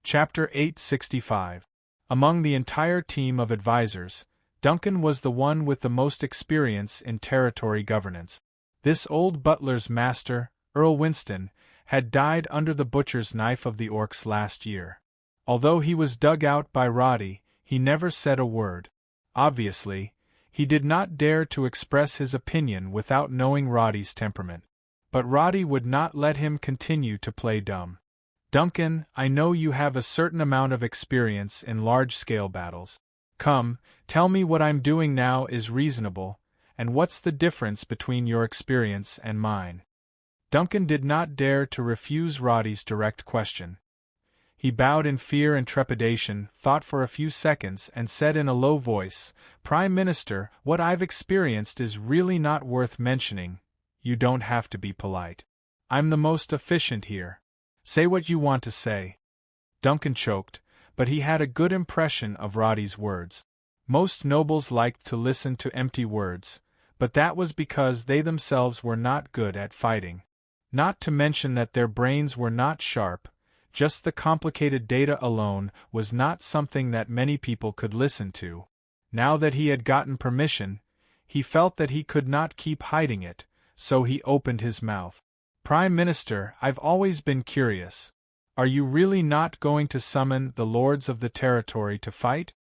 Chapter 865. Among the entire team of advisors, Duncan was the one with the most experience in territory governance. This old butler's master, Earl Winston, had died under the butcher's knife of the orcs last year. Although he was dug out by Roddy, he never said a word. Obviously, he did not dare to express his opinion without knowing Roddy's temperament. But Roddy would not let him continue to play dumb. "Duncan, I know you have a certain amount of experience in large-scale battles. Come, tell me what I'm doing now is reasonable, and what's the difference between your experience and mine?" Duncan did not dare to refuse Roddy's direct question. He bowed in fear and trepidation, thought for a few seconds, and said in a low voice, "Prime Minister, what I've experienced is really not worth mentioning. You don't have to be polite. I'm the most efficient here. Say what you want to say." Duncan choked, but he had a good impression of Roddy's words. Most nobles liked to listen to empty words, but that was because they themselves were not good at fighting. Not to mention that their brains were not sharp. Just the complicated data alone was not something that many people could listen to. Now that he had gotten permission, he felt that he could not keep hiding it, so he opened his mouth. "Prime Minister, I've always been curious. Are you really not going to summon the lords of the territory to fight?"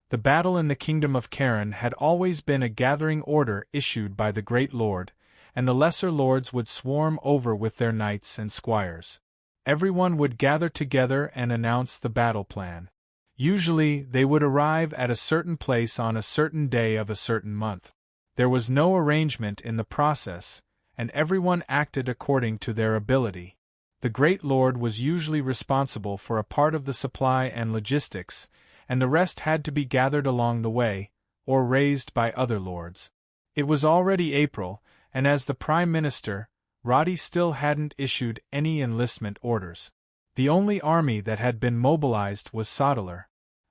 The battle in the Kingdom of Karen had always been a gathering order issued by the Great Lord, and the lesser lords would swarm over with their knights and squires. Everyone would gather together and announce the battle plan. Usually, they would arrive at a certain place on a certain day of a certain month. There was no arrangement in the process, and everyone acted according to their ability. The Great Lord was usually responsible for a part of the supply and logistics, and the rest had to be gathered along the way, or raised by other lords. It was already April, and as the Prime Minister, Roddy still hadn't issued any enlistment orders. The only army that had been mobilized was Sodeler.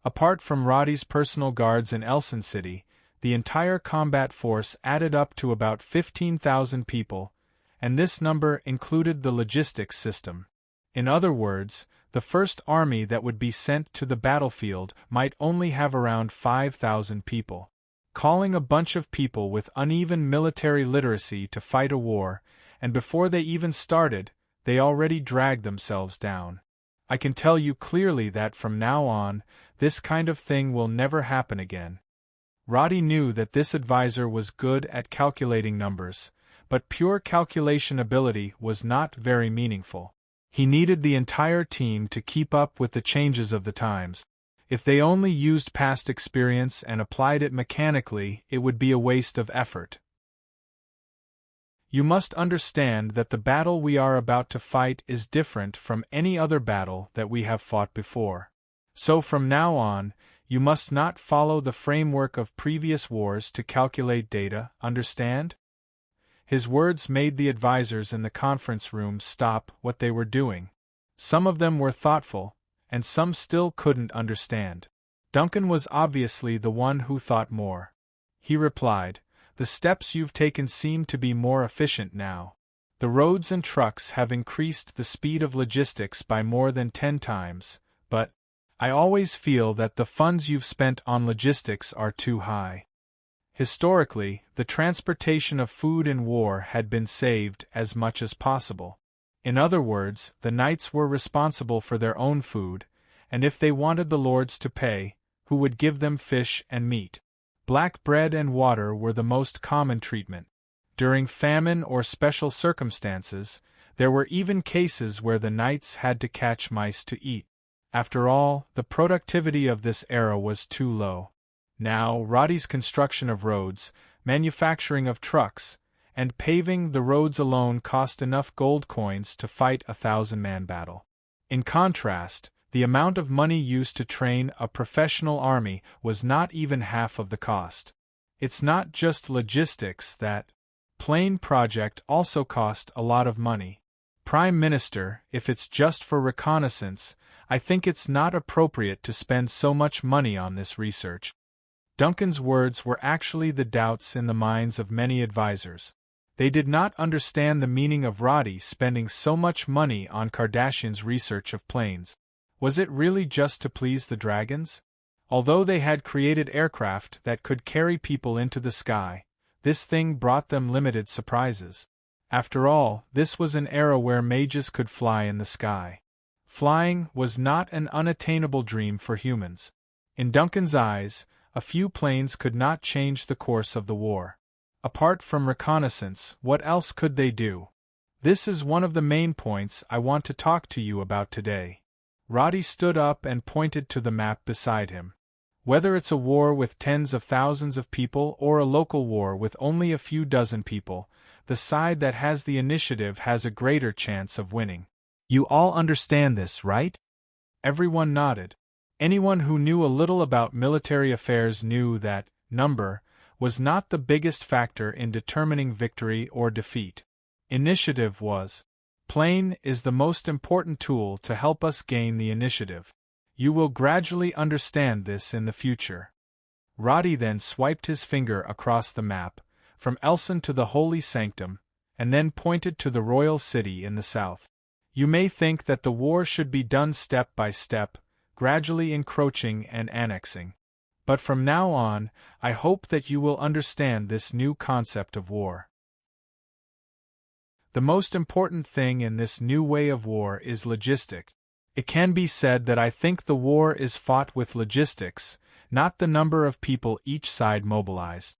Apart from Roddy's personal guards in Elson City, the entire combat force added up to about 15,000 people, and this number included the logistics system. In other words, the first army that would be sent to the battlefield might only have around 5,000 people. Calling a bunch of people with uneven military literacy to fight a war, and before they even started, they already dragged themselves down. I can tell you clearly that from now on, this kind of thing will never happen again. Roddy knew that this advisor was good at calculating numbers, but pure calculation ability was not very meaningful. He needed the entire team to keep up with the changes of the times. If they only used past experience and applied it mechanically, it would be a waste of effort. "You must understand that the battle we are about to fight is different from any other battle that we have fought before. So from now on, you must not follow the framework of previous wars to calculate data, understand?" His words made the advisors in the conference room stop what they were doing. Some of them were thoughtful, and some still couldn't understand. Duncan was obviously the one who thought more. He replied, "The steps you've taken seem to be more efficient now. The roads and trucks have increased the speed of logistics by more than 10 times, but I always feel that the funds you've spent on logistics are too high." Historically, the transportation of food in war had been saved as much as possible. In other words, the knights were responsible for their own food, and if they wanted the lords to pay, who would give them fish and meat? Black bread and water were the most common treatment. During famine or special circumstances, there were even cases where the knights had to catch mice to eat. After all, the productivity of this era was too low. Now, Roddy's construction of roads, manufacturing of trucks, and paving the roads alone cost enough gold coins to fight a 1,000-man battle. In contrast, the amount of money used to train a professional army was not even half of the cost. It's not just logistics. That plane project also cost a lot of money. "Prime Minister, if it's just for reconnaissance, I think it's not appropriate to spend so much money on this research." Duncan's words were actually the doubts in the minds of many advisors. They did not understand the meaning of Roddy spending so much money on Kardashian's research of planes. Was it really just to please the dragons? Although they had created aircraft that could carry people into the sky, this thing brought them limited surprises. After all, this was an era where mages could fly in the sky. Flying was not an unattainable dream for humans. In Duncan's eyes, a few planes could not change the course of the war. Apart from reconnaissance, what else could they do? This is one of the main points I want to talk to you about today. Roddy stood up and pointed to the map beside him. Whether it's a war with tens of thousands of people or a local war with only a few dozen people, the side that has the initiative has a greater chance of winning. You all understand this, right? Everyone nodded. Anyone who knew a little about military affairs knew that number was not the biggest factor in determining victory or defeat. Initiative was. Plane is the most important tool to help us gain the initiative. You will gradually understand this in the future. Roddy then swiped his finger across the map, from Elson to the Holy Sanctum, and then pointed to the royal city in the south. You may think that the war should be done step by step, gradually encroaching and annexing. But from now on, I hope that you will understand this new concept of war. The most important thing in this new way of war is logistics. It can be said that I think the war is fought with logistics, not the number of people each side mobilized.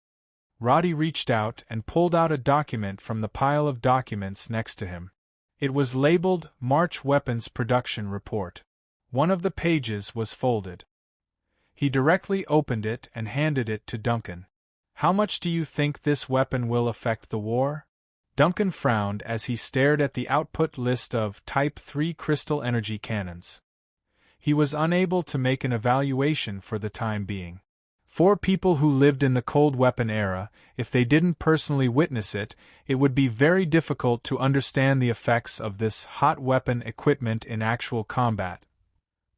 Roddy reached out and pulled out a document from the pile of documents next to him. It was labeled March Weapons Production Report. One of the pages was folded. He directly opened it and handed it to Duncan. How much do you think this weapon will affect the war? Duncan frowned as he stared at the output list of Type 3 crystal energy cannons. He was unable to make an evaluation for the time being. For people who lived in the cold weapon era, if they didn't personally witness it, it would be very difficult to understand the effects of this hot weapon equipment in actual combat.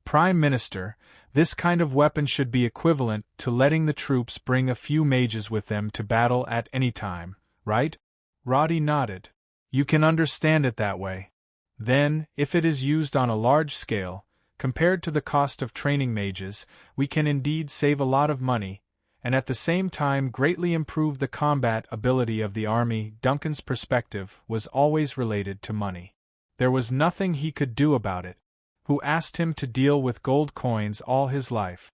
Prime Minister, this kind of weapon should be equivalent to letting the troops bring a few mages with them to battle at any time, right? Roddy nodded. You can understand it that way. Then, if it is used on a large scale, compared to the cost of training mages, we can indeed save a lot of money, and at the same time greatly improve the combat ability of the army. Duncan's perspective was always related to money. There was nothing he could do about it. Who asked him to deal with gold coins all his life?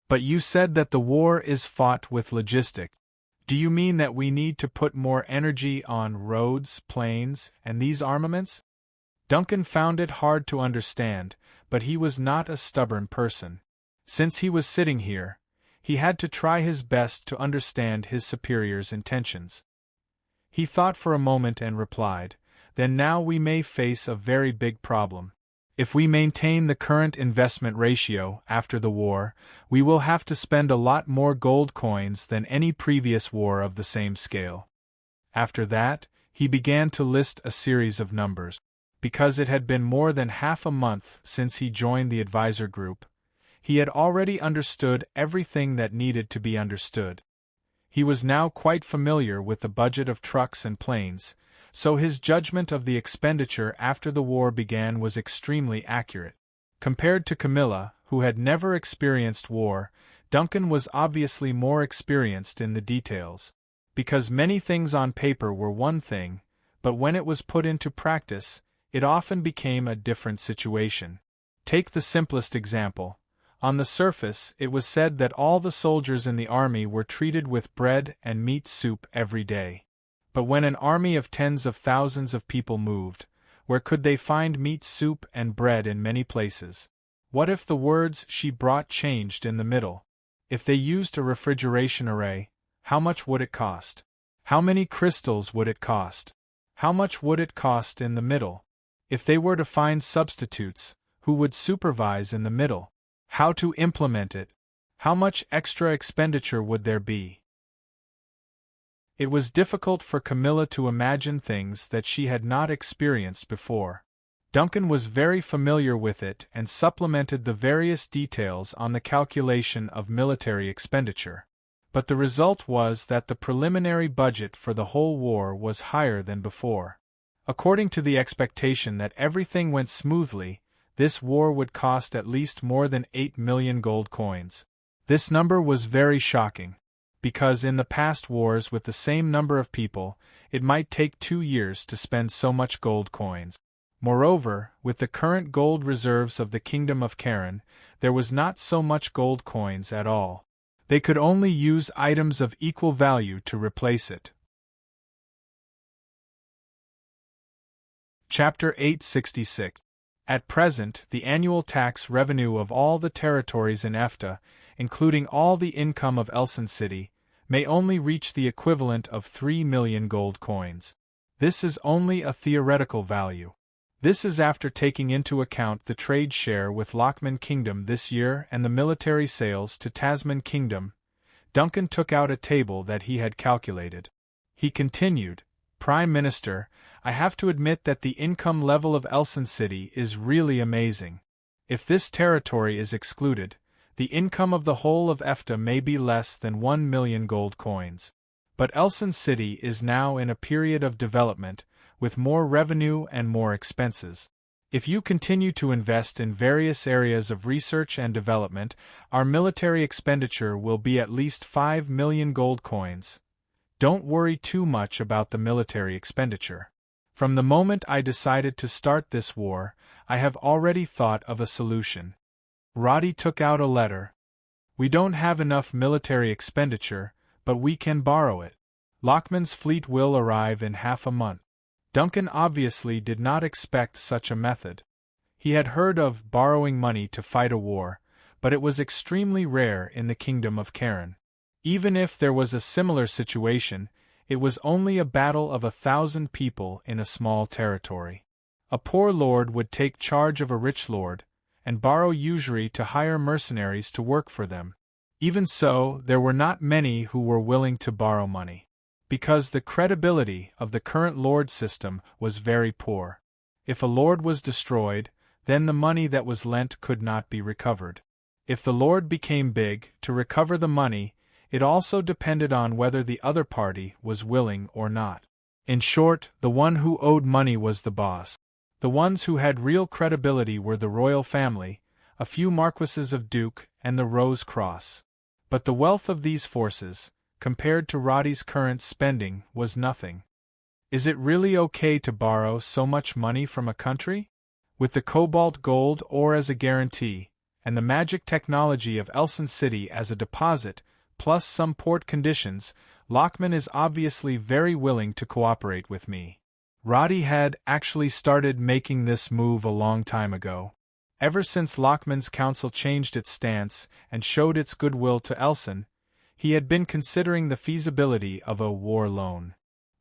But you said that the war is fought with logistics. Do you mean that we need to put more energy on roads, planes, and these armaments? Duncan found it hard to understand, but he was not a stubborn person. Since he was sitting here, he had to try his best to understand his superior's intentions. He thought for a moment and replied, Then now we may face a very big problem. If we maintain the current investment ratio after the war, we will have to spend a lot more gold coins than any previous war of the same scale. After that, he began to list a series of numbers. Because it had been more than half a month since he joined the advisor group, he had already understood everything that needed to be understood. He was now quite familiar with the budget of trucks and planes, so his judgment of the expenditure after the war began was extremely accurate. Compared to Camilla, who had never experienced war, Duncan was obviously more experienced in the details. Because many things on paper were one thing, but when it was put into practice, it often became a different situation. Take the simplest example. On the surface, it was said that all the soldiers in the army were treated with bread and meat soup every day. But when an army of tens of thousands of people moved, where could they find meat soup and bread in many places? What if the words she brought changed in the middle? If they used a refrigeration array, how much would it cost? How many crystals would it cost? How much would it cost in the middle? If they were to find substitutes, who would supervise in the middle? How to implement it? How much extra expenditure would there be? It was difficult for Camilla to imagine things that she had not experienced before. Duncan was very familiar with it and supplemented the various details on the calculation of military expenditure. But the result was that the preliminary budget for the whole war was higher than before. According to the expectation that everything went smoothly, this war would cost at least more than 8 million gold coins. This number was very shocking, because in the past wars with the same number of people, it might take 2 years to spend so much gold coins. Moreover, with the current gold reserves of the Kingdom of Karen, there was not so much gold coins at all. They could only use items of equal value to replace it. Chapter 866. At present, the annual tax revenue of all the territories in EFTA, including all the income of Elson City, may only reach the equivalent of 3 million gold coins. This is only a theoretical value. This is after taking into account the trade share with Lochman Kingdom this year and the military sales to Tasman Kingdom. Duncan took out a table that he had calculated. He continued, "Prime Minister, I have to admit that the income level of Elson City is really amazing. If this territory is excluded, the income of the whole of EFTA may be less than 1 million gold coins. But Elson City is now in a period of development, with more revenue and more expenses. If you continue to invest in various areas of research and development, our military expenditure will be at least 5 million gold coins. Don't worry too much about the military expenditure. From the moment I decided to start this war, I have already thought of a solution." Roddy took out a letter. "We don't have enough military expenditure, but we can borrow it. Lochman's fleet will arrive in half a month." Duncan obviously did not expect such a method. He had heard of borrowing money to fight a war, but it was extremely rare in the Kingdom of Karen. Even if there was a similar situation, it was only a battle of 1,000 people in a small territory. A poor lord would take charge of a rich lord, and borrow usury to hire mercenaries to work for them. Even so, there were not many who were willing to borrow money, because the credibility of the current lord system was very poor. If a lord was destroyed, then the money that was lent could not be recovered. If the lord became big, to recover the money, it also depended on whether the other party was willing or not. In short, the one who owed money was the boss. The ones who had real credibility were the royal family, a few marquises of Duke, and the Rose Cross. But the wealth of these forces, compared to Roddy's current spending, was nothing. Is it really okay to borrow so much money from a country? With the cobalt gold ore as a guarantee, and the magic technology of Elson City as a deposit, plus some port conditions, Lochman is obviously very willing to cooperate with me. Roddy had actually started making this move a long time ago. Ever since Lochman's council changed its stance and showed its goodwill to Elson, he had been considering the feasibility of a war loan.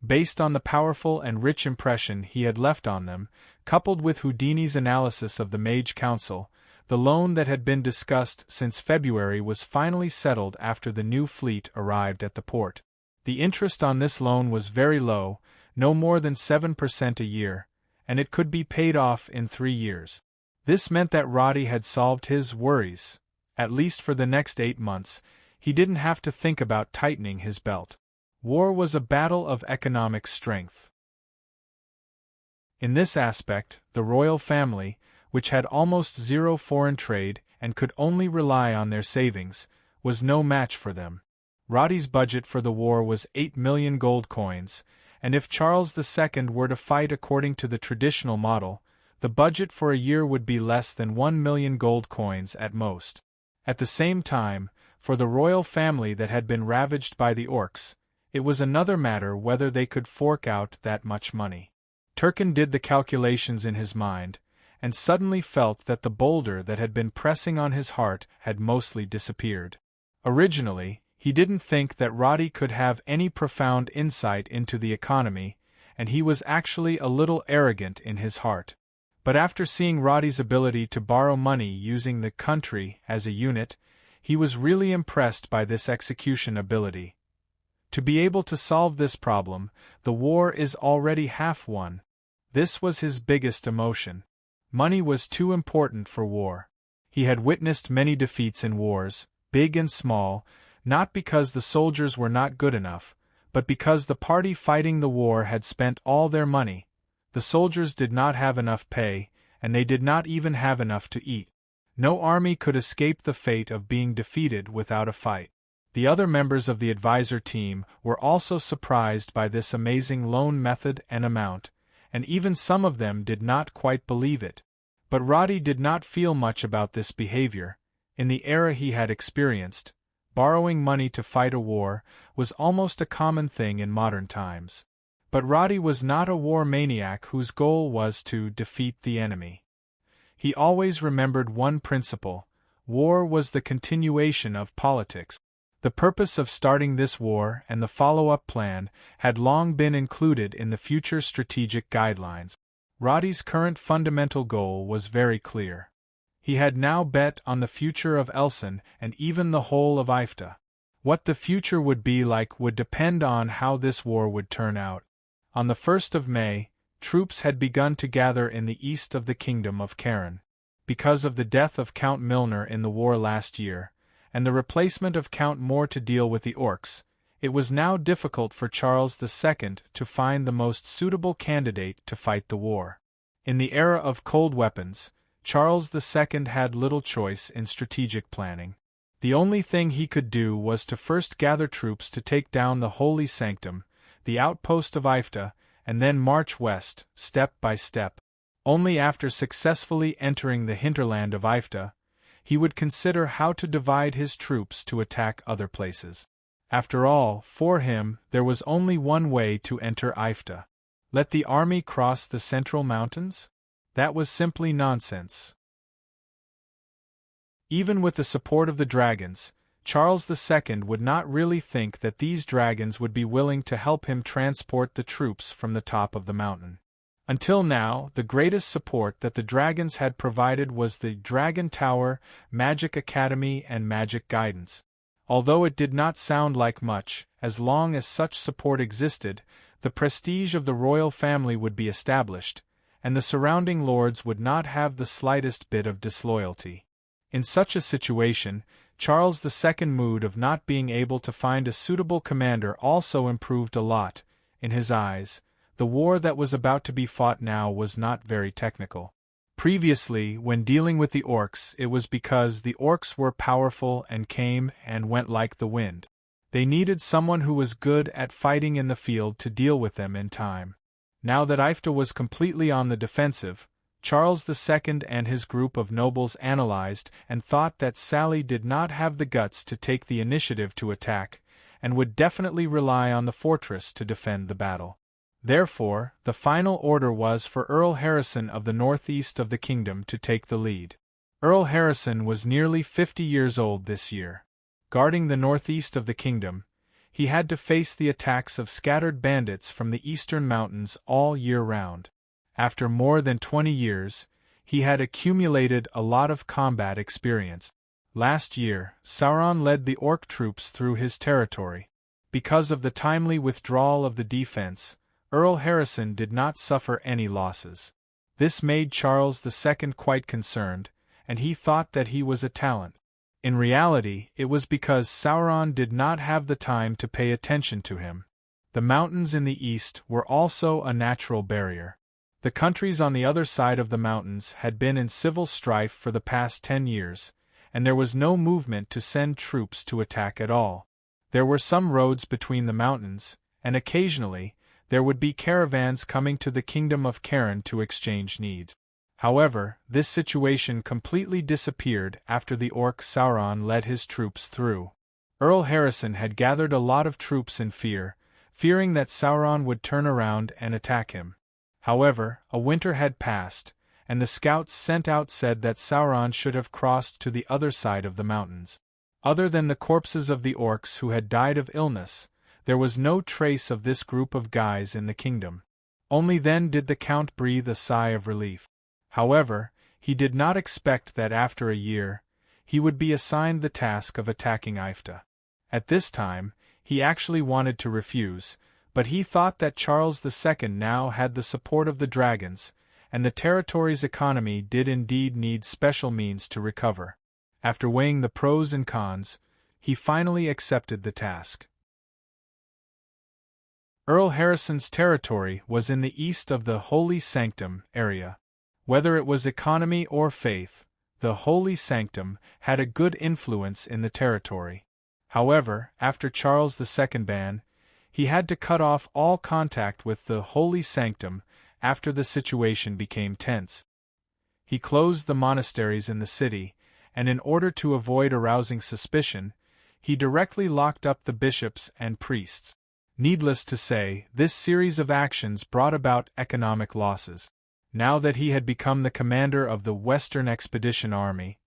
Based on the powerful and rich impression he had left on them, coupled with Houdini's analysis of the Mage Council, the loan that had been discussed since February was finally settled after the new fleet arrived at the port. The interest on this loan was very low, no more than 7% a year, and it could be paid off in 3 years. This meant that Roddy had solved his worries. At least for the next 8 months, he didn't have to think about tightening his belt. War was a battle of economic strength. In this aspect, the royal family, which had almost zero foreign trade and could only rely on their savings, was no match for them. Roddy's budget for the war was 8 million gold coins, and if Charles II were to fight according to the traditional model, the budget for a year would be less than 1 million gold coins at most. At the same time, for the royal family that had been ravaged by the orcs, it was another matter whether they could fork out that much money. Turkin did the calculations in his mind, and suddenly felt that the boulder that had been pressing on his heart had mostly disappeared. Originally, he didn't think that Roddy could have any profound insight into the economy, and he was actually a little arrogant in his heart. But after seeing Roddy's ability to borrow money using the country as a unit, he was really impressed by this execution ability. To be able to solve this problem, the war is already half won. This was his biggest emotion. Money was too important for war. He had witnessed many defeats in wars, big and small, not because the soldiers were not good enough, but because the party fighting the war had spent all their money. The soldiers did not have enough pay, and they did not even have enough to eat. No army could escape the fate of being defeated without a fight. The other members of the advisor team were also surprised by this amazing loan method and amount, and even some of them did not quite believe it. But Roddy did not feel much about this behavior. In the era he had experienced, borrowing money to fight a war was almost a common thing in modern times. But Roddy was not a war maniac whose goal was to defeat the enemy. He always remembered one principle: war was the continuation of politics. The purpose of starting this war and the follow-up plan had long been included in the future strategic guidelines. Roddy's current fundamental goal was very clear. He had now bet on the future of Elson and even the whole of Ifta. What the future would be like would depend on how this war would turn out. On the 1st of May, troops had begun to gather in the east of the kingdom of Karen. Because of the death of Count Milner in the war last year, and the replacement of Count Moore to deal with the orcs, it was now difficult for Charles II to find the most suitable candidate to fight the war. In the era of cold weapons, Charles II had little choice in strategic planning. The only thing he could do was to first gather troops to take down the Holy Sanctum, the outpost of Ifta, and then march west, step by step. Only after successfully entering the hinterland of Ifta, he would consider how to divide his troops to attack other places. After all, for him, there was only one way to enter Ifta. Let the army cross the central mountains? That was simply nonsense. Even with the support of the dragons, Charles II would not really think that these dragons would be willing to help him transport the troops from the top of the mountain. Until now, the greatest support that the dragons had provided was the Dragon Tower, Magic Academy and Magic Guidance. Although it did not sound like much, as long as such support existed, the prestige of the royal family would be established, and the surrounding lords would not have the slightest bit of disloyalty. In such a situation, Charles II's mood of not being able to find a suitable commander also improved a lot. In his eyes, the war that was about to be fought now was not very technical. Previously, when dealing with the orcs, it was because the orcs were powerful and came and went like the wind. They needed someone who was good at fighting in the field to deal with them in time. Now that Ifta was completely on the defensive, Charles II and his group of nobles analyzed and thought that Sally did not have the guts to take the initiative to attack, and would definitely rely on the fortress to defend the battle. Therefore, the final order was for Earl Harrison of the northeast of the kingdom to take the lead. Earl Harrison was nearly 50 years old this year. Guarding the northeast of the kingdom, he had to face the attacks of scattered bandits from the eastern mountains all year round. After more than 20 years, he had accumulated a lot of combat experience. Last year, Sauron led the orc troops through his territory. Because of the timely withdrawal of the defense, Earl Harrison did not suffer any losses. This made Charles II quite concerned, and he thought that he was a talent. In reality, it was because Sauron did not have the time to pay attention to him. The mountains in the east were also a natural barrier. The countries on the other side of the mountains had been in civil strife for the past 10 years, and there was no movement to send troops to attack at all. There were some roads between the mountains, and occasionally, there would be caravans coming to the kingdom of Karen to exchange needs. However, this situation completely disappeared after the orc Sauron led his troops through. Earl Harrison had gathered a lot of troops in fearing that Sauron would turn around and attack him. However, a winter had passed, and the scouts sent out said that Sauron should have crossed to the other side of the mountains. Other than the corpses of the orcs who had died of illness, there was no trace of this group of guys in the kingdom. Only then did the Count breathe a sigh of relief. However, he did not expect that after a year, he would be assigned the task of attacking Ifta. At this time, he actually wanted to refuse, but he thought that Charles II now had the support of the dragons, and the territory's economy did indeed need special means to recover. After weighing the pros and cons, he finally accepted the task. Earl Harrison's territory was in the east of the Holy Sanctum area. Whether it was economy or faith, the holy sanctum had a good influence in the territory. However, after Charles II ban, he had to cut off all contact with the holy sanctum after the situation became tense. He closed the monasteries in the city, and in order to avoid arousing suspicion, he directly locked up the bishops and priests. Needless to say, this series of actions brought about economic losses. Now that he had become the commander of the Western Expedition Army,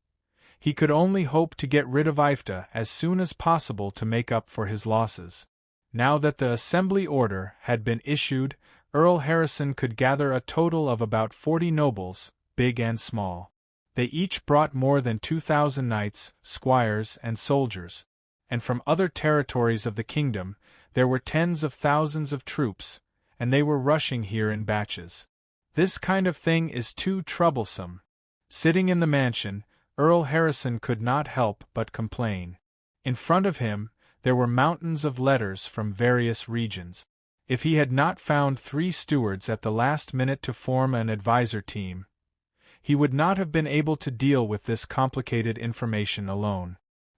he could only hope to get rid of Ifta as soon as possible to make up for his losses. Now that the assembly order had been issued, Earl Harrison could gather a total of about 40 nobles, big and small. They each brought more than 2,000 knights, squires, and soldiers. And from other territories of the kingdom, there were tens of thousands of troops, and they were rushing here in batches. This kind of thing is too troublesome. Sitting in the mansion, Earl Harrison could not help but complain. In front of him, there were mountains of letters from various regions. If he had not found 3 stewards at the last minute to form an advisor team, he would not have been able to deal with this complicated information alone.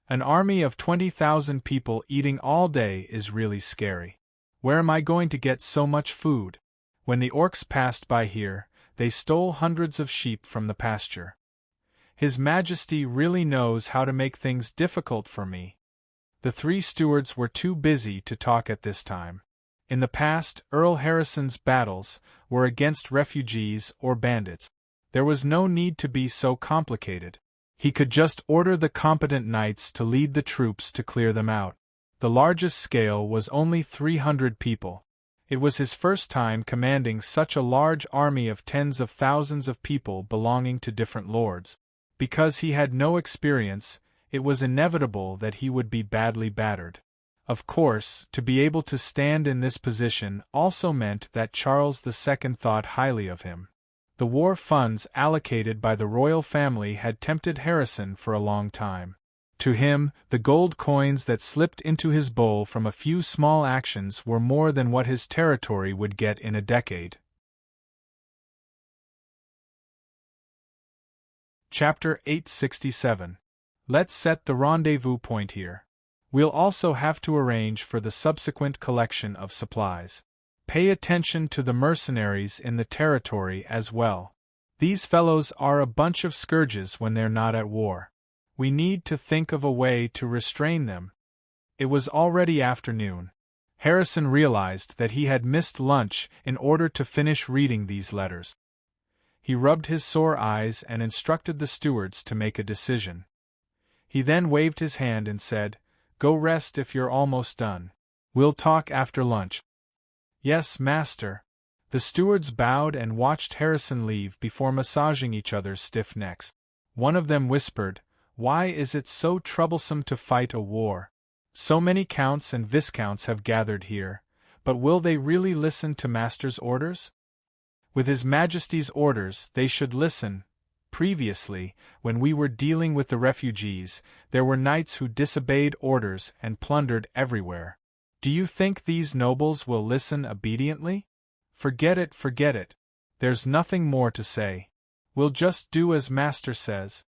An army of 20,000 people eating all day is really scary. Where am I going to get so much food? When the orcs passed by here, they stole hundreds of sheep from the pasture. His Majesty really knows how to make things difficult for me. The 3 stewards were too busy to talk at this time. In the past, Earl Harrison's battles were against refugees or bandits. There was no need to be so complicated. He could just order the competent knights to lead the troops to clear them out. The largest scale was only 300 people. It was his first time commanding such a large army of tens of thousands of people belonging to different lords. Because he had no experience, it was inevitable that he would be badly battered. Of course, to be able to stand in this position also meant that Charles II thought highly of him. The war funds allocated by the royal family had tempted Harrison for a long time. To him, the gold coins that slipped into his bowl from a few small actions were more than what his territory would get in a decade. Chapter 867. Let's set the rendezvous point here. We'll also have to arrange for the subsequent collection of supplies. Pay attention to the mercenaries in the territory as well. These fellows are a bunch of scourges when they're not at war. We need to think of a way to restrain them. It was already afternoon. Harrison realized that he had missed lunch in order to finish reading these letters. He rubbed his sore eyes and instructed the stewards to make a decision. He then waved his hand and said, "Go rest if you're almost done. We'll talk after lunch." "Yes, master." The stewards bowed and watched Harrison leave before massaging each other's stiff necks. One of them whispered, "Why is it so troublesome to fight a war? So many counts and viscounts have gathered here, but will they really listen to master's orders?" With His Majesty's orders, they should listen. Previously, when we were dealing with the refugees, there were knights who disobeyed orders and plundered everywhere. Do you think these nobles will listen obediently? Forget it, forget it. There's nothing more to say. We'll just do as master says.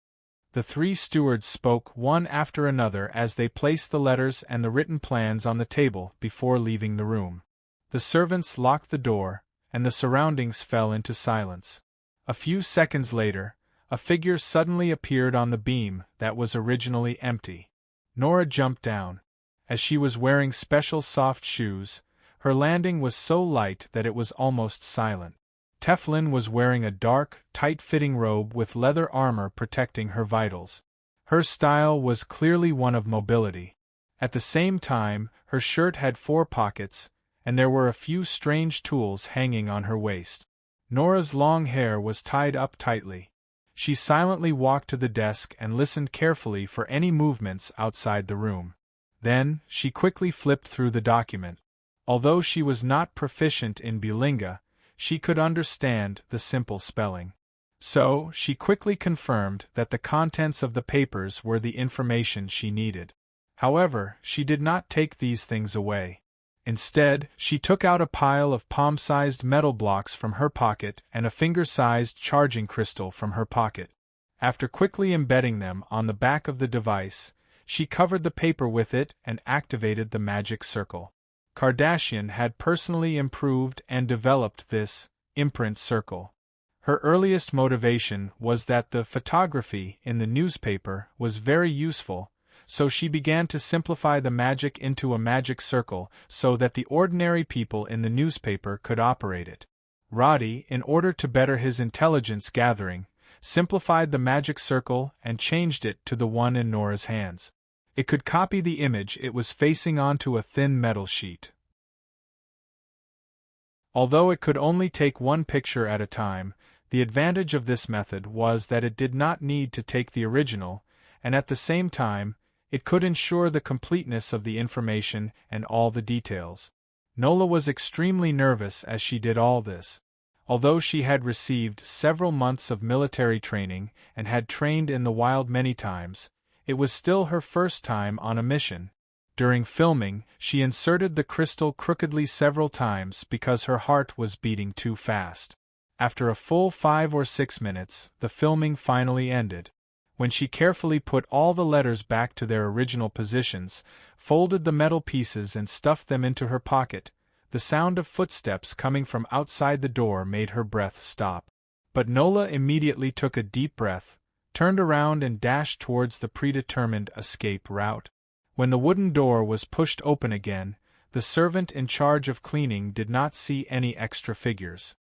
The 3 stewards spoke one after another as they placed the letters and the written plans on the table before leaving the room. The servants locked the door, and the surroundings fell into silence. A few seconds later, a figure suddenly appeared on the beam that was originally empty. Nora jumped down. As she was wearing special soft shoes, her landing was so light that it was almost silent. Teflon was wearing a dark, tight-fitting robe with leather armor protecting her vitals. Her style was clearly one of mobility. At the same time, her shirt had 4 pockets, and there were a few strange tools hanging on her waist. Nora's long hair was tied up tightly. She silently walked to the desk and listened carefully for any movements outside the room. Then, she quickly flipped through the document. Although she was not proficient in Bilinga, she could understand the simple spelling. So, she quickly confirmed that the contents of the papers were the information she needed. However, she did not take these things away. Instead, she took out a pile of palm-sized metal blocks from her pocket and a finger-sized charging crystal from her pocket. After quickly embedding them on the back of the device, she covered the paper with it and activated the magic circle. Kardashian had personally improved and developed this imprint circle. Her earliest motivation was that the photography in the newspaper was very useful, so she began to simplify the magic into a magic circle so that the ordinary people in the newspaper could operate it. Roddy, in order to better his intelligence gathering, simplified the magic circle and changed it to the one in Nora's hands. It could copy the image it was facing onto a thin metal sheet. Although it could only take one picture at a time, the advantage of this method was that it did not need to take the original, and at the same time, it could ensure the completeness of the information and all the details. Nola was extremely nervous as she did all this. Although she had received several months of military training and had trained in the wild many times, it was still her first time on a mission. During filming, she inserted the crystal crookedly several times because her heart was beating too fast. After a full 5 or 6 minutes, the filming finally ended. When she carefully put all the letters back to their original positions, folded the metal pieces and stuffed them into her pocket, the sound of footsteps coming from outside the door made her breath stop. But Nola immediately took a deep breath, turned around and dashed towards the predetermined escape route. When the wooden door was pushed open again, the servant in charge of cleaning did not see any extra figures.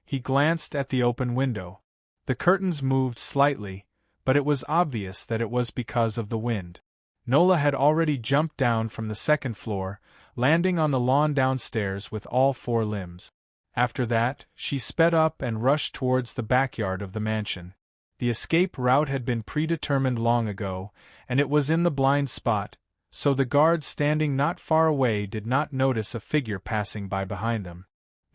He glanced at the open window. The curtains moved slightly, but it was obvious that it was because of the wind. Nola had already jumped down from the second floor, landing on the lawn downstairs with all 4 limbs. After that, she sped up and rushed towards the backyard of the mansion. The escape route had been predetermined long ago, and it was in the blind spot, so the guards standing not far away did not notice a figure passing by behind them.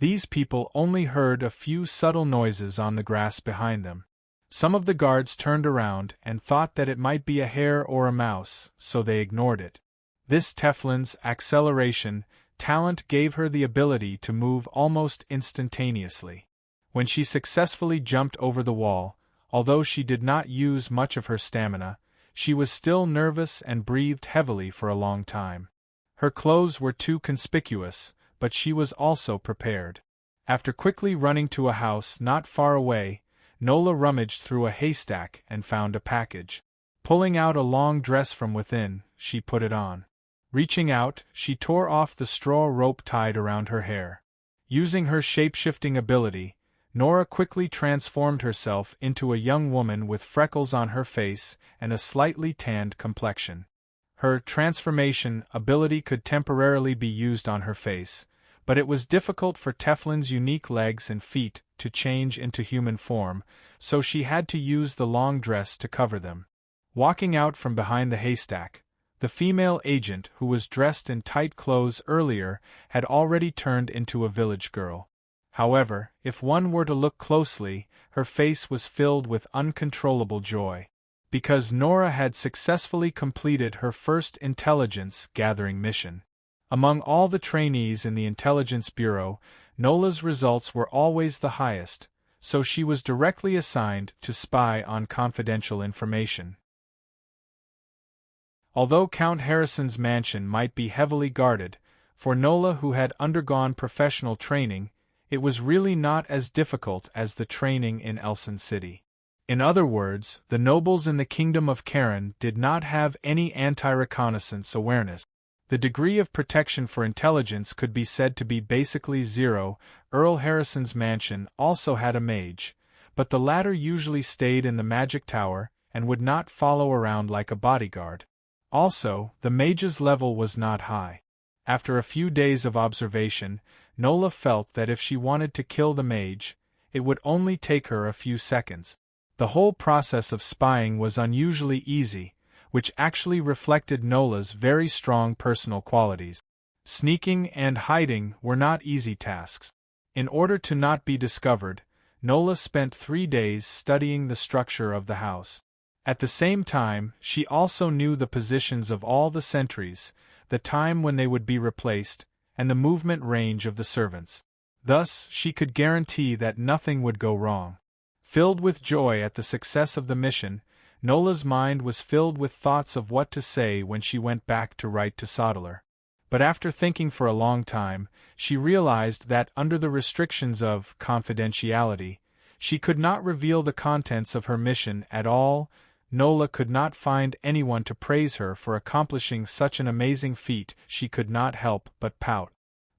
These people only heard a few subtle noises on the grass behind them. Some of the guards turned around and thought that it might be a hare or a mouse, so they ignored it. This Teflin's acceleration talent gave her the ability to move almost instantaneously. When she successfully jumped over the wall, although she did not use much of her stamina, she was still nervous and breathed heavily for a long time. Her clothes were too conspicuous, but she was also prepared. After quickly running to a house not far away, Nola rummaged through a haystack and found a package. Pulling out a long dress from within, she put it on. Reaching out, she tore off the straw rope tied around her hair. Using her shape-shifting ability, Nora quickly transformed herself into a young woman with freckles on her face and a slightly tanned complexion. Her transformation ability could temporarily be used on her face, but it was difficult for Teflin's unique legs and feet to change into human form, so she had to use the long dress to cover them. Walking out from behind the haystack, the female agent who was dressed in tight clothes earlier had already turned into a village girl. However, if one were to look closely, her face was filled with uncontrollable joy. Because Nora had successfully completed her first intelligence-gathering mission. Among all the trainees in the Intelligence Bureau, Nola's results were always the highest, so she was directly assigned to spy on confidential information. Although Count Harrison's mansion might be heavily guarded, for Nola who had undergone professional training, it was really not as difficult as the training in Elson City. In other words, the nobles in the Kingdom of Karen did not have any anti-reconnaissance awareness. The degree of protection for intelligence could be said to be basically zero. Earl Harrison's mansion also had a mage, but the latter usually stayed in the magic tower and would not follow around like a bodyguard. Also, the mage's level was not high. After a few days of observation, Nola felt that if she wanted to kill the mage, it would only take her a few seconds. The whole process of spying was unusually easy, which actually reflected Nola's very strong personal qualities. Sneaking and hiding were not easy tasks. In order to not be discovered, Nola spent 3 days studying the structure of the house. At the same time, she also knew the positions of all the sentries, the time when they would be replaced, and the movement range of the servants. Thus, she could guarantee that nothing would go wrong. Filled with joy at the success of the mission, Nola's mind was filled with thoughts of what to say when she went back to write to Sodeler. But after thinking for a long time, she realized that under the restrictions of confidentiality, she could not reveal the contents of her mission at all. Nola could not find anyone to praise her for accomplishing such an amazing feat. She could not help but pout.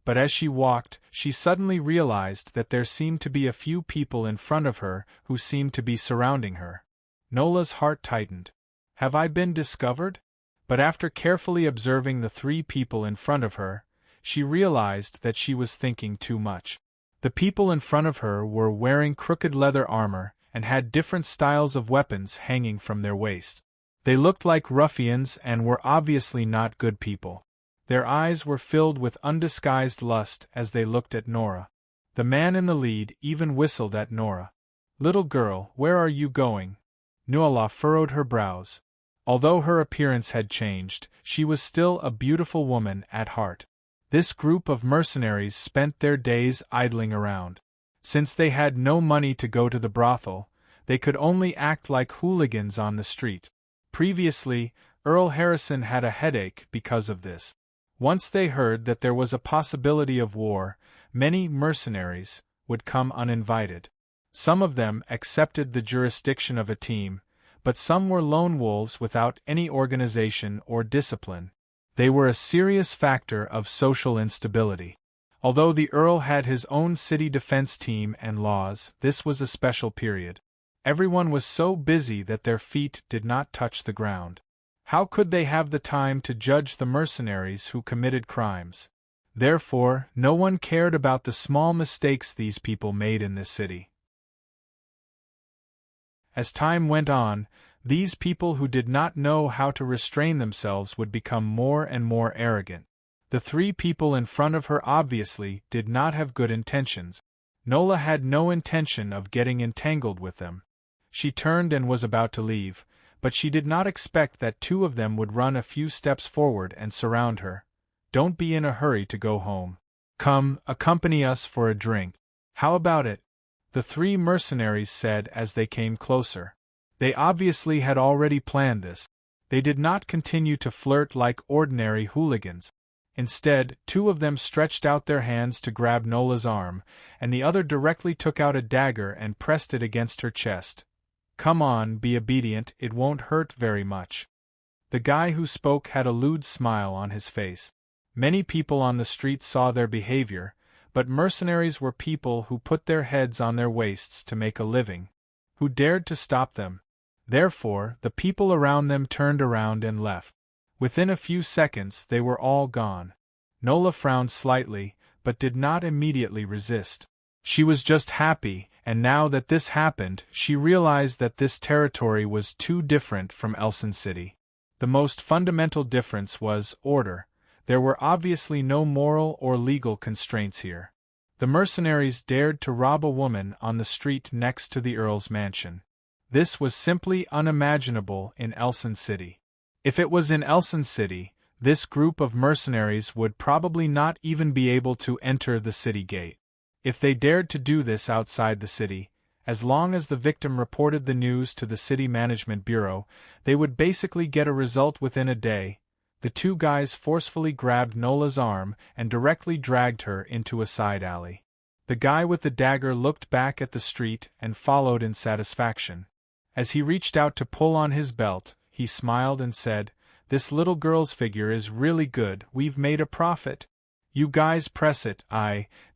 But as she walked, she suddenly realized that there seemed to be a few people in front of her who seemed to be surrounding her. Nola's heart tightened. Have I been discovered? But after carefully observing the 3 people in front of her, she realized that she was thinking too much. The people in front of her were wearing crooked leather armor and had different styles of weapons hanging from their waists. They looked like ruffians and were obviously not good people. Their eyes were filled with undisguised lust as they looked at Nora. The man in the lead even whistled at Nora. "Little girl, where are you going?" Nuala furrowed her brows. Although her appearance had changed, she was still a beautiful woman at heart. This group of mercenaries spent their days idling around. Since they had no money to go to the brothel, they could only act like hooligans on the street. Previously, Earl Harrison had a headache because of this. Once they heard that there was a possibility of war, many mercenaries would come uninvited. Some of them accepted the jurisdiction of a team, but some were lone wolves without any organization or discipline. They were a serious factor of social instability. Although the Earl had his own city defense team and laws, this was a special period. Everyone was so busy that their feet did not touch the ground. How could they have the time to judge the mercenaries who committed crimes? Therefore, no one cared about the small mistakes these people made in this city. As time went on, these people who did not know how to restrain themselves would become more and more arrogant. The 3 people in front of her obviously did not have good intentions. Nola had no intention of getting entangled with them. She turned and was about to leave, but she did not expect that 2 of them would run a few steps forward and surround her. "Don't be in a hurry to go home. Come, accompany us for a drink." "How about it?" the 3 mercenaries said as they came closer. They obviously had already planned this. They did not continue to flirt like ordinary hooligans. Instead, 2 of them stretched out their hands to grab Nola's arm, and the other directly took out a dagger and pressed it against her chest. "Come on, be obedient, it won't hurt very much." The guy who spoke had a lewd smile on his face. Many people on the street saw their behavior, but mercenaries were people who put their heads on their waists to make a living. Who dared to stop them? Therefore, the people around them turned around and left. Within a few seconds they were all gone. Nola frowned slightly, but did not immediately resist. She was just happy, and now that this happened, she realized that this territory was too different from Elson City. The most fundamental difference was order. There were obviously no moral or legal constraints here. The mercenaries dared to rob a woman on the street next to the Earl's mansion. This was simply unimaginable in Elson City. If it was in Elson City, this group of mercenaries would probably not even be able to enter the city gate. If they dared to do this outside the city, as long as the victim reported the news to the City Management Bureau, they would basically get a result within a day. The 2 guys forcefully grabbed Nola's arm and directly dragged her into a side alley. The guy with the dagger looked back at the street and followed in satisfaction. As he reached out to pull on his belt, he smiled and said, "This little girl's figure is really good, we've made a profit. You guys press it."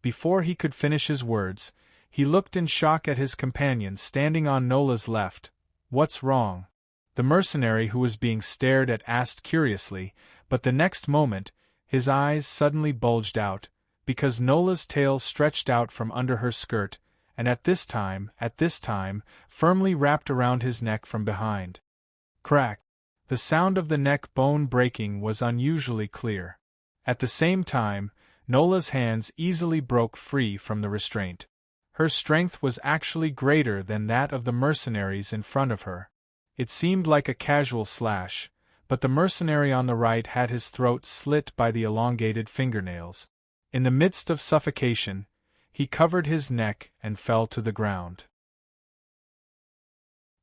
Before he could finish his words, he looked in shock at his companion standing on Nola's left. "What's wrong?" the mercenary who was being stared at asked curiously, but the next moment, his eyes suddenly bulged out, because Nola's tail stretched out from under her skirt, and at this time, firmly wrapped around his neck from behind. Crack! The sound of the neck bone breaking was unusually clear. At the same time, Nola's hands easily broke free from the restraint. Her strength was actually greater than that of the mercenaries in front of her. It seemed like a casual slash, but the mercenary on the right had his throat slit by the elongated fingernails. In the midst of suffocation, he covered his neck and fell to the ground.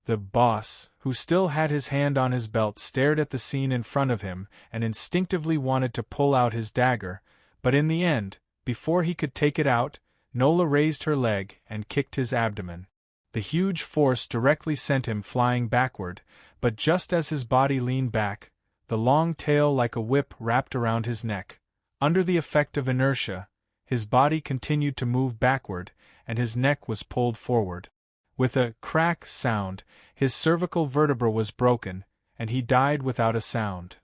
The boss, who still had his hand on his belt, stared at the scene in front of him and instinctively wanted to pull out his dagger, but in the end, before he could take it out, Nola raised her leg and kicked his abdomen. The huge force directly sent him flying backward, but just as his body leaned back, the long tail like a whip wrapped around his neck. Under the effect of inertia, his body continued to move backward, and his neck was pulled forward. With a crack sound, his cervical vertebra was broken, and he died without a sound.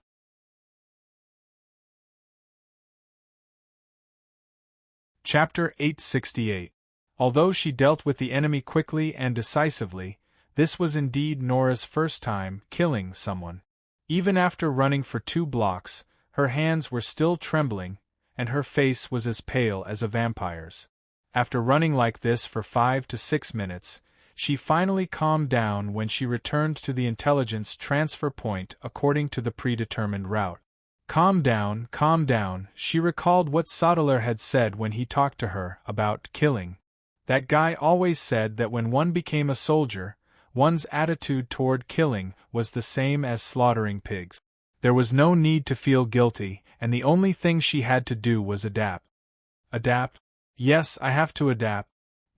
Chapter 868. Although she dealt with the enemy quickly and decisively, this was indeed Nora's first time killing someone. Even after running for 2 blocks, her hands were still trembling, and her face was as pale as a vampire's. After running like this for 5 to 6 minutes, she finally calmed down when she returned to the intelligence transfer point according to the predetermined route. Calm down, she recalled what Sodeler had said when he talked to her about killing. That guy always said that when one became a soldier, one's attitude toward killing was the same as slaughtering pigs. There was no need to feel guilty, and the only thing she had to do was adapt. Adapt? Yes, I have to adapt.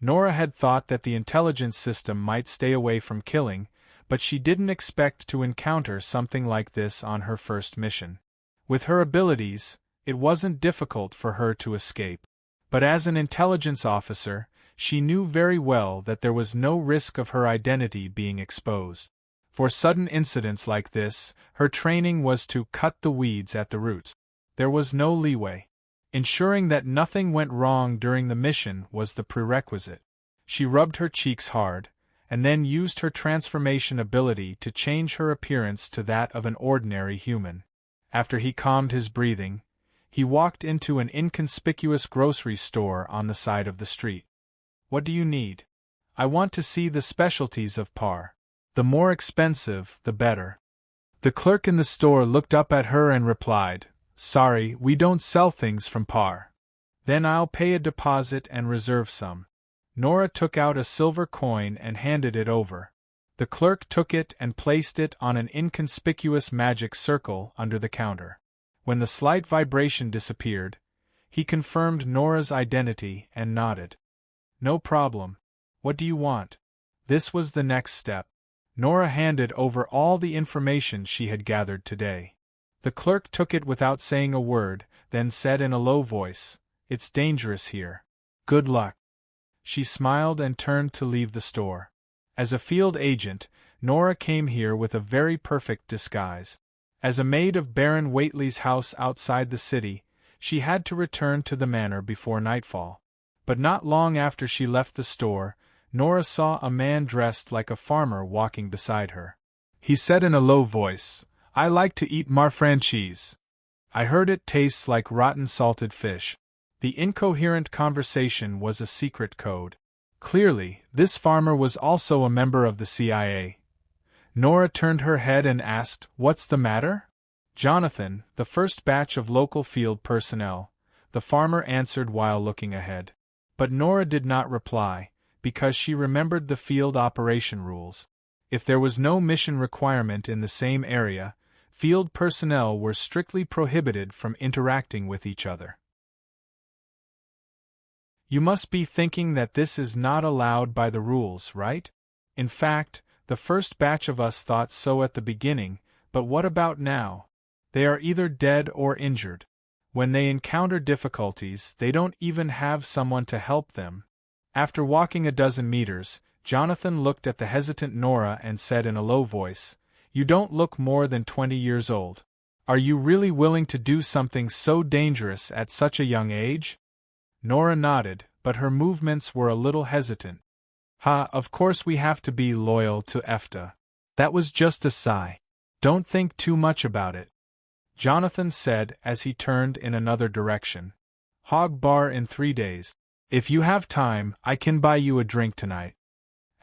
Nora had thought that the intelligence system might stay away from killing, but she didn't expect to encounter something like this on her first mission. With her abilities, it wasn't difficult for her to escape. But as an intelligence officer, she knew very well that there was no risk of her identity being exposed. For sudden incidents like this, her training was to cut the weeds at the roots. There was no leeway. Ensuring that nothing went wrong during the mission was the prerequisite. She rubbed her cheeks hard, and then used her transformation ability to change her appearance to that of an ordinary human. After he calmed his breathing, he walked into an inconspicuous grocery store on the side of the street. What do you need? I want to see the specialties of Par. The more expensive, the better. The clerk in the store looked up at her and replied, Sorry, we don't sell things from Par. Then I'll pay a deposit and reserve some. Nora took out a silver coin and handed it over. The clerk took it and placed it on an inconspicuous magic circle under the counter. When the slight vibration disappeared, he confirmed Nora's identity and nodded. No problem. What do you want? This was the next step. Nora handed over all the information she had gathered today. The clerk took it without saying a word, then said in a low voice, It's dangerous here. Good luck. She smiled and turned to leave the store. As a field agent, Nora came here with a very perfect disguise. As a maid of Baron Whately's house outside the city, she had to return to the manor before nightfall. But not long after she left the store, Nora saw a man dressed like a farmer walking beside her. He said in a low voice, I like to eat marfranchise. I heard it tastes like rotten salted fish. The incoherent conversation was a secret code. Clearly, this farmer was also a member of the CIA. Nora turned her head and asked, What's the matter? Jonathan, the first batch of local field personnel, the farmer answered while looking ahead. But Nora did not reply, because she remembered the field operation rules. If there was no mission requirement in the same area, field personnel were strictly prohibited from interacting with each other. You must be thinking that this is not allowed by the rules, right? In fact, the first batch of us thought so at the beginning, but what about now? They are either dead or injured. When they encounter difficulties, they don't even have someone to help them. After walking a dozen meters, Jonathan looked at the hesitant Nora and said in a low voice, You don't look more than 20 years old. Are you really willing to do something so dangerous at such a young age? Nora nodded, but her movements were a little hesitant. Of course we have to be loyal to EFTA. That was just a sigh. Don't think too much about it. Jonathan said as he turned in another direction. Hog bar in 3 days. If you have time, I can buy you a drink tonight.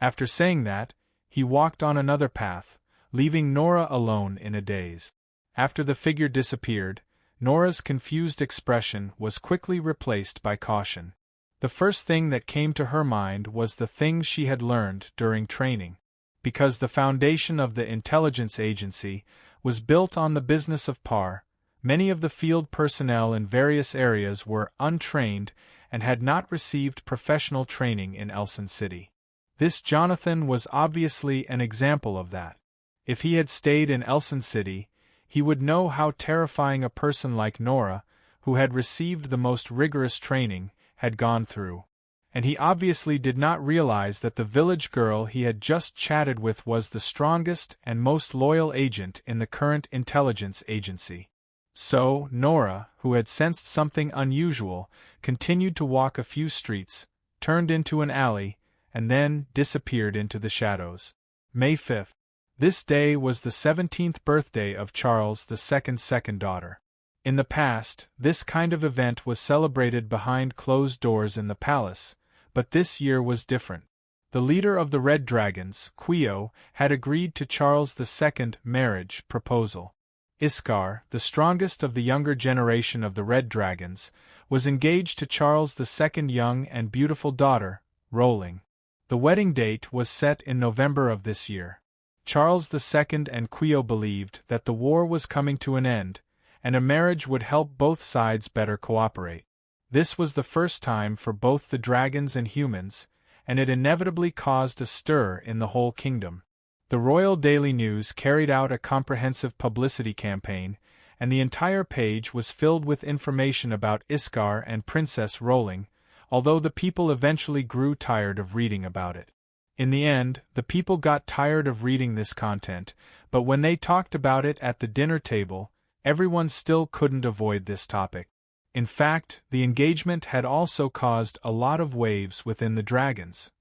After saying that, he walked on another path, leaving Nora alone in a daze. After the figure disappeared, Nora's confused expression was quickly replaced by caution. The first thing that came to her mind was the things she had learned during training. Because the foundation of the intelligence agency was built on the business of par, many of the field personnel in various areas were untrained and had not received professional training in Elson City. This Jonathan was obviously an example of that. If he had stayed in Elson City, he would know how terrifying a person like Nora, who had received the most rigorous training, had gone through. And he obviously did not realize that the village girl he had just chatted with was the strongest and most loyal agent in the current intelligence agency. So, Nora, who had sensed something unusual, continued to walk a few streets, turned into an alley, and then disappeared into the shadows. May 5th. This day was the 17th birthday of Charles II's second daughter. In the past, this kind of event was celebrated behind closed doors in the palace, but this year was different. The leader of the Red Dragons, Quio, had agreed to Charles II's marriage proposal. Iskar, the strongest of the younger generation of the Red Dragons, was engaged to Charles II's young and beautiful daughter, Rolling. The wedding date was set in November of this year. Charles II and Quio believed that the war was coming to an end, and a marriage would help both sides better cooperate. This was the first time for both the dragons and humans, and it inevitably caused a stir in the whole kingdom. The Royal Daily News carried out a comprehensive publicity campaign, and the entire page was filled with information about Iskar and Princess Rolling, although the people eventually grew tired of reading about it. In the end, the people got tired of reading this content, but when they talked about it at the dinner table, everyone still couldn't avoid this topic. In fact, the engagement had also caused a lot of waves within the dragons.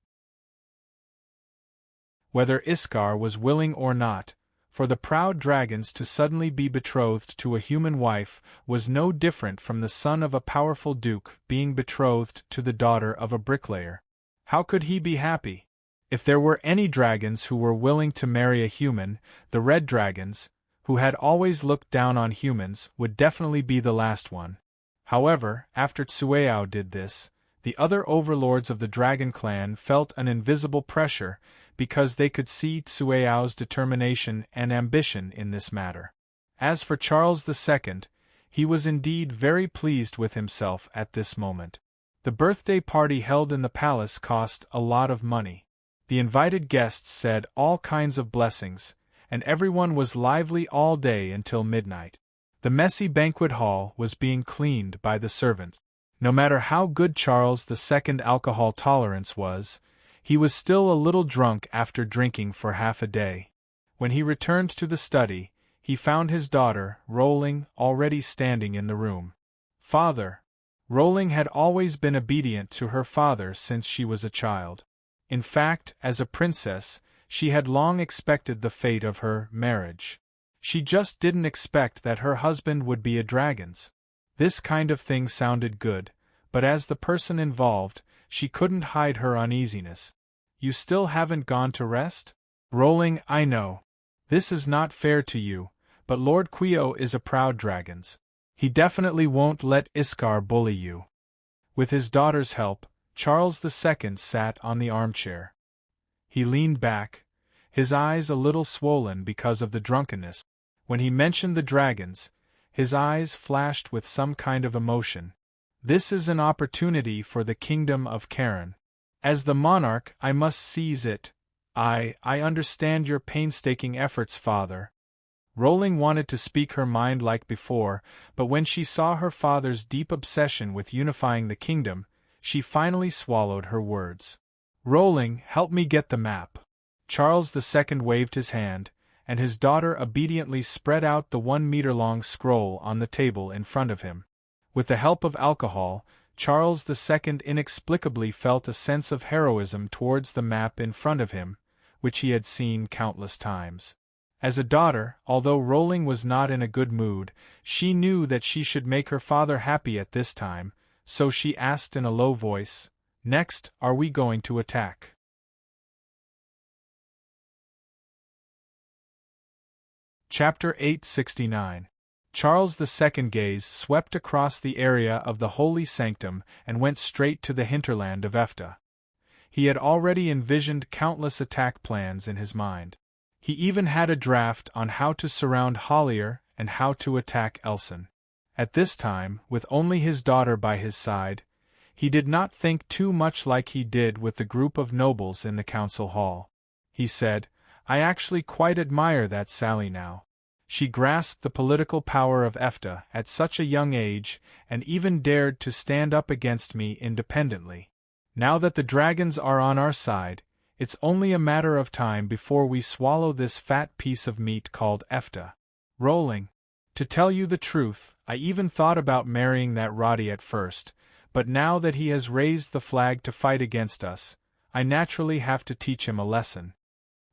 Whether Iskar was willing or not, for the proud dragons to suddenly be betrothed to a human wife was no different from the son of a powerful duke being betrothed to the daughter of a bricklayer. How could he be happy? If there were any dragons who were willing to marry a human, the Red Dragons, who had always looked down on humans, would definitely be the last one. However, after Tsueao did this, the other overlords of the Dragon Clan felt an invisible pressure because they could see Tsueao's determination and ambition in this matter. As for Charles II, he was indeed very pleased with himself at this moment. The birthday party held in the palace cost a lot of money. The invited guests said all kinds of blessings, and everyone was lively all day until midnight. The messy banquet hall was being cleaned by the servants. No matter how good Charles II's alcohol tolerance was, he was still a little drunk after drinking for half a day. When he returned to the study, he found his daughter, Rolling, already standing in the room. Father. Rolling had always been obedient to her father since she was a child. In fact, as a princess, she had long expected the fate of her marriage. She just didn't expect that her husband would be a dragon's. This kind of thing sounded good, but as the person involved, she couldn't hide her uneasiness. You still haven't gone to rest? Rolling, I know. This is not fair to you, but Lord Quio is a proud dragon's. He definitely won't let Iskar bully you. With his daughter's help, Charles II sat on the armchair. He leaned back, his eyes a little swollen because of the drunkenness. When he mentioned the dragons, his eyes flashed with some kind of emotion. This is an opportunity for the kingdom of Karen. As the monarch, I must seize it. I understand your painstaking efforts, father. Rolling wanted to speak her mind like before, but when she saw her father's deep obsession with unifying the kingdom, she finally swallowed her words. Rolling, help me get the map. Charles II waved his hand, and his daughter obediently spread out the 1-meter-long scroll on the table in front of him. With the help of alcohol, Charles II inexplicably felt a sense of heroism towards the map in front of him, which he had seen countless times. As a daughter, although Rolling was not in a good mood, she knew that she should make her father happy at this time, so she asked in a low voice, "Next, are we going to attack?" Chapter 869. Charles II's gaze swept across the area of the holy sanctum and went straight to the hinterland of Efta. He had already envisioned countless attack plans in his mind. He even had a draft on how to surround Hollier and how to attack Elson. At this time, with only his daughter by his side, he did not think too much like he did with the group of nobles in the council hall. He said, "I actually quite admire that Sally now. She grasped the political power of Efta at such a young age and even dared to stand up against me independently. Now that the dragons are on our side, it's only a matter of time before we swallow this fat piece of meat called Efta." Rolling. To tell you the truth, I even thought about marrying that Roddy at first, but now that he has raised the flag to fight against us, I naturally have to teach him a lesson.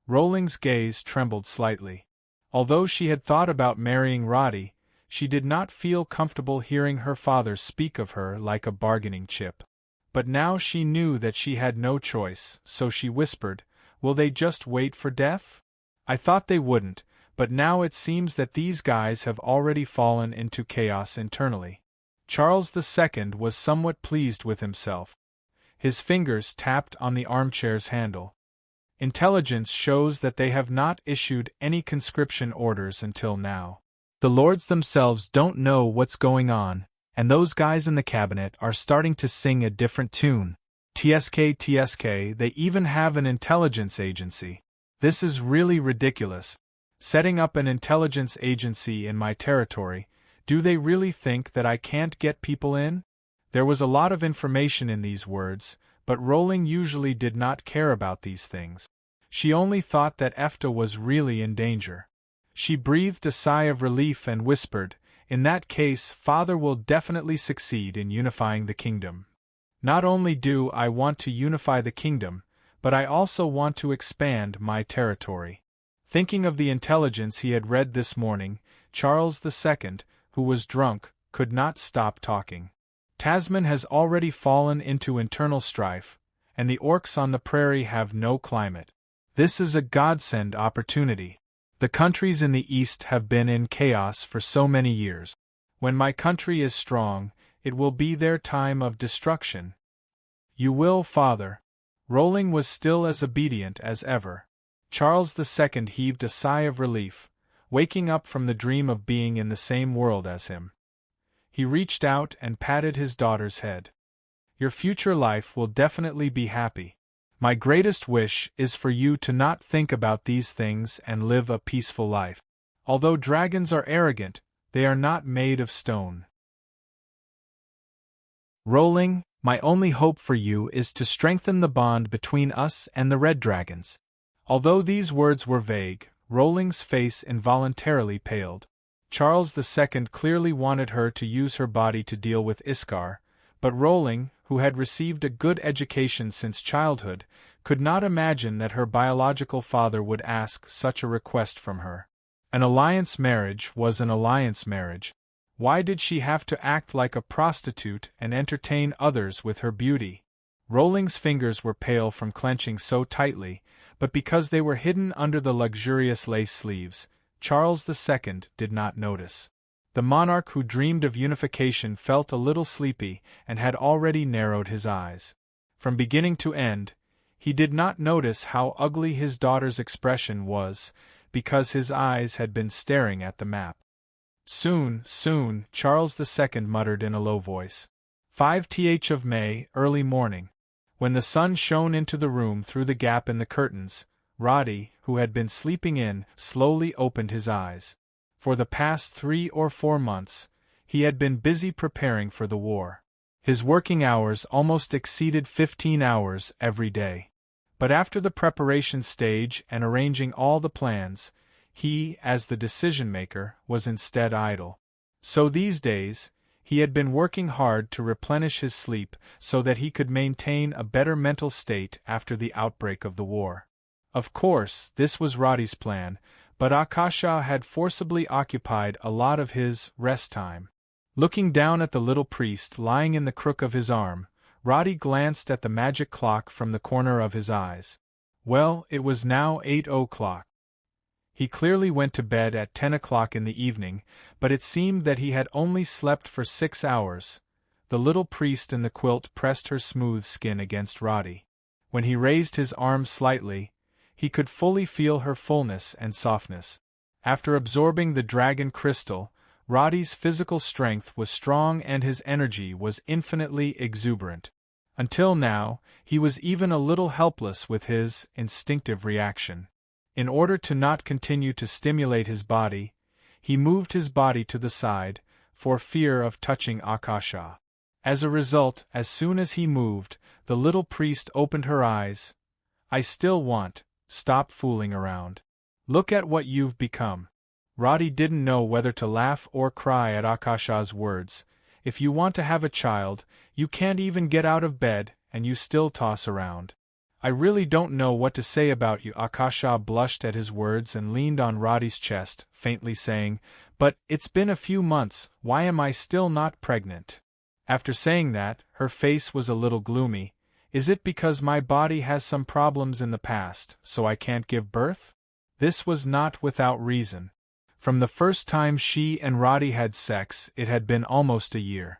Rolling's gaze trembled slightly. Although she had thought about marrying Roddy, she did not feel comfortable hearing her father speak of her like a bargaining chip. But now she knew that she had no choice, so she whispered, "Will they just wait for death? I thought they wouldn't, but now it seems that these guys have already fallen into chaos internally." Charles II was somewhat pleased with himself. His fingers tapped on the armchair's handle. "Intelligence shows that they have not issued any conscription orders until now. The lords themselves don't know what's going on, and those guys in the cabinet are starting to sing a different tune. TSK, they even have an intelligence agency. This is really ridiculous. Setting up an intelligence agency in my territory, do they really think that I can't get people in?" There was a lot of information in these words, but Rolling usually did not care about these things. She only thought that Efta was really in danger. She breathed a sigh of relief and whispered, "In that case, Father will definitely succeed in unifying the kingdom. Not only do I want to unify the kingdom, but I also want to expand my territory." Thinking of the intelligence he had read this morning, Charles II, who was drunk, could not stop talking. "Tasman has already fallen into internal strife, and the orcs on the prairie have no climate. This is a godsend opportunity. The countries in the east have been in chaos for so many years. When my country is strong, it will be their time of destruction." "You will, Father." Rolling was still as obedient as ever. Charles II heaved a sigh of relief, waking up from the dream of being in the same world as him. He reached out and patted his daughter's head. "Your future life will definitely be happy. My greatest wish is for you to not think about these things and live a peaceful life. Although dragons are arrogant, they are not made of stone." Rolling, my only hope for you is to strengthen the bond between us and the red dragons. Although these words were vague, Rolling's face involuntarily paled. Charles II clearly wanted her to use her body to deal with Iskar, but Rolling, who had received a good education since childhood, could not imagine that her biological father would ask such a request from her. An alliance marriage was an alliance marriage. Why did she have to act like a prostitute and entertain others with her beauty? Rolling's fingers were pale from clenching so tightly, but because they were hidden under the luxurious lace sleeves, Charles II did not notice. The monarch who dreamed of unification felt a little sleepy and had already narrowed his eyes. From beginning to end, he did not notice how ugly his daughter's expression was, because his eyes had been staring at the map. Soon, Charles II muttered in a low voice. 5th of May, early morning. When the sun shone into the room through the gap in the curtains, Roddy, who had been sleeping in, slowly opened his eyes. For the past 3 or 4 months, he had been busy preparing for the war. His working hours almost exceeded 15 hours every day. But after the preparation stage and arranging all the plans, he, as the decision-maker, was instead idle. So these days, he had been working hard to replenish his sleep so that he could maintain a better mental state after the outbreak of the war. Of course, this was Roddy's plan, but Akasha had forcibly occupied a lot of his rest time. Looking down at the little priest lying in the crook of his arm, Roddy glanced at the magic clock from the corner of his eyes. Well, it was now 8 o'clock. He clearly went to bed at 10 o'clock in the evening, but it seemed that he had only slept for 6 hours. The little priest in the quilt pressed her smooth skin against Roddy. When he raised his arm slightly, he could fully feel her fullness and softness. After absorbing the dragon crystal, Roddy's physical strength was strong and his energy was infinitely exuberant. Until now, he was even a little helpless with his instinctive reaction. In order to not continue to stimulate his body, he moved his body to the side, for fear of touching Akasha. As a result, as soon as he moved, the little priest opened her eyes. "I still want, stop fooling around. Look at what you've become." Roddy didn't know whether to laugh or cry at Akasha's words. "If you want to have a child, you can't even get out of bed, and you still toss around. I really don't know what to say about you." Akasha blushed at his words and leaned on Roddy's chest, faintly saying, "But it's been a few months, why am I still not pregnant?" After saying that, her face was a little gloomy. "Is it because my body has some problems in the past, so I can't give birth?" This was not without reason. From the first time she and Roddy had sex, it had been almost a year.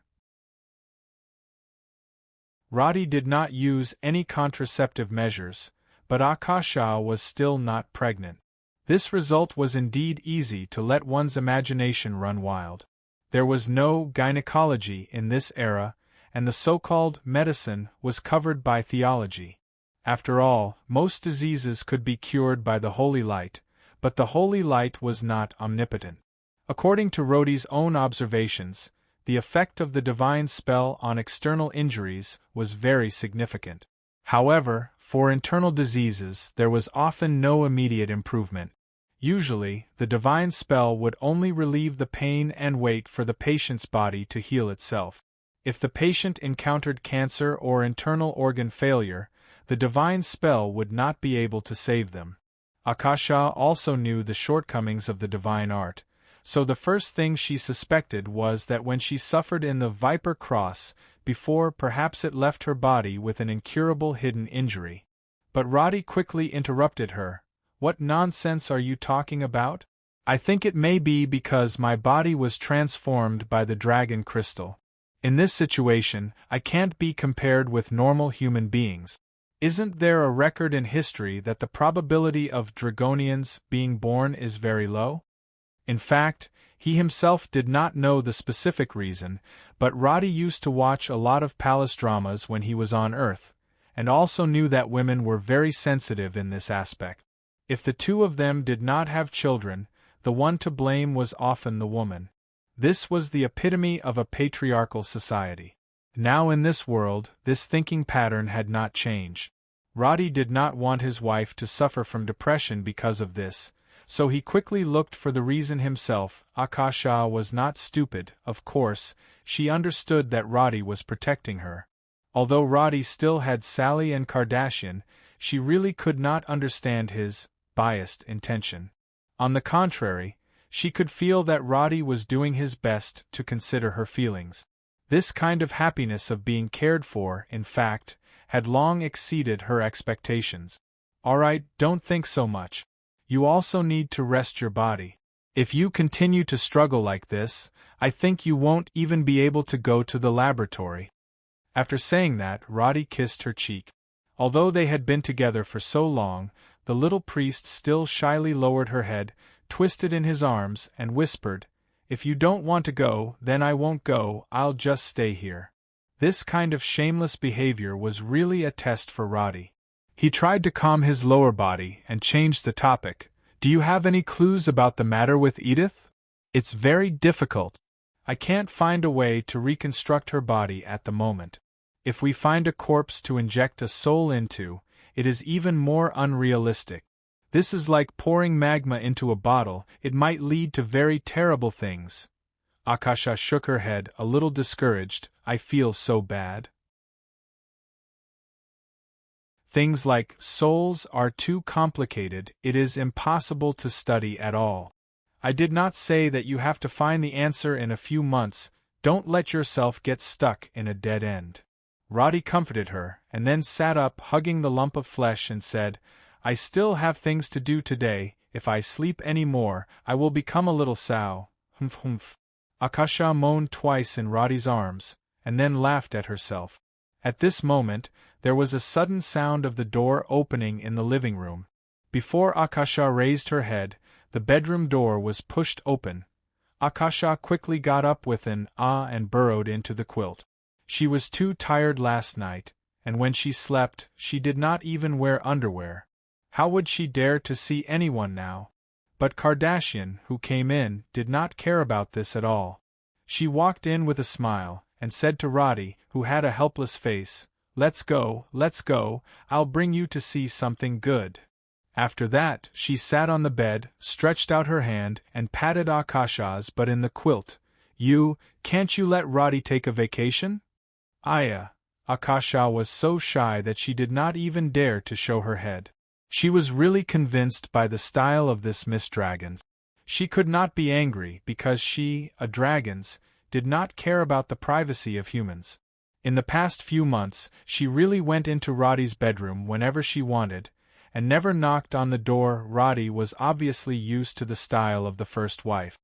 Roddy did not use any contraceptive measures, but Akasha was still not pregnant. This result was indeed easy to let one's imagination run wild. There was no gynecology in this era, and the so-called medicine was covered by theology. After all, most diseases could be cured by the holy light, but the holy light was not omnipotent. According to Roddy's own observations, the effect of the divine spell on external injuries was very significant. However, for internal diseases there was often no immediate improvement. Usually, the divine spell would only relieve the pain and wait for the patient's body to heal itself. If the patient encountered cancer or internal organ failure, the divine spell would not be able to save them. Akasha also knew the shortcomings of the divine art, so the first thing she suspected was that when she suffered in the Viper Cross before, perhaps it left her body with an incurable hidden injury. But Roddy quickly interrupted her. "What nonsense are you talking about? I think it may be because my body was transformed by the dragon crystal. In this situation, I can't be compared with normal human beings. Isn't there a record in history that the probability of Dragonians being born is very low?" In fact, he himself did not know the specific reason, but Roddy used to watch a lot of palace dramas when he was on Earth, and also knew that women were very sensitive in this aspect. If the two of them did not have children, the one to blame was often the woman. This was the epitome of a patriarchal society. Now in this world, this thinking pattern had not changed. Roddy did not want his wife to suffer from depression because of this, so he quickly looked for the reason himself. Akasha was not stupid, of course, she understood that Roddy was protecting her. Although Roddy still had Sally and Kardashian, she really could not understand his biased intention. On the contrary, she could feel that Roddy was doing his best to consider her feelings. This kind of happiness of being cared for, in fact, had long exceeded her expectations. "Alright, don't think so much. You also need to rest your body. If you continue to struggle like this, I think you won't even be able to go to the laboratory." After saying that, Roddy kissed her cheek. Although they had been together for so long, the little priest still shyly lowered her head, twisted in his arms, and whispered, "If you don't want to go, then I won't go, I'll just stay here." This kind of shameless behavior was really a test for Roddy. He tried to calm his lower body and changed the topic. "Do you have any clues about the matter with Edith? It's very difficult. I can't find a way to reconstruct her body at the moment. If we find a corpse to inject a soul into, it is even more unrealistic. This is like pouring magma into a bottle, it might lead to very terrible things." Akasha shook her head, a little discouraged. "I feel so bad. Things like souls are too complicated, it is impossible to study at all. I did not say that you have to find the answer in a few months, don't let yourself get stuck in a dead end." Roddy comforted her, and then sat up hugging the lump of flesh and said, "I still have things to do today, if I sleep any more, I will become a little sow. Humph humph. Akasha moaned twice in Roddy's arms, and then laughed at herself. At this moment, there was a sudden sound of the door opening in the living room. Before Akasha raised her head, the bedroom door was pushed open. Akasha quickly got up with an ah and burrowed into the quilt. She was too tired last night, and when she slept, she did not even wear underwear. How would she dare to see anyone now? But Kardashian, who came in, did not care about this at all. She walked in with a smile, and said to Roddy, who had a helpless face, let's go, I'll bring you to see something good." After that, she sat on the bed, stretched out her hand, and patted Akasha's butt in the quilt. Can't you let Roddy take a vacation?" "Aya." Akasha was so shy that she did not even dare to show her head. She was really convinced by the style of this Miss Dragons. She could not be angry because she, a Dragons, did not care about the privacy of humans. In the past few months, she really went into Roddy's bedroom whenever she wanted, and never knocked on the door. Roddy was obviously used to the style of the first wife.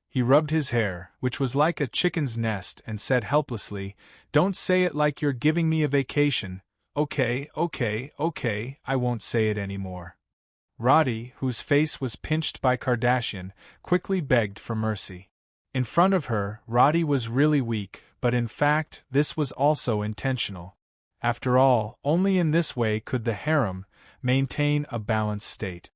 He rubbed his hair, which was like a chicken's nest, and said helplessly, "Don't say it like you're giving me a vacation." Okay, I won't say it anymore." Roddy, whose face was pinched by Kardashian, quickly begged for mercy. In front of her, Roddy was really weak, but in fact, this was also intentional. After all, only in this way could the harem maintain a balanced state.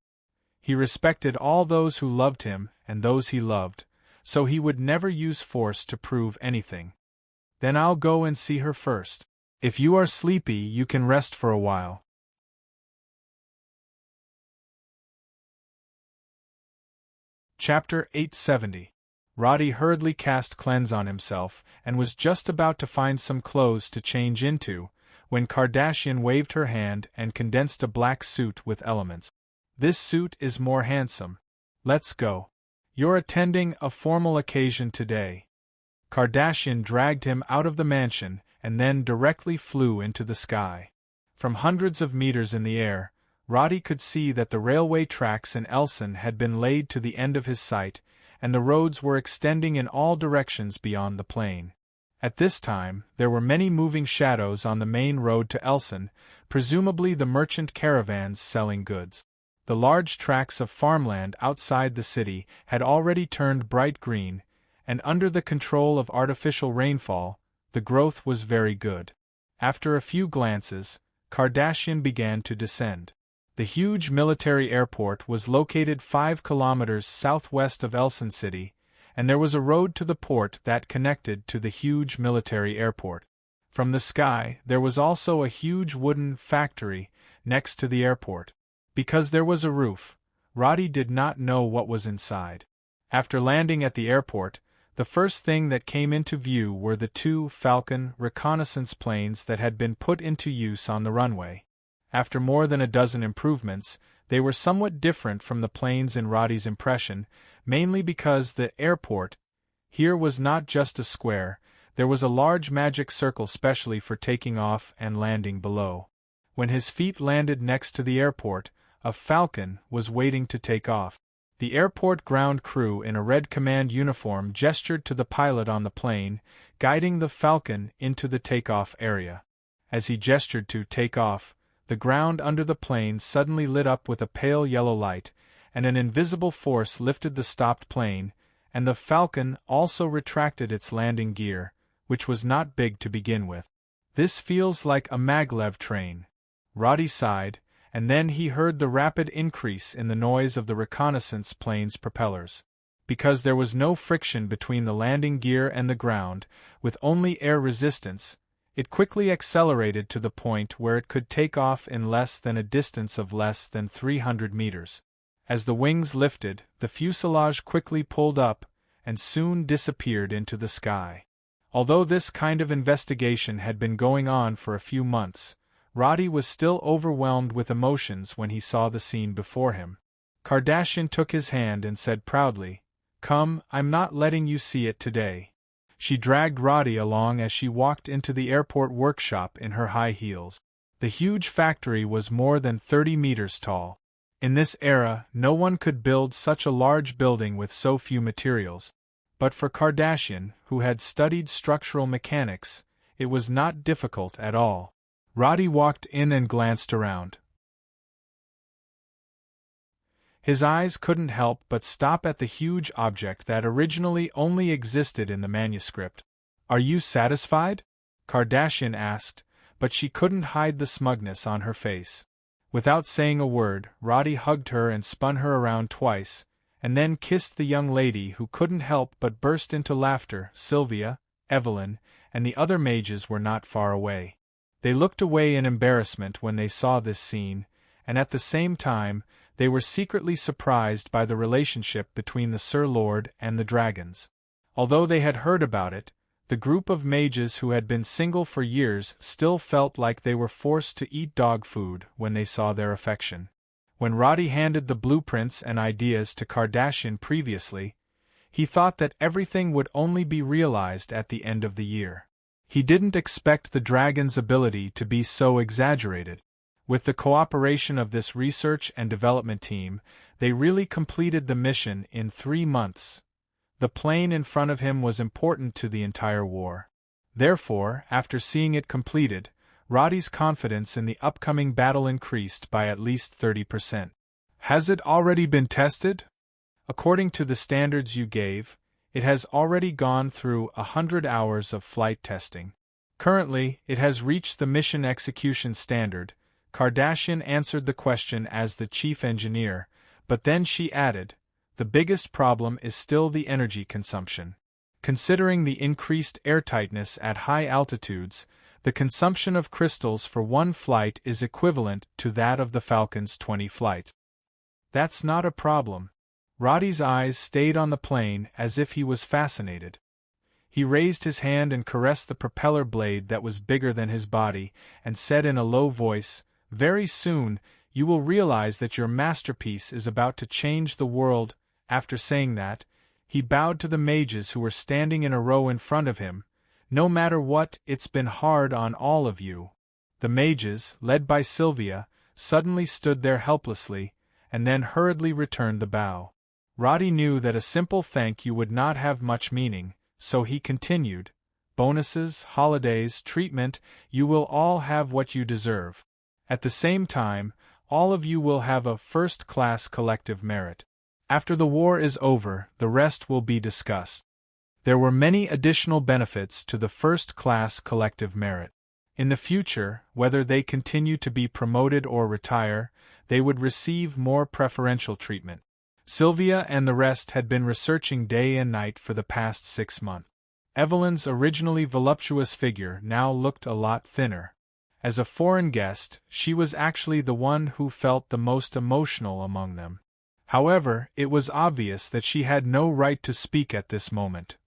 He respected all those who loved him and those he loved, so he would never use force to prove anything. "Then I'll go and see her first. If you are sleepy, you can rest for a while." Chapter 870. Roddy hurriedly cast cleanse on himself, and was just about to find some clothes to change into, when Kardashian waved her hand and condensed a black suit with elements. "This suit is more handsome. Let's go. You're attending a formal occasion today." Kardashian dragged him out of the mansion, and then directly flew into the sky. From hundreds of meters in the air, Roddy could see that the railway tracks in Elson had been laid to the end of his sight, and the roads were extending in all directions beyond the plain. At this time, there were many moving shadows on the main road to Elson, presumably the merchant caravans selling goods. The large tracts of farmland outside the city had already turned bright green, and under the control of artificial rainfall, the growth was very good. After a few glances, Kardashian began to descend. The huge military airport was located 5 kilometers southwest of Elson City, and there was a road to the port that connected to the huge military airport. From the sky, there was also a huge wooden factory next to the airport. Because there was a roof, Roddy did not know what was inside. After landing at the airport, the first thing that came into view were the 2 Falcon reconnaissance planes that had been put into use on the runway. After more than a dozen improvements, they were somewhat different from the planes in Roddy's impression, mainly because the airport here was not just a square, there was a large magic circle specially for taking off and landing below. When his feet landed next to the airport, a Falcon was waiting to take off. The airport ground crew in a red command uniform gestured to the pilot on the plane, guiding the Falcon into the takeoff area. As he gestured to take off, the ground under the plane suddenly lit up with a pale yellow light, and an invisible force lifted the stopped plane, and the Falcon also retracted its landing gear, which was not big to begin with. "This feels like a maglev train." Roddy sighed, and then he heard the rapid increase in the noise of the reconnaissance plane's propellers. Because there was no friction between the landing gear and the ground, with only air resistance, it quickly accelerated to the point where it could take off in less than a distance of less than 300 meters. As the wings lifted, the fuselage quickly pulled up, and soon disappeared into the sky. Although this kind of investigation had been going on for a few months, Roddy was still overwhelmed with emotions when he saw the scene before him. Kardashian took his hand and said proudly, "Come, I'm not letting you see it today." She dragged Roddy along as she walked into the airport workshop in her high heels. The huge factory was more than 30 meters tall. In this era, no one could build such a large building with so few materials. But for Kardashian, who had studied structural mechanics, it was not difficult at all. Roddy walked in and glanced around. His eyes couldn't help but stop at the huge object that originally only existed in the manuscript. "Are you satisfied?" Kardashian asked, but she couldn't hide the smugness on her face. Without saying a word, Roddy hugged her and spun her around twice, and then kissed the young lady who couldn't help but burst into laughter. Sylvia, Evelyn, and the other mages were not far away. They looked away in embarrassment when they saw this scene, and at the same time, they were secretly surprised by the relationship between the Sir Lord and the dragons. Although they had heard about it, the group of mages who had been single for years still felt like they were forced to eat dog food when they saw their affection. When Roddy handed the blueprints and ideas to Kardashian previously, he thought that everything would only be realized at the end of the year. He didn't expect the dragon's ability to be so exaggerated. With the cooperation of this research and development team, they really completed the mission in 3 months. The plane in front of him was important to the entire war. Therefore, after seeing it completed, Roddy's confidence in the upcoming battle increased by at least 30%. "Has it already been tested?" "According to the standards you gave, it has already gone through 100 hours of flight testing. Currently, it has reached the mission execution standard." Kardashian answered the question as the chief engineer, but then she added, "The biggest problem is still the energy consumption. Considering the increased airtightness at high altitudes, the consumption of crystals for one flight is equivalent to that of the Falcon's 20 flights." "That's not a problem." Roddy's eyes stayed on the plane as if he was fascinated. He raised his hand and caressed the propeller blade that was bigger than his body, and said in a low voice, "Very soon, you will realize that your masterpiece is about to change the world." After saying that, he bowed to the mages who were standing in a row in front of him. "No matter what, it's been hard on all of you." The mages, led by Sylvia, suddenly stood there helplessly, and then hurriedly returned the bow. Roddy knew that a simple thank you would not have much meaning, so he continued, "Bonuses, holidays, treatment, you will all have what you deserve. At the same time, all of you will have a first-class collective merit. After the war is over, the rest will be discussed." There were many additional benefits to the first-class collective merit. In the future, whether they continue to be promoted or retire, they would receive more preferential treatment. Sylvia and the rest had been researching day and night for the past 6 months. Evelyn's originally voluptuous figure now looked a lot thinner. As a foreign guest, she was actually the one who felt the most emotional among them. However, it was obvious that she had no right to speak at this moment.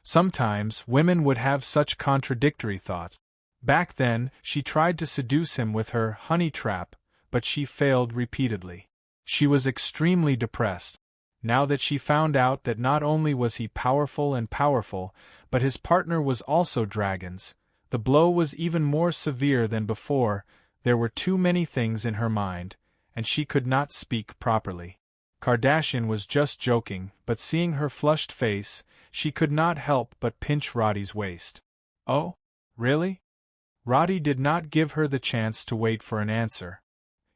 Sometimes women would have such contradictory thoughts. Back then, she tried to seduce him with her honey trap, but she failed repeatedly. She was extremely depressed. Now that she found out that not only was he powerful, but his partner was also dragons, the blow was even more severe than before. There were too many things in her mind, and she could not speak properly. Kardashian was just joking, but seeing her flushed face, she could not help but pinch Roddy's waist. "Oh? Really?" Roddy did not give her the chance to wait for an answer.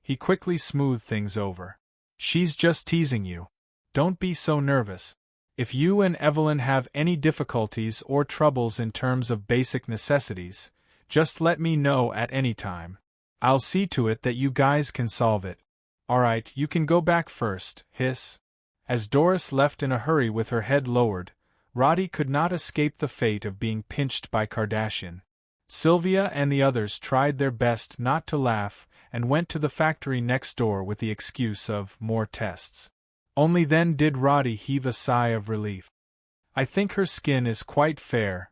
He quickly smoothed things over. "She's just teasing you. Don't be so nervous. If you and Evelyn have any difficulties or troubles in terms of basic necessities, just let me know at any time. I'll see to it that you guys can solve it." "Alright, you can go back first, Hiss." As Doris left in a hurry with her head lowered, Roddy could not escape the fate of being pinched by Kardashian. Sylvia and the others tried their best not to laugh and went to the factory next door with the excuse of more tests. Only then did Roddy heave a sigh of relief. "I think her skin is quite fair.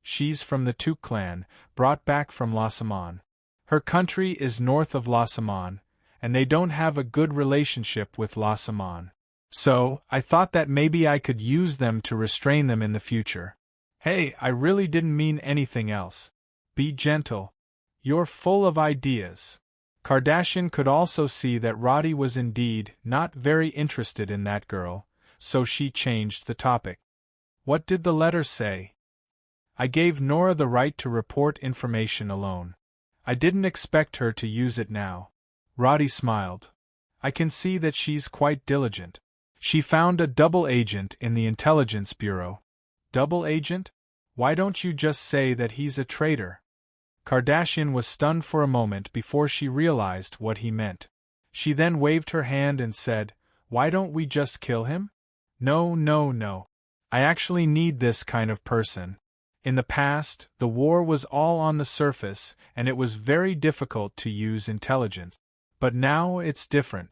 She's from the Took clan, brought back from Lassamon. Her country is north of Lassamon, and they don't have a good relationship with Lassamon. So, I thought that maybe I could use them to restrain them in the future. Hey, I really didn't mean anything else. Be gentle. You're full of ideas. Kardashian could also see that Roddy was indeed not very interested in that girl, so she changed the topic. What did the letter say? I gave Nora the right to report information alone. I didn't expect her to use it now. Roddy smiled. I can see that she's quite diligent. She found a double agent in the Intelligence Bureau. Double agent? Why don't you just say that he's a traitor? Kardashian was stunned for a moment before she realized what he meant. She then waved her hand and said, Why don't we just kill him? No, no, no. I actually need this kind of person. In the past, the war was all on the surface and it was very difficult to use intelligence. But now it's different.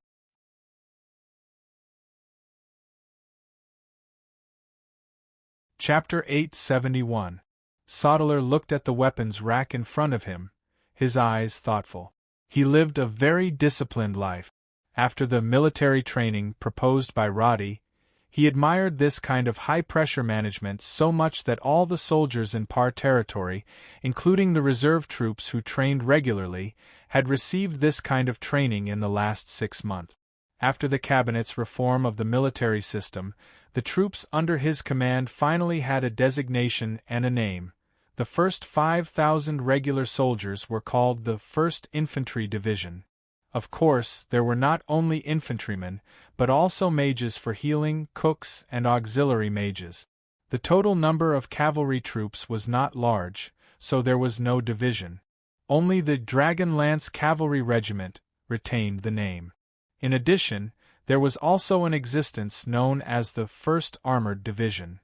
Chapter 871. Sodeler looked at the weapons rack in front of him, his eyes thoughtful. He lived a very disciplined life. After the military training proposed by Roddy, he admired this kind of high-pressure management so much that all the soldiers in PAR territory, including the reserve troops who trained regularly, had received this kind of training in the last 6 months. After the cabinet's reform of the military system, the troops under his command finally had a designation and a name. The first 5,000 regular soldiers were called the 1st Infantry Division. Of course, there were not only infantrymen, but also mages for healing, cooks, and auxiliary mages. The total number of cavalry troops was not large, so there was no division. Only the Dragon Lance Cavalry Regiment retained the name. In addition, there was also an existence known as the 1st Armored Division.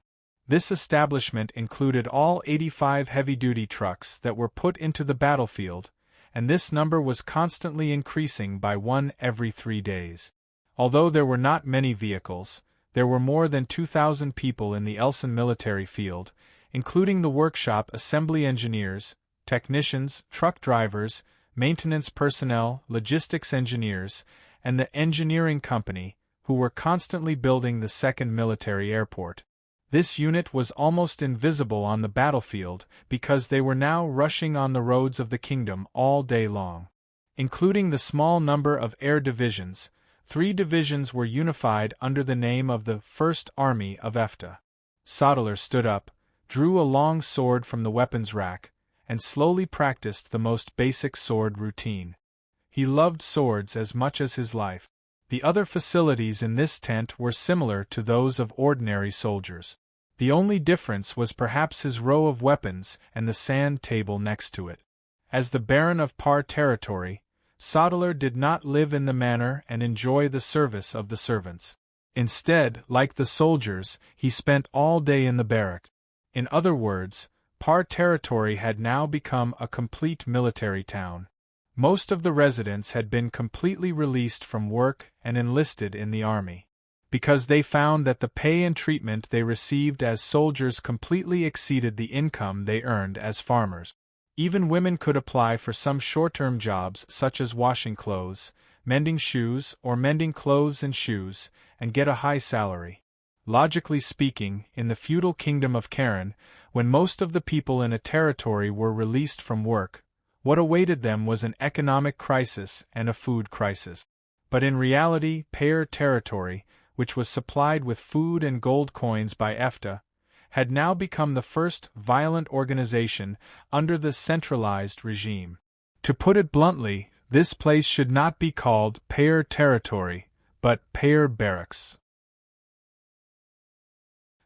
This establishment included all 85 heavy-duty trucks that were put into the battlefield, and this number was constantly increasing by one every 3 days. Although there were not many vehicles, there were more than 2,000 people in the Elson military field, including the workshop assembly engineers, technicians, truck drivers, maintenance personnel, logistics engineers, and the engineering company, who were constantly building the second military airport. This unit was almost invisible on the battlefield because they were now rushing on the roads of the kingdom all day long. Including the small number of air divisions, 3 divisions were unified under the name of the First Army of EFTA. Sodeler stood up, drew a long sword from the weapons rack, and slowly practiced the most basic sword routine. He loved swords as much as his life. The other facilities in this tent were similar to those of ordinary soldiers. The only difference was perhaps his row of weapons and the sand table next to it. As the Baron of PAR territory, Sodeler did not live in the manor and enjoy the service of the servants. Instead, like the soldiers, he spent all day in the barrack. In other words, PAR territory had now become a complete military town. Most of the residents had been completely released from work and enlisted in the army, because they found that the pay and treatment they received as soldiers completely exceeded the income they earned as farmers. Even women could apply for some short-term jobs such as washing clothes, mending shoes, or mending clothes and shoes, and get a high salary. Logically speaking, in the feudal kingdom of Karen, when most of the people in a territory were released from work, what awaited them was an economic crisis and a food crisis. But in reality, PAR territory, which was supplied with food and gold coins by EFTA, had now become the first violent organization under the centralized regime. To put it bluntly, this place should not be called PAR territory, but PAR barracks.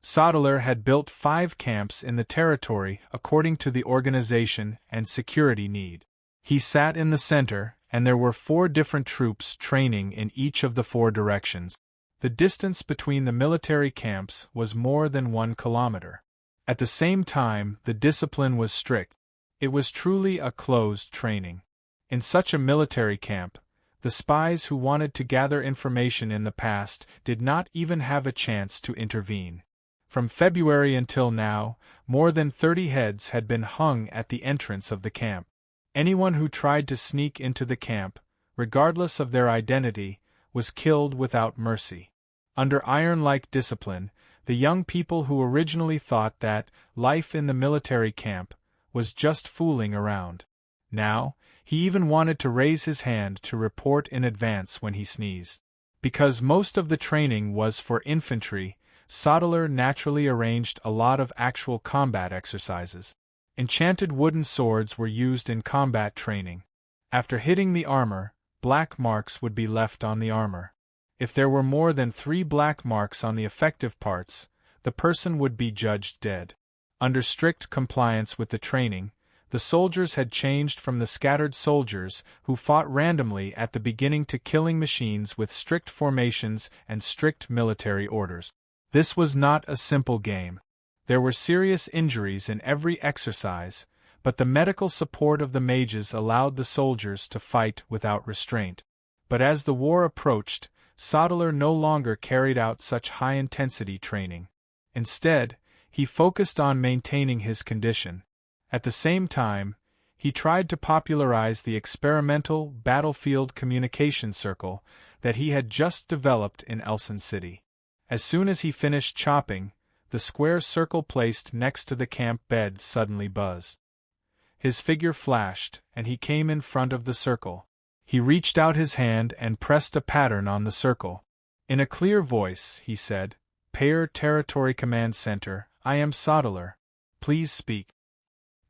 Sodeler had built 5 camps in the territory according to the organization and security need. He sat in the center, and there were 4 different troops training in each of the 4 directions. The distance between the military camps was more than 1 kilometer. At the same time, the discipline was strict. It was truly a closed training. In such a military camp, the spies who wanted to gather information in the past did not even have a chance to intervene. From February until now, more than 30 heads had been hung at the entrance of the camp. Anyone who tried to sneak into the camp, regardless of their identity, was killed without mercy. Under iron-like discipline, the young people who originally thought that life in the military camp was just fooling around Now, he even wanted to raise his hand to report in advance when he sneezed. Because most of the training was for infantry, Sodeler naturally arranged a lot of actual combat exercises. Enchanted wooden swords were used in combat training. After hitting the armor, black marks would be left on the armor. If there were more than 3 black marks on the effective parts, the person would be judged dead. Under strict compliance with the training, the soldiers had changed from the scattered soldiers who fought randomly at the beginning to killing machines with strict formations and strict military orders. This was not a simple game. There were serious injuries in every exercise, but the medical support of the mages allowed the soldiers to fight without restraint. But as the war approached, Sodeler no longer carried out such high-intensity training. Instead, he focused on maintaining his condition. At the same time, he tried to popularize the experimental battlefield communication circle that he had just developed in Elson City. As soon as he finished chopping, the square circle placed next to the camp bed suddenly buzzed. His figure flashed, and he came in front of the circle. He reached out his hand and pressed a pattern on the circle. In a clear voice, he said, "Payer Territory Command Center, I am Sodeler. Please speak."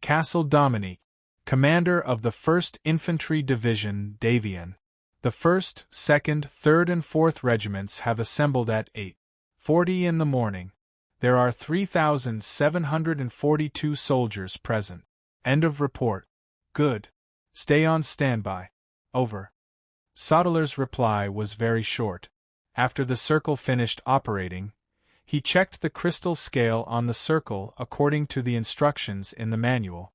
Castle Dominique, commander of the 1st Infantry Division, Davian. The 1st, 2nd, 3rd and 4th regiments have assembled at 8:40 in the morning. There are 3,742 soldiers present. End of report. Good. Stay on standby. Over. Sodeler's reply was very short. After the circle finished operating, he checked the crystal scale on the circle according to the instructions in the manual.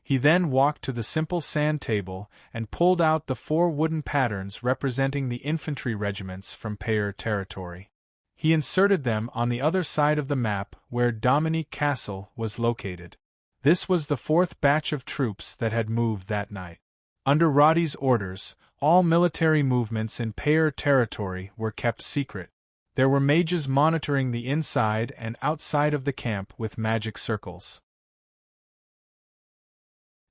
He then walked to the simple sand table and pulled out the 4 wooden patterns representing the infantry regiments from Payer territory. He inserted them on the other side of the map where Dominique Castle was located. This was the 4th batch of troops that had moved that night. Under Roddy's orders, all military movements in Payer territory were kept secret. There were mages monitoring the inside and outside of the camp with magic circles.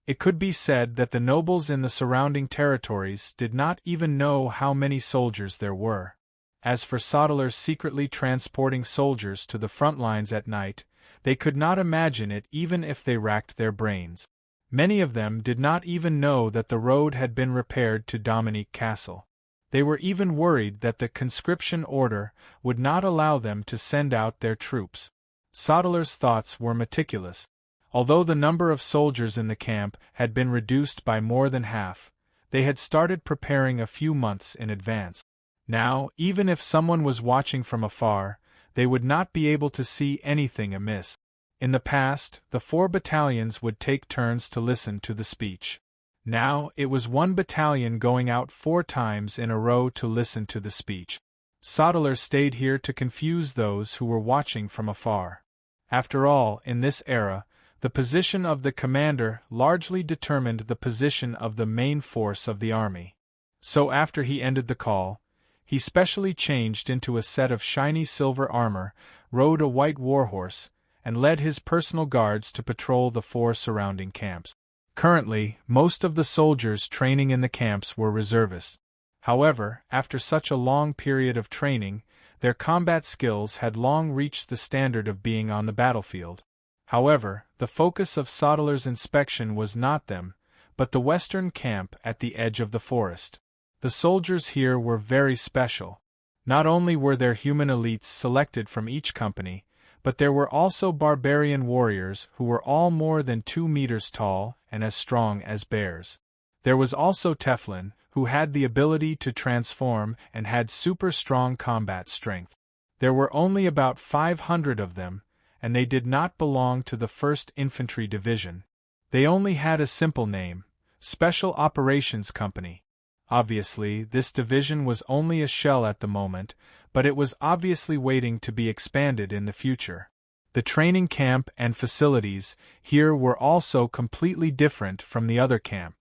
It could be said that the nobles in the surrounding territories did not even know how many soldiers there were. As for Sodeler secretly transporting soldiers to the front lines at night, they could not imagine it even if they racked their brains. Many of them did not even know that the road had been repaired to Dominique Castle. They were even worried that the conscription order would not allow them to send out their troops. Sodeler's thoughts were meticulous. Although the number of soldiers in the camp had been reduced by more than half, they had started preparing a few months in advance. Now, even if someone was watching from afar, they would not be able to see anything amiss. In the past, the 4 battalions would take turns to listen to the speech. Now, it was one battalion going out 4 times in a row to listen to the speech. Sodeler stayed here to confuse those who were watching from afar. After all, in this era, the position of the commander largely determined the position of the main force of the army. So after he ended the call, he specially changed into a set of shiny silver armor, rode a white warhorse, and led his personal guards to patrol the 4 surrounding camps. Currently, most of the soldiers training in the camps were reservists. However, after such a long period of training, their combat skills had long reached the standard of being on the battlefield. However, the focus of Sodeler's inspection was not them, but the western camp at the edge of the forest. The soldiers here were very special. Not only were there human elites selected from each company, but there were also barbarian warriors who were all more than 2 meters tall and as strong as bears. There was also Teflon, who had the ability to transform and had super strong combat strength. There were only about 500 of them, and they did not belong to the 1st Infantry Division. They only had a simple name, Special Operations Company. Obviously, this division was only a shell at the moment, but it was obviously waiting to be expanded in the future. The training camp and facilities here were also completely different from the other camp.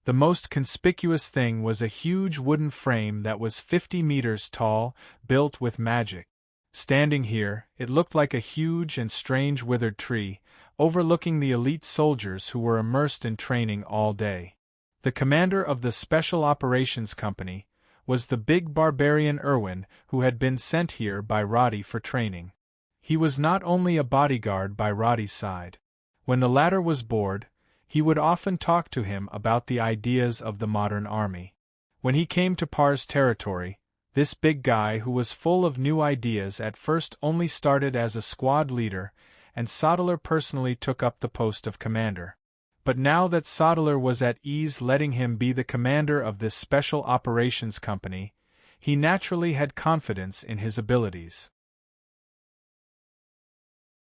The most conspicuous thing was a huge wooden frame that was 50 meters tall, built with magic. Standing here, it looked like a huge and strange withered tree, overlooking the elite soldiers who were immersed in training all day. The commander of the Special Operations Company was the big barbarian Erwin, who had been sent here by Roddy for training. He was not only a bodyguard by Roddy's side. When the latter was bored, he would often talk to him about the ideas of the modern army. When he came to Par's territory, this big guy who was full of new ideas at first only started as a squad leader, and Sodeler personally took up the post of commander. But now that Sodeler was at ease letting him be the commander of this Special Operations Company, he naturally had confidence in his abilities.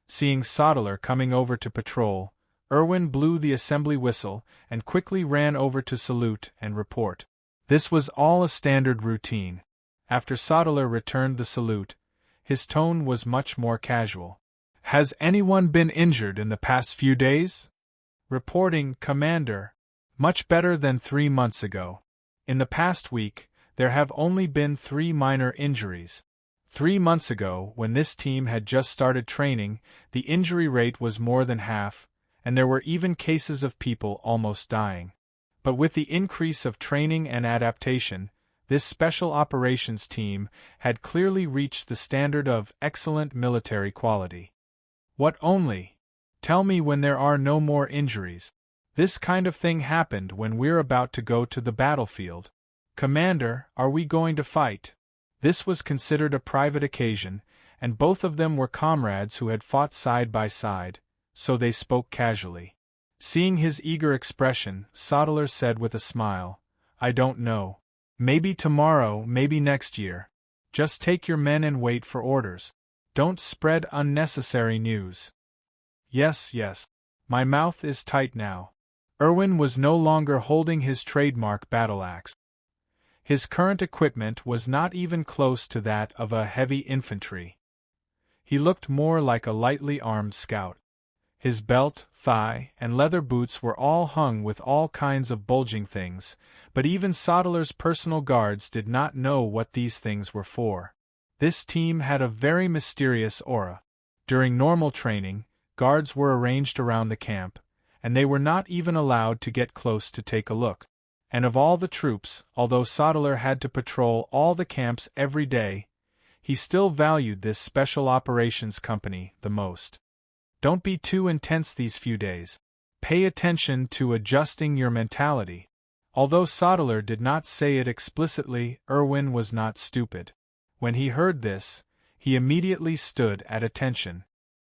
Seeing Sodeler coming over to patrol, Erwin blew the assembly whistle and quickly ran over to salute and report. This was all a standard routine. After Sodeler returned the salute, his tone was much more casual. "Has anyone been injured in the past few days?" "Reporting, Commander. Much better than 3 months ago. In the past week, there have only been 3 minor injuries. 3 months ago, when this team had just started training, the injury rate was more than half, and there were even cases of people almost dying. But with the increase of training and adaptation, this special operations team had clearly reached the standard of excellent military quality." "What only? Tell me when there are no more injuries. This kind of thing happened when we're about to go to the battlefield." "Commander, are we going to fight?" This was considered a private occasion, and both of them were comrades who had fought side by side, so they spoke casually. Seeing his eager expression, Sodeler said with a smile, "I don't know. Maybe tomorrow, maybe next year. Just take your men and wait for orders. Don't spread unnecessary news." Yes. My mouth is tight now." Erwin was no longer holding his trademark battle axe. His current equipment was not even close to that of a heavy infantry. He looked more like a lightly armed scout. His belt, thigh, and leather boots were all hung with all kinds of bulging things, but even Sodeler's personal guards did not know what these things were for. This team had a very mysterious aura. During normal training, guards were arranged around the camp, and they were not even allowed to get close to take a look. And of all the troops, although Sodeler had to patrol all the camps every day, he still valued this Special Operations Company the most. Don't be too intense these few days. Pay attention to adjusting your mentality. Although Sodeler did not say it explicitly, Erwin was not stupid. When he heard this, he immediately stood at attention.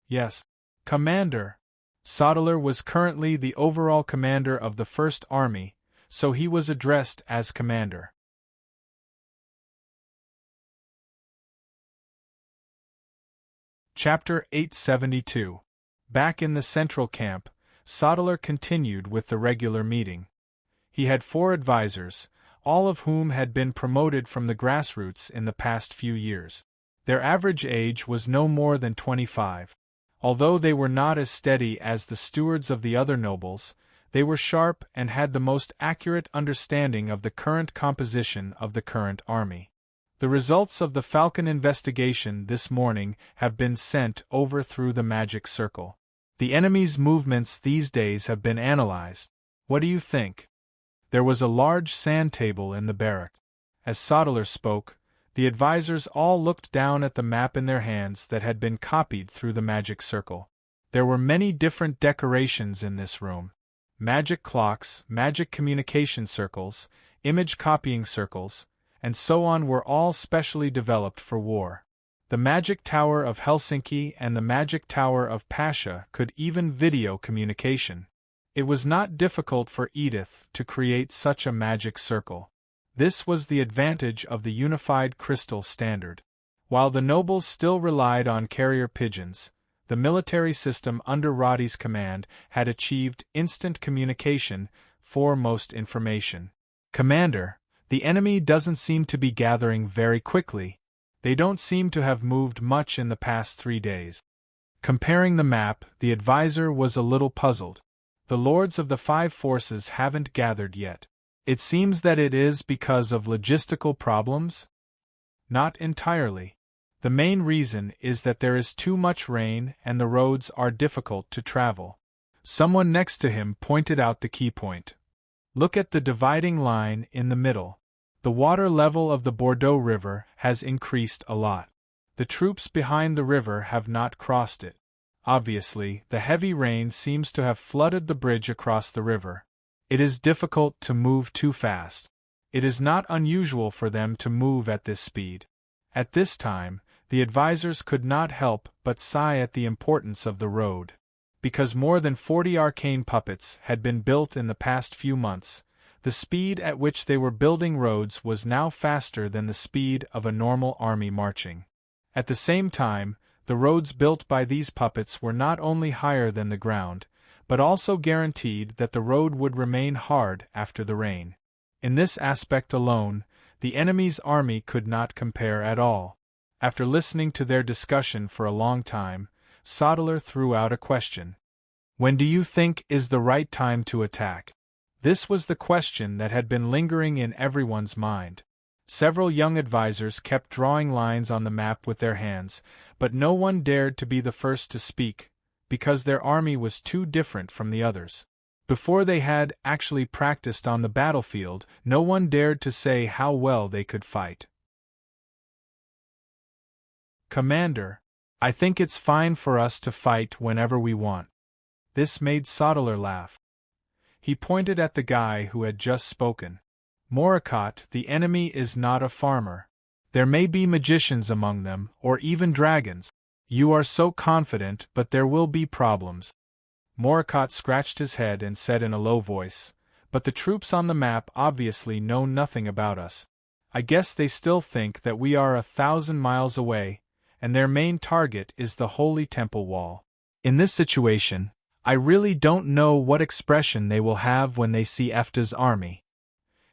"Yes, Commander." Sodeler was currently the overall commander of the First Army, so he was addressed as Commander. Chapter 872. Back in the central camp, Sodeler continued with the regular meeting. He had 4 advisors, all of whom had been promoted from the grassroots in the past few years. Their average age was no more than 25. Although they were not as steady as the stewards of the other nobles, they were sharp and had the most accurate understanding of the current composition of the current army. The results of the Falcon investigation this morning have been sent over through the magic circle. The enemy's movements these days have been analyzed. What do you think? There was a large sand table in the barrack. As Sodeler spoke, the advisors all looked down at the map in their hands that had been copied through the magic circle. There were many different decorations in this room. Magic clocks, magic communication circles, image copying circles, and so on were all specially developed for war. The Magic Tower of Helsinki and the Magic Tower of Pasha could even video communication. It was not difficult for Edith to create such a magic circle. This was the advantage of the unified crystal standard. While the nobles still relied on carrier pigeons, the military system under Roddy's command had achieved instant communication for most information. "Commander, the enemy doesn't seem to be gathering very quickly. They don't seem to have moved much in the past 3 days." Comparing the map, the advisor was a little puzzled. "The lords of the 5 forces haven't gathered yet. It seems that it is because of logistical problems?" "Not entirely. The main reason is that there is too much rain and the roads are difficult to travel." Someone next to him pointed out the key point. Look at the dividing line in the middle. The water level of the Bordeaux River has increased a lot. The troops behind the river have not crossed it. Obviously, the heavy rain seems to have flooded the bridge across the river. It is difficult to move too fast. It is not unusual for them to move at this speed. At this time, the advisors could not help but sigh at the importance of the road. Because more than 40 arcane puppets had been built in the past few months, the speed at which they were building roads was now faster than the speed of a normal army marching. At the same time, the roads built by these puppets were not only higher than the ground, but also guaranteed that the road would remain hard after the rain. In this aspect alone, the enemy's army could not compare at all. After listening to their discussion for a long time, Sodeler threw out a question. When do you think is the right time to attack? This was the question that had been lingering in everyone's mind. Several young advisors kept drawing lines on the map with their hands, but no one dared to be the first to speak, because their army was too different from the others. Before they had actually practiced on the battlefield, no one dared to say how well they could fight. Commander, I think it's fine for us to fight whenever we want. This made Sodeler laugh. He pointed at the guy who had just spoken. Moricott, the enemy is not a farmer. There may be magicians among them, or even dragons. You are so confident, but there will be problems. Moricott scratched his head and said in a low voice, but the troops on the map obviously know nothing about us. I guess they still think that we are 1,000 miles away, and their main target is the Holy Temple Wall. In this situation, I really don't know what expression they will have when they see Efta's army.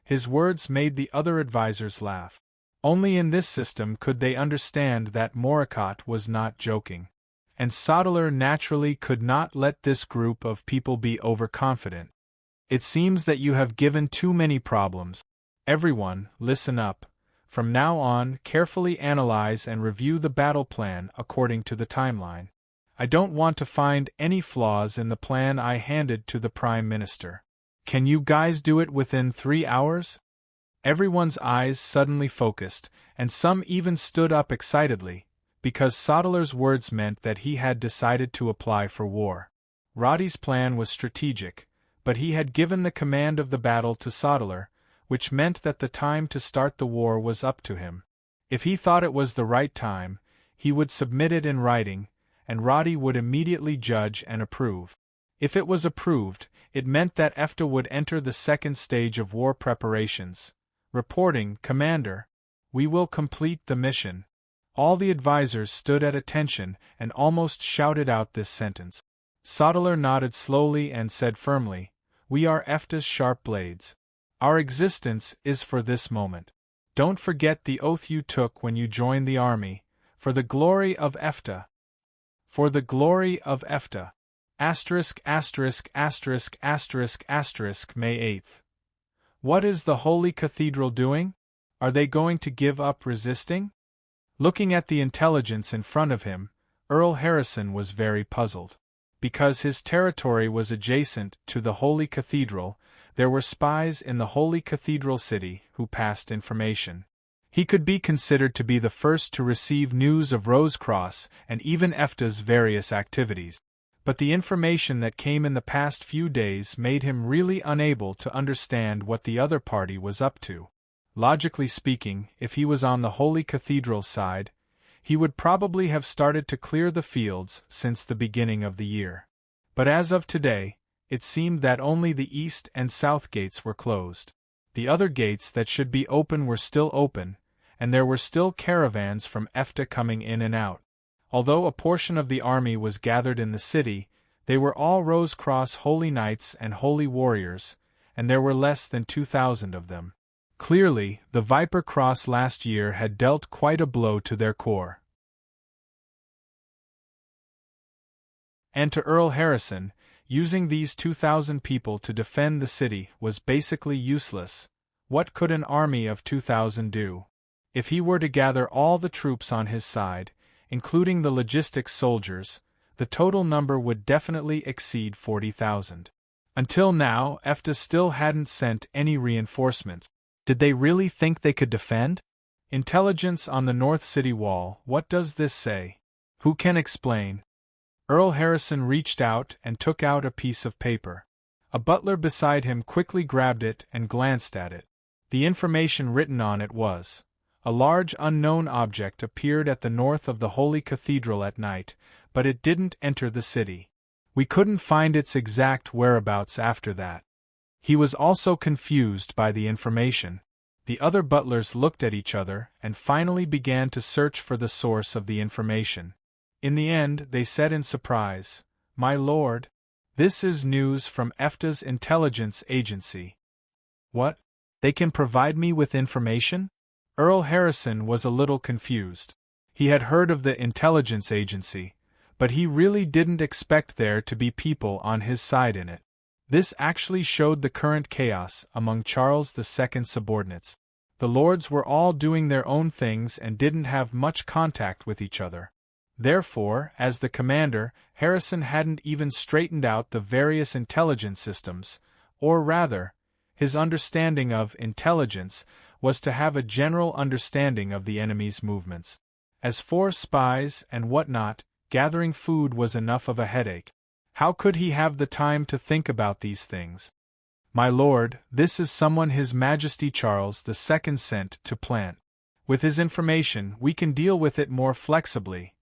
His words made the other advisors laugh. Only in this system could they understand that Moricott was not joking. And Sodeler naturally could not let this group of people be overconfident. It seems that you have given too many problems. Everyone, listen up. From now on, carefully analyze and review the battle plan according to the timeline. I don't want to find any flaws in the plan I handed to the Prime Minister. Can you guys do it within 3 hours? Everyone's eyes suddenly focused, and some even stood up excitedly, because Sodeler's words meant that he had decided to apply for war. Roddy's plan was strategic, but he had given the command of the battle to Sodeler, which meant that the time to start the war was up to him. If he thought it was the right time, he would submit it in writing, and Roddy would immediately judge and approve. If it was approved, it meant that Efta would enter the second stage of war preparations. Reporting, Commander. We will complete the mission. All the advisors stood at attention and almost shouted out this sentence. Sodeler nodded slowly and said firmly, We are Efta's sharp blades. Our existence is for this moment. Don't forget the oath you took when you joined the army, for the glory of Efta. For the glory of Efta. ********** May 8th. What is the Holy Cathedral doing? Are they going to give up resisting? Looking at the intelligence in front of him, Earl Harrison was very puzzled. Because his territory was adjacent to the Holy Cathedral, there were spies in the Holy Cathedral city who passed information. He could be considered to be the first to receive news of Rosecross and even Efta's various activities. But the information that came in the past few days made him really unable to understand what the other party was up to. Logically speaking, if he was on the Holy Cathedral's side, he would probably have started to clear the fields since the beginning of the year. But as of today, it seemed that only the east and south gates were closed. The other gates that should be open were still open, and there were still caravans from Efta coming in and out. Although a portion of the army was gathered in the city, they were all Rosecross Holy Knights and Holy Warriors, and there were less than 2,000 of them. Clearly, the Viper Cross last year had dealt quite a blow to their corps. And to Earl Harrison, using these 2,000 people to defend the city was basically useless. What could an army of 2,000 do? If he were to gather all the troops on his side, including the logistics soldiers, the total number would definitely exceed 40,000. Until now, EFTA still hadn't sent any reinforcements. Did they really think they could defend? Intelligence on the North City wall, what does this say? Who can explain? Earl Harrison reached out and took out a piece of paper. A butler beside him quickly grabbed it and glanced at it. The information written on it was: a large unknown object appeared at the north of the Holy Cathedral at night, but it didn't enter the city. We couldn't find its exact whereabouts after that. He was also confused by the information. The other butlers looked at each other and finally began to search for the source of the information. In the end, they said in surprise, "My lord, this is news from EFTA's intelligence agency." What? They can provide me with information? Earl Harrison was a little confused. He had heard of the intelligence agency, but he really didn't expect there to be people on his side in it. This actually showed the current chaos among Charles II's subordinates. The lords were all doing their own things and didn't have much contact with each other. Therefore, as the commander, Harrison hadn't even straightened out the various intelligence systems, or rather, his understanding of intelligence was to have a general understanding of the enemy's movements. As for spies and whatnot, gathering food was enough of a headache. How could he have the time to think about these things? "My lord, this is someone His Majesty Charles II sent to plant. With his information, we can deal with it more flexibly."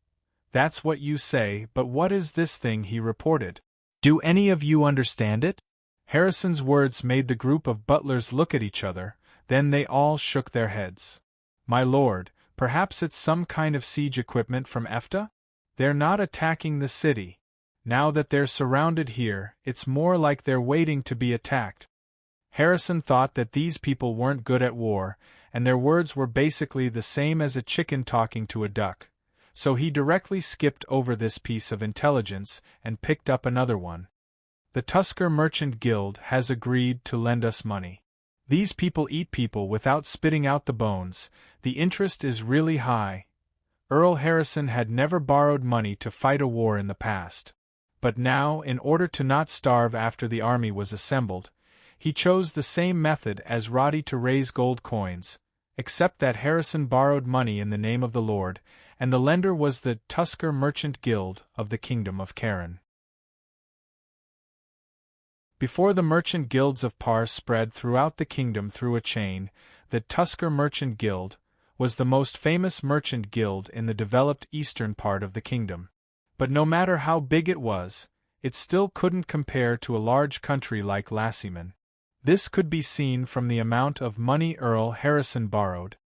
"That's what you say, but what is this thing he reported? Do any of you understand it?" Harrison's words made the group of butlers look at each other, then they all shook their heads. "My lord, perhaps it's some kind of siege equipment from EFTA? They're not attacking the city. Now that they're surrounded here, it's more like they're waiting to be attacked." Harrison thought that these people weren't good at war, and their words were basically the same as a chicken talking to a duck, so he directly skipped over this piece of intelligence and picked up another one. "The Tusker Merchant Guild has agreed to lend us money. These people eat people without spitting out the bones. The interest is really high." Earl Harrison had never borrowed money to fight a war in the past. But now, in order to not starve after the army was assembled, he chose the same method as Roddy to raise gold coins, except that Harrison borrowed money in the name of the Lord, and the lender was the Tusker Merchant Guild of the Kingdom of Karen. Before the merchant guilds of Par spread throughout the kingdom through a chain, the Tusker Merchant Guild was the most famous merchant guild in the developed eastern part of the kingdom. But no matter how big it was, it still couldn't compare to a large country like Lassieman. This could be seen from the amount of money Earl Harrison borrowed.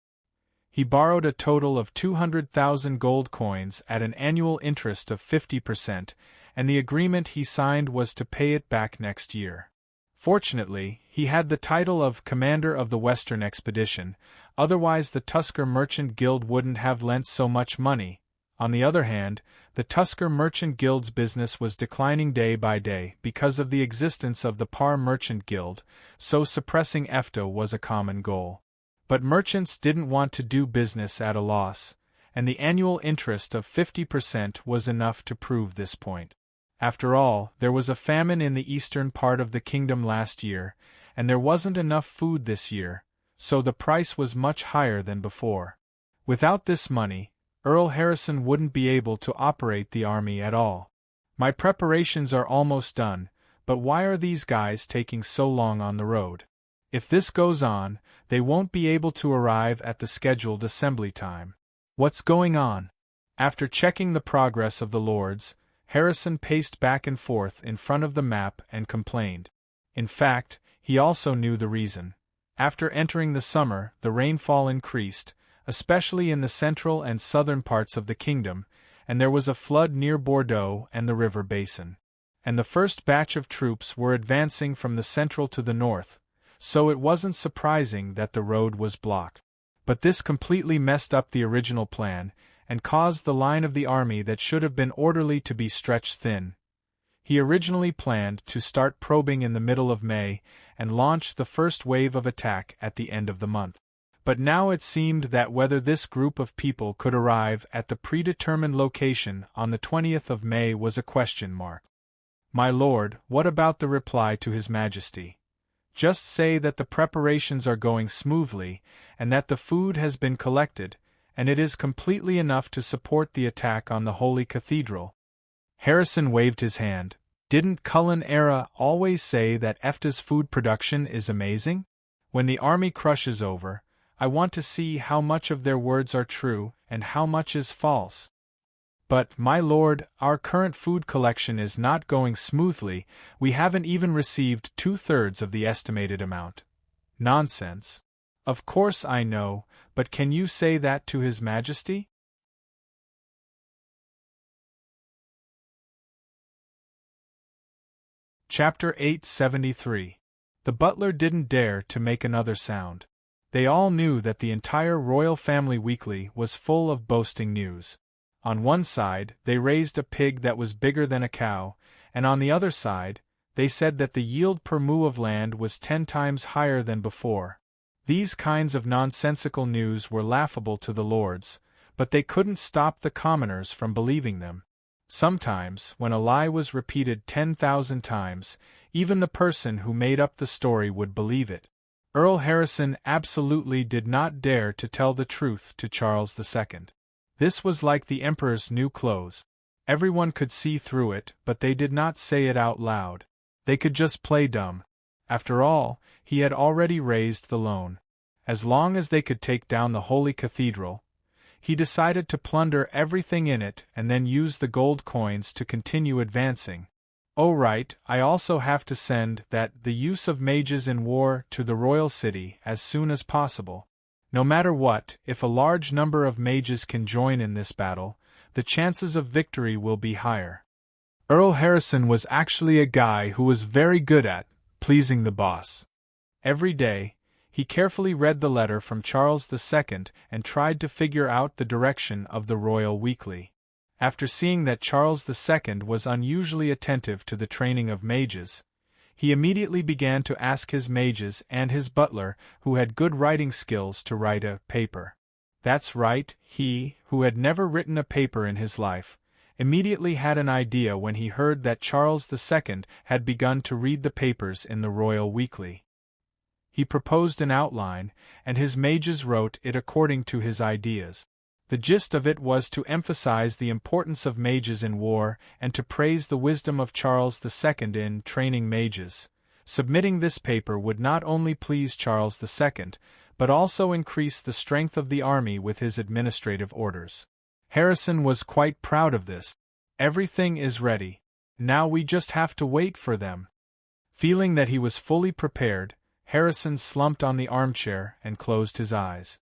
He borrowed a total of 200,000 gold coins at an annual interest of 50%, and the agreement he signed was to pay it back next year. Fortunately, he had the title of Commander of the Western Expedition, otherwise the Tusker Merchant Guild wouldn't have lent so much money. On the other hand, the Tusker Merchant Guild's business was declining day by day because of the existence of the Par Merchant Guild, so suppressing EFTA was a common goal. But merchants didn't want to do business at a loss, and the annual interest of 50% was enough to prove this point. After all, there was a famine in the eastern part of the kingdom last year, and there wasn't enough food this year, so the price was much higher than before. Without this money, Earl Harrison wouldn't be able to operate the army at all. "My preparations are almost done, but why are these guys taking so long on the road? If this goes on, they won't be able to arrive at the scheduled assembly time. What's going on?" After checking the progress of the lords, Harrison paced back and forth in front of the map and complained. In fact, he also knew the reason. After entering the summer, the rainfall increased, especially in the central and southern parts of the kingdom, and there was a flood near Bordeaux and the river basin. And the first batch of troops were advancing from the central to the north, so it wasn't surprising that the road was blocked. But this completely messed up the original plan, and caused the line of the army that should have been orderly to be stretched thin. He originally planned to start probing in the middle of May and launch the first wave of attack at the end of the month. But now it seemed that whether this group of people could arrive at the predetermined location on the 20th of May was a question mark. My lord, what about the reply to His Majesty? Just say that the preparations are going smoothly, and that the food has been collected, and it is completely enough to support the attack on the Holy Cathedral. Harrison waved his hand. Didn't Cullen Era always say that EFTA's food production is amazing? When the army crushes over, I want to see how much of their words are true and how much is false. But, my lord, our current food collection is not going smoothly. We haven't even received 2/3 of the estimated amount. Nonsense. Of course I know, but can you say that to His Majesty? Chapter 873. The butler didn't dare to make another sound. They all knew that the entire royal family weekly was full of boasting news. On one side, they raised a pig that was bigger than a cow, and on the other side, they said that the yield per moo of land was 10 times higher than before. These kinds of nonsensical news were laughable to the lords, but they couldn't stop the commoners from believing them. Sometimes, when a lie was repeated 10,000 times, even the person who made up the story would believe it. Earl Harrison absolutely did not dare to tell the truth to Charles II. This was like the Emperor's new clothes. Everyone could see through it, but they did not say it out loud. They could just play dumb. After all, he had already raised the loan. As long as they could take down the Holy Cathedral, he decided to plunder everything in it and then use the gold coins to continue advancing. Oh right, I also have to send the use of mages in war to the royal city as soon as possible. No matter what, if a large number of mages can join in this battle, the chances of victory will be higher. Earl Harrison was actually a guy who was very good at pleasing the boss. Every day, he carefully read the letter from Charles II and tried to figure out the direction of the royal weekly. After seeing that Charles II was unusually attentive to the training of mages, he immediately began to ask his mages and his butler, who had good writing skills, to write a paper. That's right, he, who had never written a paper in his life, immediately had an idea when he heard that Charles II had begun to read the papers in the royal weekly. He proposed an outline, and his mages wrote it according to his ideas. The gist of it was to emphasize the importance of mages in war and to praise the wisdom of Charles II in training mages. Submitting this paper would not only please Charles II, but also increase the strength of the army with his administrative orders. Harrison was quite proud of this. Everything is ready. Now we just have to wait for them. Feeling that he was fully prepared, Harrison slumped on the armchair and closed his eyes.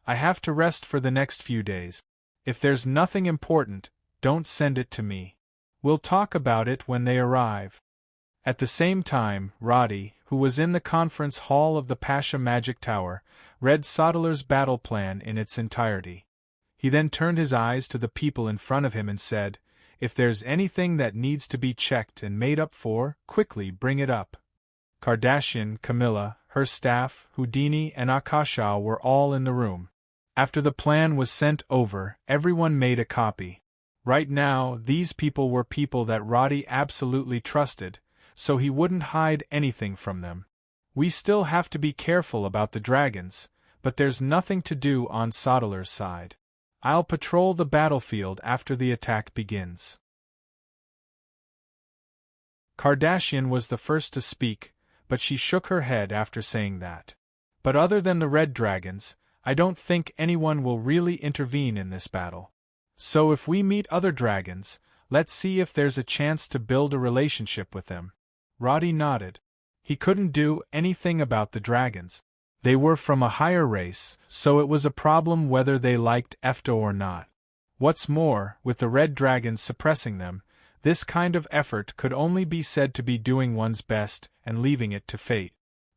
I have to rest for the next few days. If there's nothing important, don't send it to me. We'll talk about it when they arrive. At the same time, Roddy, who was in the conference hall of the Pasha Magic Tower, read Sodeler's battle plan in its entirety. He then turned his eyes to the people in front of him and said, "If there's anything that needs to be checked and made up for, quickly bring it up." Kardashian, Camilla, her staff, Houdini and Akasha were all in the room. After the plan was sent over, everyone made a copy. Right now, these people were people that Roddy absolutely trusted, so he wouldn't hide anything from them. We still have to be careful about the dragons, but there's nothing to do on Sodeler's side. I'll patrol the battlefield after the attack begins. Kardashian was the first to speak, but she shook her head after saying that. But other than the red dragons, I don't think anyone will really intervene in this battle. So if we meet other dragons, let's see if there's a chance to build a relationship with them. Roddy nodded. He couldn't do anything about the dragons. They were from a higher race, so it was a problem whether they liked EFTA or not. What's more, with the red dragons suppressing them, this kind of effort could only be said to be doing one's best and leaving it to fate.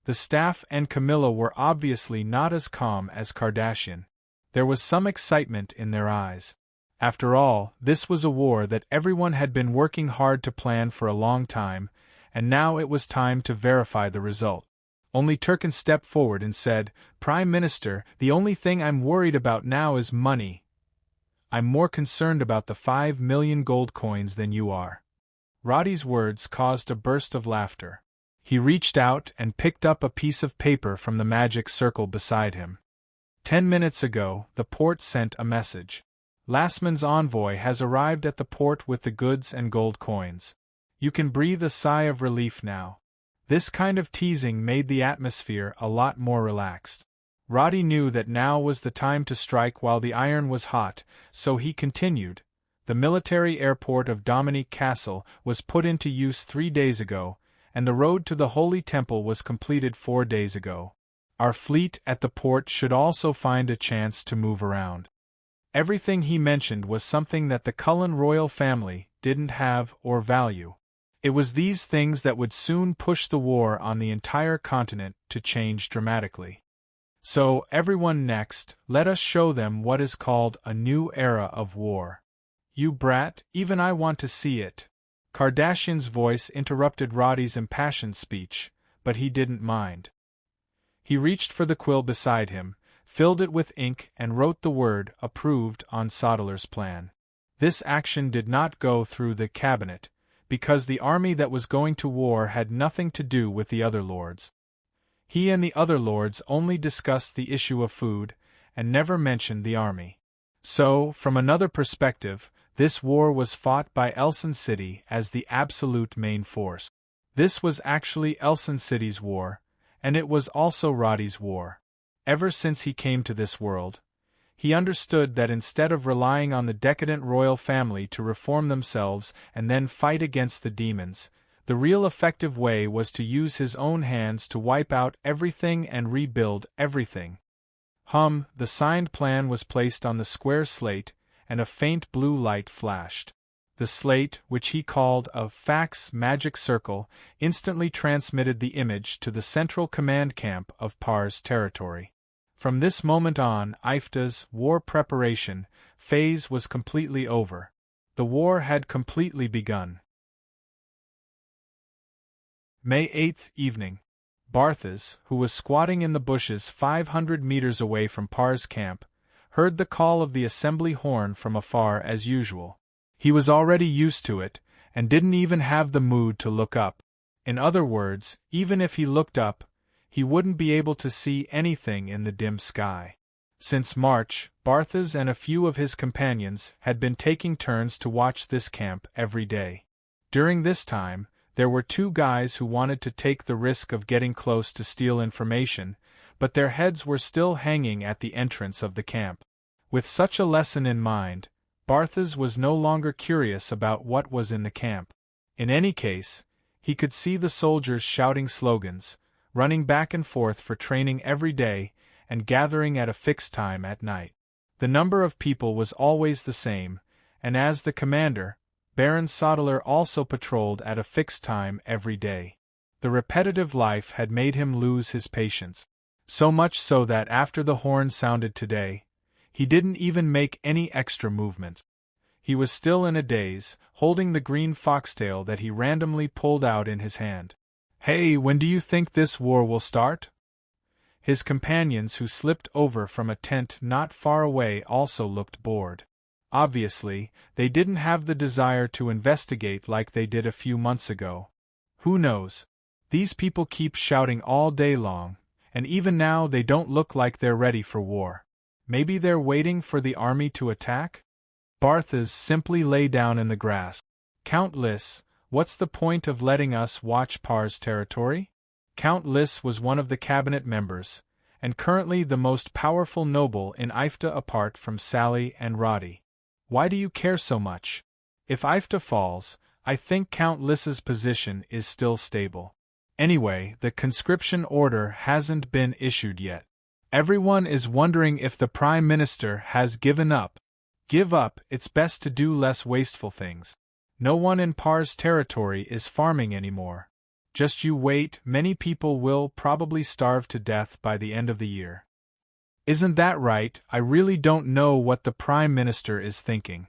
The staff and Camilla were obviously not as calm as Kardashian. There was some excitement in their eyes. After all, this was a war that everyone had been working hard to plan for a long time, and now it was time to verify the result. Only Turkin stepped forward and said, "Prime Minister, the only thing I'm worried about now is money. I'm more concerned about the 5 million gold coins than you are." Roddy's words caused a burst of laughter. He reached out and picked up a piece of paper from the magic circle beside him. 10 minutes ago, the port sent a message. Lastman's envoy has arrived at the port with the goods and gold coins. You can breathe a sigh of relief now. This kind of teasing made the atmosphere a lot more relaxed. Roddy knew that now was the time to strike while the iron was hot, so he continued. The military airport of Dominique Castle was put into use 3 days ago, and the road to the Holy Temple was completed 4 days ago. Our fleet at the port should also find a chance to move around. Everything he mentioned was something that the Cullen royal family didn't have or value. It was these things that would soon push the war on the entire continent to change dramatically. So, everyone next, let us show them what is called a new era of war. You brat, even I want to see it. Kardashian's voice interrupted Roddy's impassioned speech, but he didn't mind. He reached for the quill beside him, filled it with ink and wrote the word approved on Soddler's plan. This action did not go through the cabinet, because the army that was going to war had nothing to do with the other lords. He and the other lords only discussed the issue of food, and never mentioned the army. So, from another perspective, this war was fought by Elson City as the absolute main force. This was actually Elson City's war, and it was also Roddy's war. Ever since he came to this world, he understood that instead of relying on the decadent royal family to reform themselves and then fight against the demons, the real effective way was to use his own hands to wipe out everything and rebuild everything. The signed plan was placed on the square slate, and a faint blue light flashed. The slate, which he called a fax magic circle, instantly transmitted the image to the central command camp of Par's territory. From this moment on, Ifta's war preparation phase was completely over. The war had completely begun. May 8th evening. Barthas, who was squatting in the bushes 500 meters away from Par's camp, heard the call of the assembly horn from afar as usual. He was already used to it, and didn't even have the mood to look up. In other words, even if he looked up, he wouldn't be able to see anything in the dim sky. Since March, Barthas and a few of his companions had been taking turns to watch this camp every day. During this time, there were 2 guys who wanted to take the risk of getting close to steal information, but their heads were still hanging at the entrance of the camp. With such a lesson in mind, Barthas was no longer curious about what was in the camp. In any case, he could see the soldiers shouting slogans, running back and forth for training every day, and gathering at a fixed time at night. The number of people was always the same, and as the commander, Baron Soddler also patrolled at a fixed time every day. The repetitive life had made him lose his patience. So much so that after the horn sounded today, he didn't even make any extra movement. He was still in a daze, holding the green foxtail that he randomly pulled out in his hand. Hey, when do you think this war will start? His companions who slipped over from a tent not far away also looked bored. Obviously, they didn't have the desire to investigate like they did a few months ago. Who knows? These people keep shouting all day long, and even now they don't look like they're ready for war. Maybe they're waiting for the army to attack? Barthas simply lay down in the grass. Count Liss, what's the point of letting us watch Par's territory? Count Liss was one of the cabinet members, and currently the most powerful noble in Ifta apart from Sally and Roddy. Why do you care so much? If Ifta falls, I think Count Liss's position is still stable. Anyway, the conscription order hasn't been issued yet. Everyone is wondering if the Prime Minister has given up. Give up, it's best to do less wasteful things. No one in Par's territory is farming anymore. Just you wait, many people will probably starve to death by the end of the year. Isn't that right? I really don't know what the Prime Minister is thinking.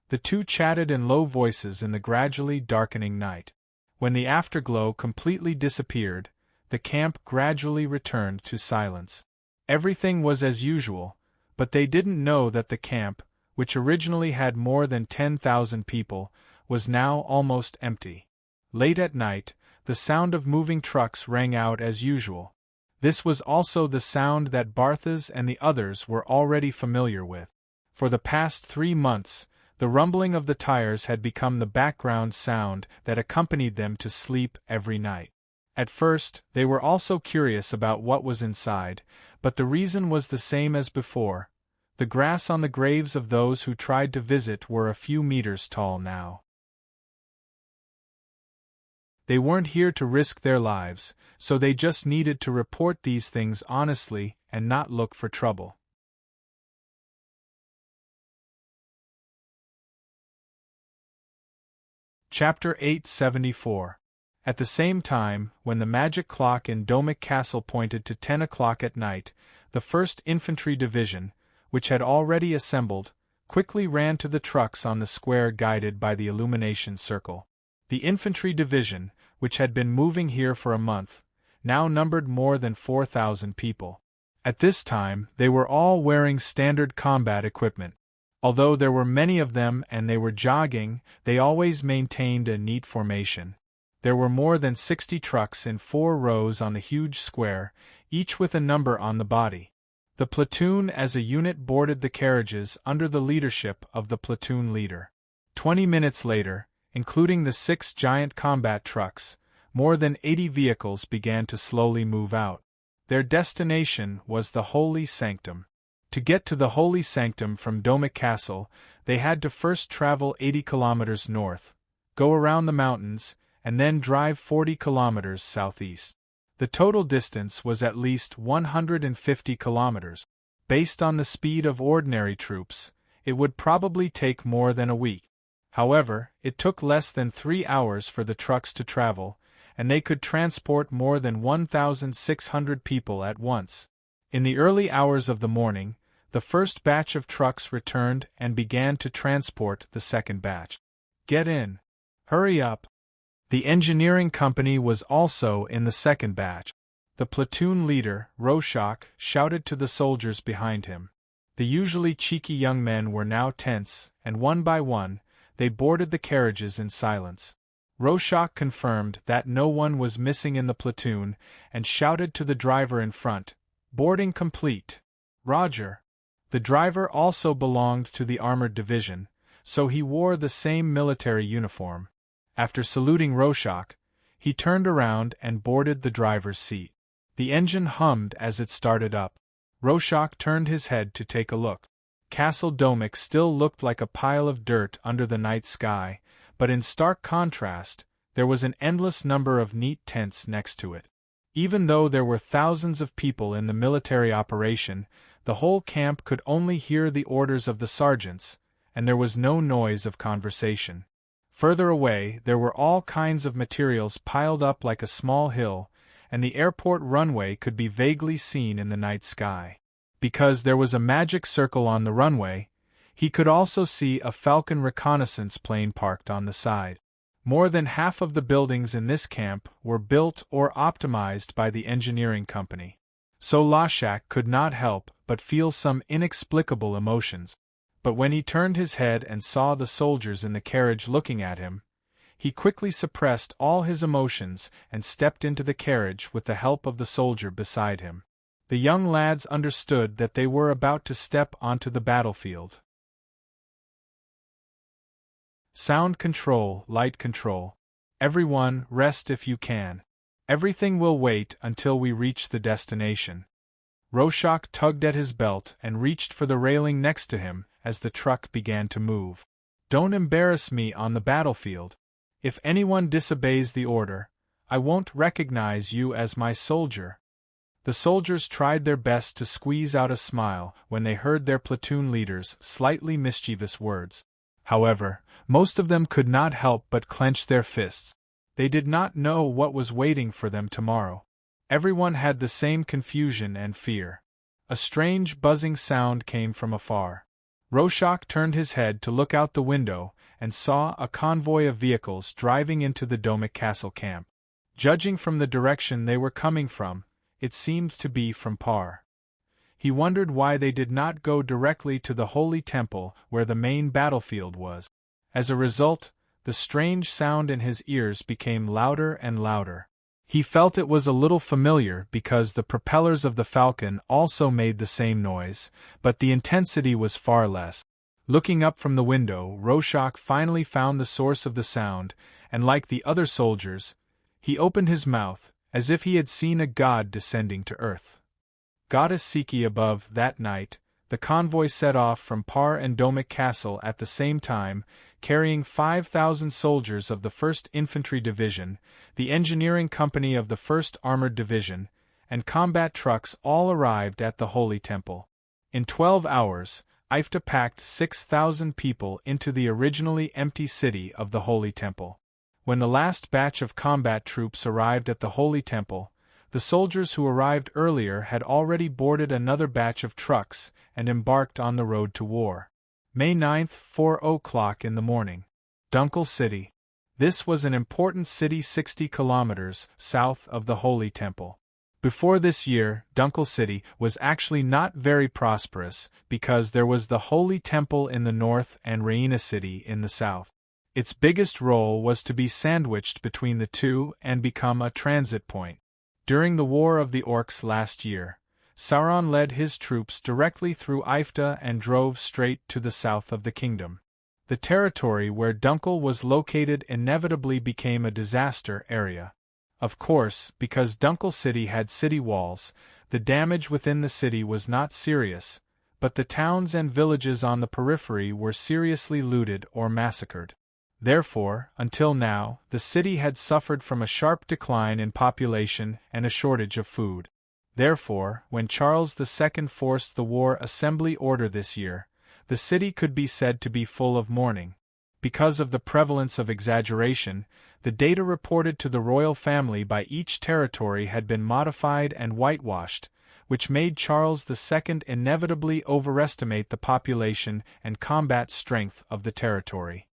The 2 chatted in low voices in the gradually darkening night. When the afterglow completely disappeared, the camp gradually returned to silence. Everything was as usual, but they didn't know that the camp, which originally had more than 10,000 people, was now almost empty. Late at night, the sound of moving trucks rang out as usual. This was also the sound that Barthas and the others were already familiar with. For the past 3 months, the rumbling of the tires had become the background sound that accompanied them to sleep every night. At first, they were also curious about what was inside, but the reason was the same as before. The grass on the graves of those who tried to visit were a few meters tall now. They weren't here to risk their lives, so they just needed to report these things honestly and not look for trouble. Chapter 874. At the same time, when the magic clock in Domic Castle pointed to 10 o'clock at night, the 1st Infantry Division, which had already assembled, quickly ran to the trucks on the square guided by the illumination circle. The Infantry Division, which had been moving here for a month, now numbered more than 4,000 people. At this time, they were all wearing standard combat equipment. Although there were many of them and they were jogging, they always maintained a neat formation. There were more than 60 trucks in 4 rows on the huge square, each with a number on the body. The platoon as a unit boarded the carriages under the leadership of the platoon leader. 20 minutes later, including the 6 giant combat trucks, more than 80 vehicles began to slowly move out. Their destination was the Holy Sanctum. To get to the Holy Sanctum from Domic Castle, they had to first travel 80 kilometers north, go around the mountains, and then drive 40 kilometers southeast. The total distance was at least 150 kilometers. Based on the speed of ordinary troops, it would probably take more than a week. However, it took less than 3 hours for the trucks to travel, and they could transport more than 1,600 people at once. In the early hours of the morning, the first batch of trucks returned and began to transport the second batch. "Get in! Hurry up!" The engineering company was also in the second batch. The platoon leader, Rorschach, shouted to the soldiers behind him. The usually cheeky young men were now tense, and one by one, they boarded the carriages in silence. Rorschach confirmed that no one was missing in the platoon and shouted to the driver in front, "Boarding complete." "Roger." The driver also belonged to the armored division, so he wore the same military uniform. After saluting Rorschach, he turned around and boarded the driver's seat. The engine hummed as it started up. Rorschach turned his head to take a look. Castle Domic still looked like a pile of dirt under the night sky, but in stark contrast, there was an endless number of neat tents next to it. Even though there were thousands of people in the military operation, the whole camp could only hear the orders of the sergeants, and there was no noise of conversation. Further away, there were all kinds of materials piled up like a small hill, and the airport runway could be vaguely seen in the night sky. Because there was a magic circle on the runway, he could also see a Falcon reconnaissance plane parked on the side. More than half of the buildings in this camp were built or optimized by the engineering company. So Lashak could not help but feel some inexplicable emotions. But when he turned his head and saw the soldiers in the carriage looking at him, he quickly suppressed all his emotions and stepped into the carriage with the help of the soldier beside him. The young lads understood that they were about to step onto the battlefield. Sound control, light control. Everyone, rest if you can. Everything will wait until we reach the destination. Rorschach tugged at his belt and reached for the railing next to him as the truck began to move. "Don't embarrass me on the battlefield. If anyone disobeys the order, I won't recognize you as my soldier." The soldiers tried their best to squeeze out a smile when they heard their platoon leader's slightly mischievous words. However, most of them could not help but clench their fists. They did not know what was waiting for them tomorrow. Everyone had the same confusion and fear. A strange buzzing sound came from afar. Rorschach turned his head to look out the window and saw a convoy of vehicles driving into the Domic Castle camp. Judging from the direction they were coming from, it seemed to be from Par. He wondered why they did not go directly to the Holy Temple where the main battlefield was. As a result, the strange sound in his ears became louder and louder. He felt it was a little familiar because the propellers of the Falcon also made the same noise, but the intensity was far less. Looking up from the window, Rorschach finally found the source of the sound, and like the other soldiers, he opened his mouth, as if he had seen a god descending to earth. Goddess Siki above. That night, the convoy set off from Par and Domic Castle at the same time, carrying 5,000 soldiers of the 1st Infantry Division, the Engineering Company of the 1st Armored Division, and combat trucks all arrived at the Holy Temple. In 12 hours, Ifta packed 6,000 people into the originally empty city of the Holy Temple. When the last batch of combat troops arrived at the Holy Temple, the soldiers who arrived earlier had already boarded another batch of trucks and embarked on the road to war. May 9th, 4 o'clock in the morning. Dunkel City. This was an important city 60 kilometers south of the Holy Temple. Before this year, Dunkel City was actually not very prosperous because there was the Holy Temple in the north and Raina City in the south. Its biggest role was to be sandwiched between the two and become a transit point. During the War of the Orcs last year, Sauron led his troops directly through Ifta and drove straight to the south of the kingdom. The territory where Dunkel was located inevitably became a disaster area. Of course, because Dunkel City had city walls, the damage within the city was not serious, but the towns and villages on the periphery were seriously looted or massacred. Therefore, until now, the city had suffered from a sharp decline in population and a shortage of food. Therefore, when Charles II forced the War Assembly Order this year, the city could be said to be full of mourning. Because of the prevalence of exaggeration, the data reported to the royal family by each territory had been modified and whitewashed, which made Charles II inevitably overestimate the population and combat strength of the territory.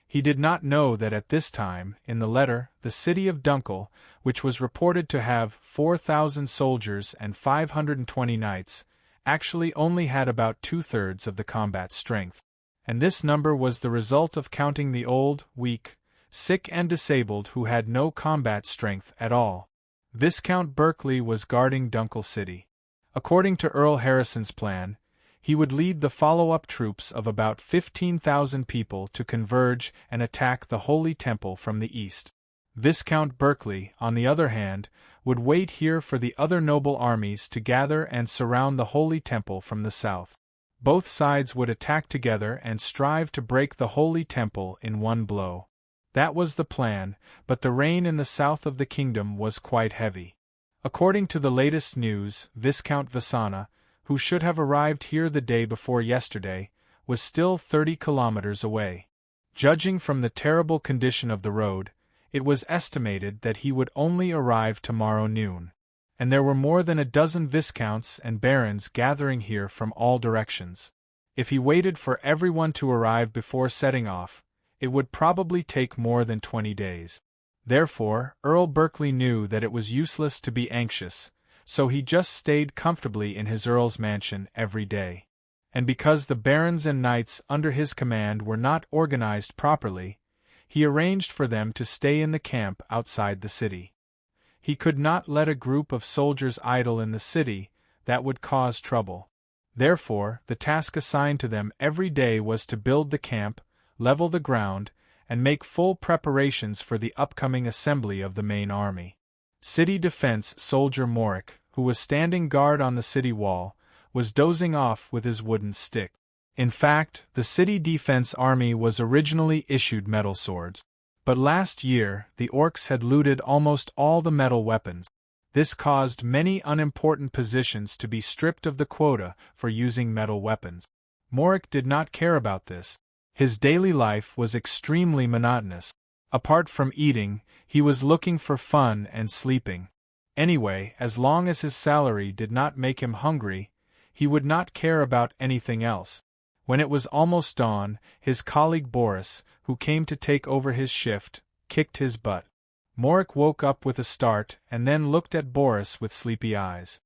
He did not know that at this time, in the letter, the city of Dunkel, which was reported to have 4,000 soldiers and 520 knights, actually only had about 2/3 of the combat strength. And this number was the result of counting the old, weak, sick and disabled who had no combat strength at all. Viscount Berkeley was guarding Dunkel City. According to Earl Harrison's plan, he would lead the follow-up troops of about 15,000 people to converge and attack the Holy Temple from the east. Viscount Berkeley, on the other hand, would wait here for the other noble armies to gather and surround the Holy Temple from the south. Both sides would attack together and strive to break the Holy Temple in one blow. That was the plan, but the rain in the south of the kingdom was quite heavy. According to the latest news, Viscount Vasana, who should have arrived here the day before yesterday, was still 30 kilometers away. Judging from the terrible condition of the road, it was estimated that he would only arrive tomorrow noon. And there were more than a dozen viscounts and barons gathering here from all directions. If he waited for everyone to arrive before setting off, it would probably take more than 20 days. Therefore, Earl Berkeley knew that it was useless to be anxious, so he just stayed comfortably in his earl's mansion every day. And because the barons and knights under his command were not organized properly, he arranged for them to stay in the camp outside the city. He could not let a group of soldiers idle in the city, that would cause trouble. Therefore, the task assigned to them every day was to build the camp, level the ground, and make full preparations for the upcoming assembly of the main army. City defense soldier Morik, who was standing guard on the city wall, was dozing off with his wooden stick. In fact, the city defense army was originally issued metal swords. But last year, the orcs had looted almost all the metal weapons. This caused many unimportant positions to be stripped of the quota for using metal weapons. Morik did not care about this. His daily life was extremely monotonous. Apart from eating, he was looking for fun and sleeping. Anyway, as long as his salary did not make him hungry, he would not care about anything else. When it was almost dawn, his colleague Boris, who came to take over his shift, kicked his butt. Morik woke up with a start and then looked at Boris with sleepy eyes.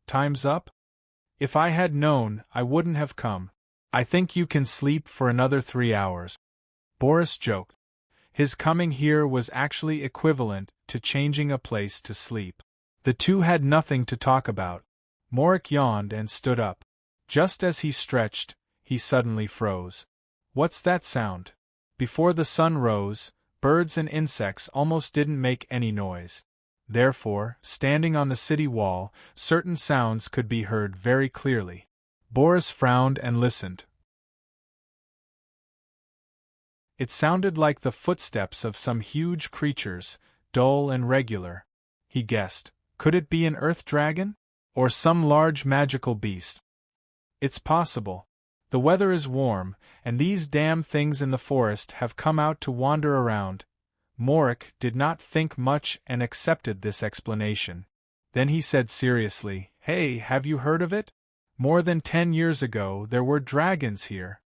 Time's up? If I had known, I wouldn't have come. I think you can sleep for another 3 hours. Boris joked. His coming here was actually equivalent to changing a place to sleep. The two had nothing to talk about. Morik yawned and stood up. Just as he stretched, he suddenly froze. What's that sound? Before the sun rose, birds and insects almost didn't make any noise. Therefore, standing on the city wall, certain sounds could be heard very clearly. Boris frowned and listened. It sounded like the footsteps of some huge creatures, dull and regular. He guessed, could it be an earth dragon? Or some large magical beast? It's possible. The weather is warm, and these damn things in the forest have come out to wander around. Morik did not think much and accepted this explanation. Then he said seriously, Hey, have you heard of it? More than 10 years ago there were dragons here.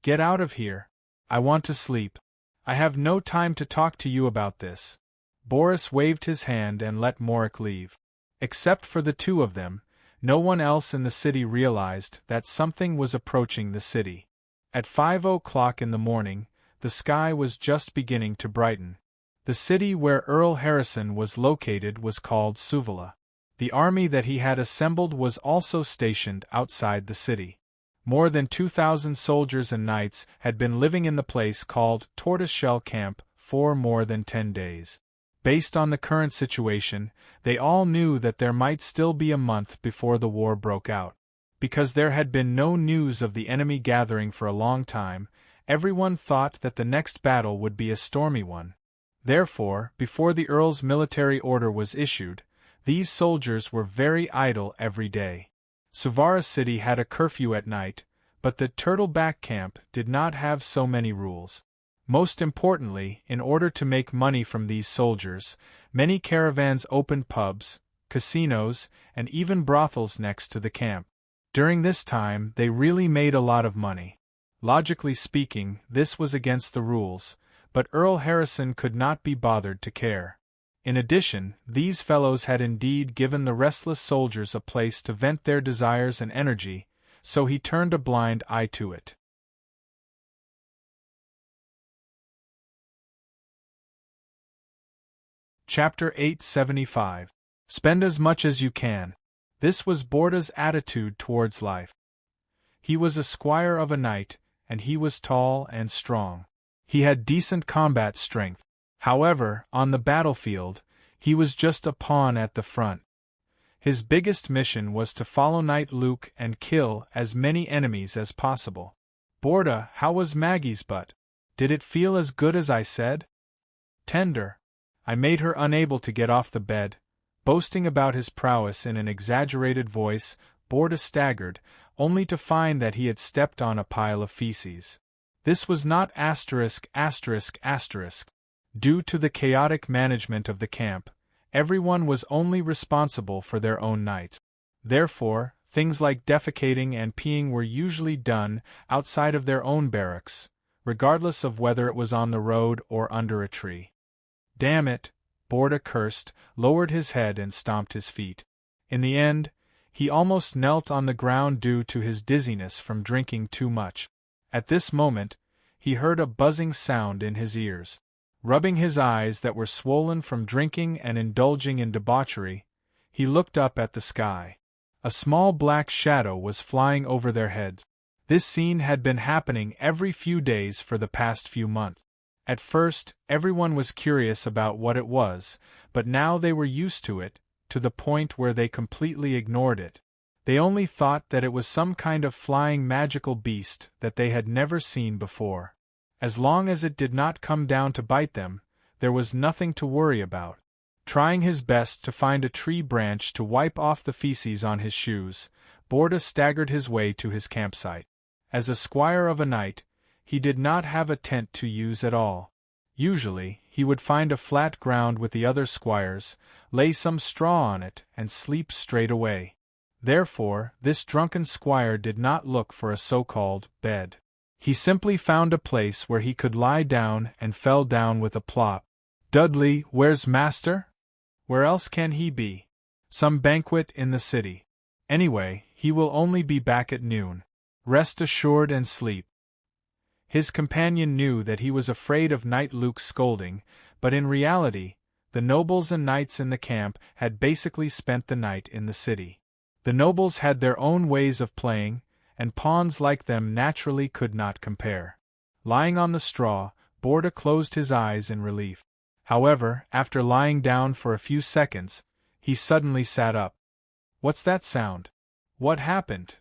Get out of here. I want to sleep. I have no time to talk to you about this. Boris waved his hand and let Morik leave. Except for the two of them, no one else in the city realized that something was approaching the city. At 5 o'clock in the morning, the sky was just beginning to brighten. The city where Earl Harrison was located was called Suvala. The army that he had assembled was also stationed outside the city. More than 2,000 soldiers and knights had been living in the place called Tortoiseshell Camp for more than 10 days. Based on the current situation, they all knew that there might still be a month before the war broke out. Because there had been no news of the enemy gathering for a long time, everyone thought that the next battle would be a stormy one. Therefore, before the Earl's military order was issued, these soldiers were very idle every day. Suvara City had a curfew at night, but the Turtleback Camp did not have so many rules. Most importantly, in order to make money from these soldiers, many caravans opened pubs, casinos, and even brothels next to the camp. During this time, they really made a lot of money. Logically speaking, this was against the rules, but Earl Harrison could not be bothered to care. In addition, these fellows had indeed given the restless soldiers a place to vent their desires and energy, so he turned a blind eye to it. Chapter 875. Spend as much as you can. This was Borda's attitude towards life. He was a squire of a knight, and he was tall and strong. He had decent combat strength. However, on the battlefield, he was just a pawn at the front. His biggest mission was to follow Knight Luke and kill as many enemies as possible. Borda, how was Maggie's butt? Did it feel as good as I said? Tender. I made her unable to get off the bed. Boasting about his prowess in an exaggerated voice, Borda staggered, only to find that he had stepped on a pile of feces. This was not *****. Due to the chaotic management of the camp, everyone was only responsible for their own night. Therefore, things like defecating and peeing were usually done outside of their own barracks, regardless of whether it was on the road or under a tree. Damn it, Borda cursed, lowered his head and stomped his feet. In the end, he almost knelt on the ground due to his dizziness from drinking too much. At this moment, he heard a buzzing sound in his ears. Rubbing his eyes that were swollen from drinking and indulging in debauchery, he looked up at the sky. A small black shadow was flying over their heads. This scene had been happening every few days for the past few months. At first, everyone was curious about what it was, but now they were used to it, to the point where they completely ignored it. They only thought that it was some kind of flying magical beast that they had never seen before. As long as it did not come down to bite them, there was nothing to worry about. Trying his best to find a tree branch to wipe off the feces on his shoes, Borda staggered his way to his campsite. As a squire of a knight, he did not have a tent to use at all. Usually, he would find a flat ground with the other squires, lay some straw on it, and sleep straight away. Therefore, this drunken squire did not look for a so-called bed. He simply found a place where he could lie down and fell down with a plop. Dudley, where's master? Where else can he be? Some banquet in the city. Anyway, he will only be back at noon. Rest assured and sleep." His companion knew that he was afraid of Knight Luke's scolding, but in reality, the nobles and knights in the camp had basically spent the night in the city. The nobles had their own ways of playing, and pawns like them naturally could not compare. Lying on the straw, Borda closed his eyes in relief. However, after lying down for a few seconds, he suddenly sat up. "What's that sound? What happened?"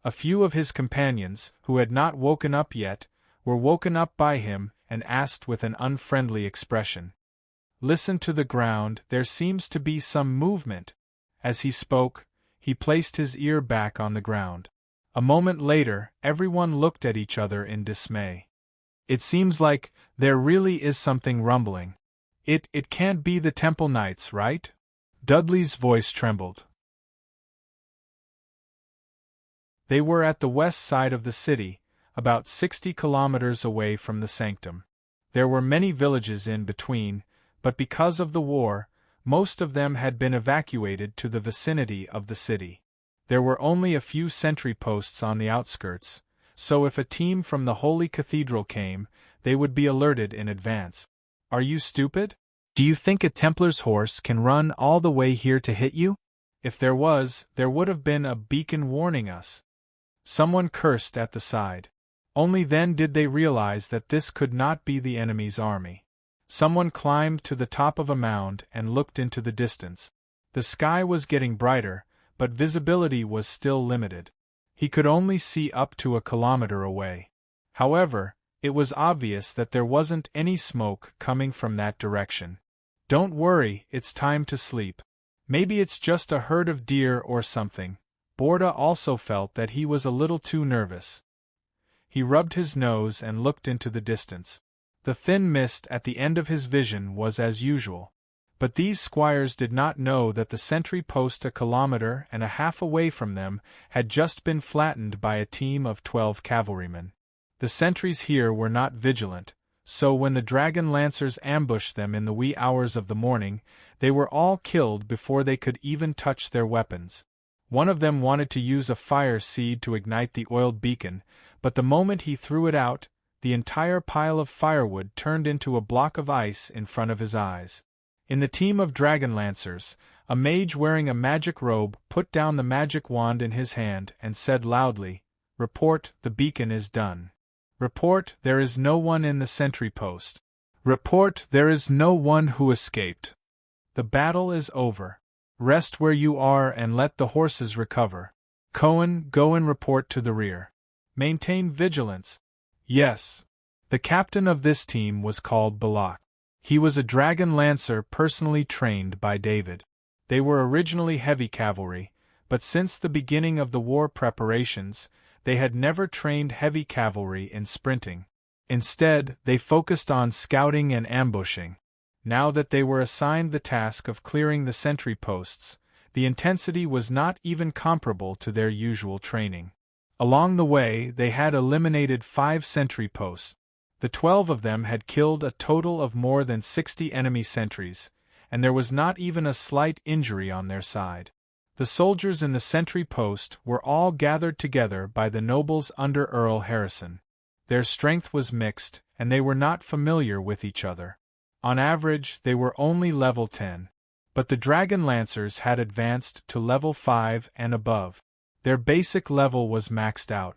A few of his companions, who had not woken up yet, were woken up by him and asked with an unfriendly expression. "Listen to the ground, there seems to be some movement." As he spoke, he placed his ear back on the ground. A moment later, everyone looked at each other in dismay. "It seems like there really is something rumbling. It can't be the Temple Knights, right?" Dudley's voice trembled. They were at the west side of the city, about 60 kilometers away from the sanctum. There were many villages in between, but because of the war, most of them had been evacuated to the vicinity of the city. There were only a few sentry posts on the outskirts, so if a team from the Holy Cathedral came, they would be alerted in advance. "Are you stupid? Do you think a Templar's horse can run all the way here to hit you? If there was, there would have been a beacon warning us." Someone cursed at the side. Only then did they realize that this could not be the enemy's army. Someone climbed to the top of a mound and looked into the distance. The sky was getting brighter, but visibility was still limited. He could only see up to a kilometer away. However, it was obvious that there wasn't any smoke coming from that direction. "Don't worry, it's time to sleep. Maybe it's just a herd of deer or something." Borda also felt that he was a little too nervous. He rubbed his nose and looked into the distance. The thin mist at the end of his vision was as usual. But these squires did not know that the sentry post a kilometer and a half away from them had just been flattened by a team of 12 cavalrymen. The sentries here were not vigilant, so when the dragon lancers ambushed them in the wee hours of the morning, they were all killed before they could even touch their weapons. One of them wanted to use a fire seed to ignite the oiled beacon, but the moment he threw it out, the entire pile of firewood turned into a block of ice in front of his eyes. In the team of dragon lancers, a mage wearing a magic robe put down the magic wand in his hand and said loudly, "Report, the beacon is done. Report, there is no one in the sentry post. Report, there is no one who escaped. The battle is over. Rest where you are and let the horses recover. Cohen, go and report to the rear. Maintain vigilance." "Yes." The captain of this team was called Balak. He was a dragon lancer personally trained by David. They were originally heavy cavalry, but since the beginning of the war preparations, they had never trained heavy cavalry in sprinting. Instead, they focused on scouting and ambushing. Now that they were assigned the task of clearing the sentry posts, the intensity was not even comparable to their usual training. Along the way, they had eliminated 5 sentry posts. The 12 of them had killed a total of more than 60 enemy sentries, and there was not even a slight injury on their side. The soldiers in the sentry post were all gathered together by the nobles under Earl Harrison. Their strength was mixed, and they were not familiar with each other. On average, they were only level 10. But the Dragon Lancers had advanced to level 5 and above. Their basic level was maxed out.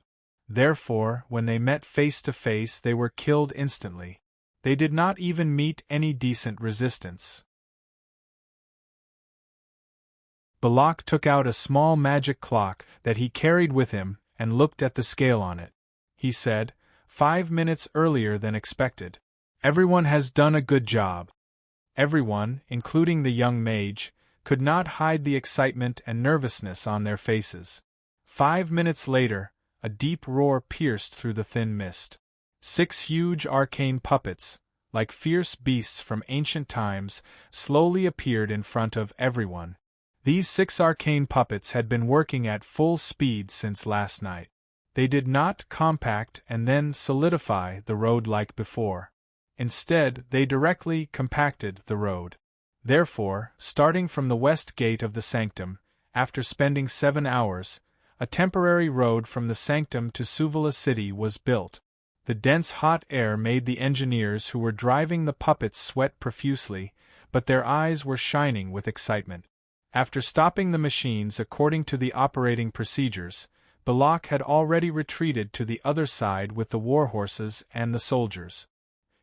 Therefore, when they met face to face, they were killed instantly. They did not even meet any decent resistance. Balak took out a small magic clock that he carried with him and looked at the scale on it. He said, 5 minutes earlier than expected. Everyone has done a good job. Everyone, including the young mage, could not hide the excitement and nervousness on their faces. 5 minutes later, a deep roar pierced through the thin mist. 6 huge arcane puppets, like fierce beasts from ancient times, slowly appeared in front of everyone. These 6 arcane puppets had been working at full speed since last night. They did not compact and then solidify the road like before. Instead, they directly compacted the road. Therefore, starting from the west gate of the sanctum, after spending 7 hours, A temporary road from the sanctum to Suvala city was built. The dense hot air made the engineers who were driving the puppets sweat profusely, but their eyes were shining with excitement. After stopping the machines according to the operating procedures, Belloc had already retreated to the other side with the warhorses and the soldiers.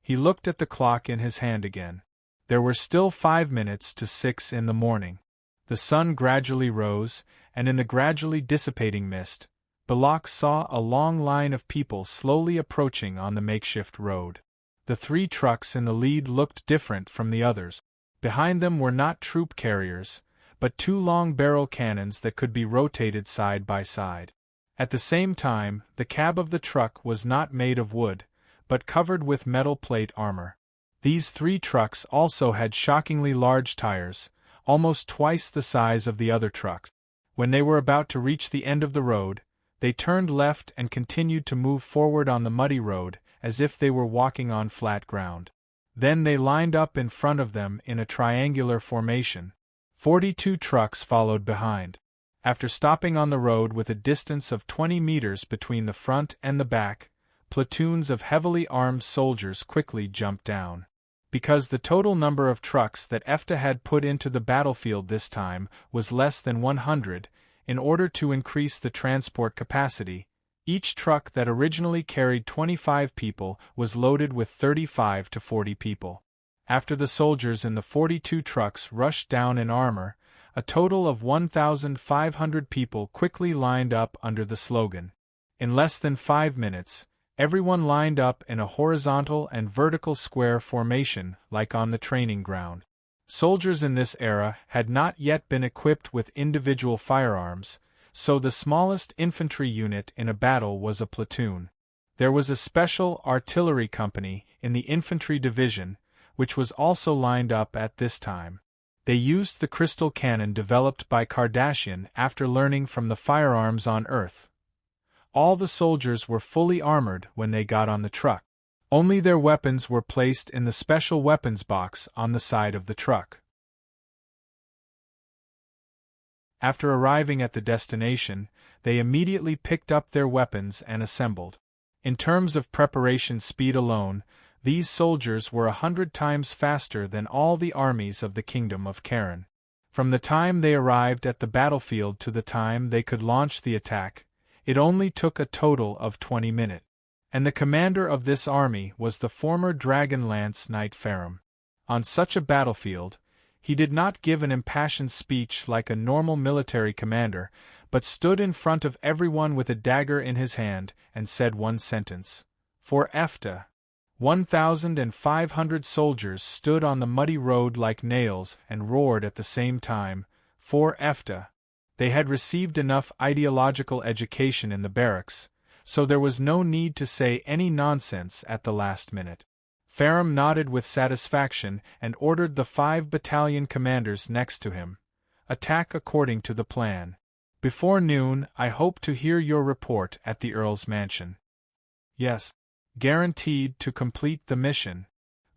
He looked at the clock in his hand again. There were still 5 minutes to 6 in the morning. The sun gradually rose, and in the gradually dissipating mist, Belloc saw a long line of people slowly approaching on the makeshift road. The 3 trucks in the lead looked different from the others. Behind them were not troop carriers, but 2 long barrel cannons that could be rotated side by side. At the same time, the cab of the truck was not made of wood, but covered with metal plate armor. These 3 trucks also had shockingly large tires, almost twice the size of the other trucks. When they were about to reach the end of the road, they turned left and continued to move forward on the muddy road, as if they were walking on flat ground. Then they lined up in front of them in a triangular formation. 42 trucks followed behind. After stopping on the road with a distance of 20 meters between the front and the back, platoons of heavily armed soldiers quickly jumped down. Because the total number of trucks that EFTA had put into the battlefield this time was less than 100, in order to increase the transport capacity, each truck that originally carried 25 people was loaded with 35 to 40 people. After the soldiers in the 42 trucks rushed down in armor, a total of 1,500 people quickly lined up under the slogan. In less than 5 minutes, everyone lined up in a horizontal and vertical square formation like on the training ground. Soldiers in this era had not yet been equipped with individual firearms, so the smallest infantry unit in a battle was a platoon. There was a special artillery company in the infantry division, which was also lined up at this time. They used the crystal cannon developed by Kardashian after learning from the firearms on Earth. All the soldiers were fully armored when they got on the truck. Only their weapons were placed in the special weapons box on the side of the truck. After arriving at the destination, they immediately picked up their weapons and assembled. In terms of preparation speed alone, these soldiers were 100 times faster than all the armies of the Kingdom of Karen. From the time they arrived at the battlefield to the time they could launch the attack, it only took a total of 20 minutes. And the commander of this army was the former Dragonlance Knight Farum. On such a battlefield, he did not give an impassioned speech like a normal military commander, but stood in front of everyone with a dagger in his hand and said one sentence. For EFTA. 1,500 soldiers stood on the muddy road like nails and roared at the same time, for EFTA. They had received enough ideological education in the barracks, so there was no need to say any nonsense at the last minute. Farum nodded with satisfaction and ordered the 5 battalion commanders next to him. Attack according to the plan. Before noon, I hope to hear your report at the Earl's mansion. Yes. Guaranteed to complete the mission.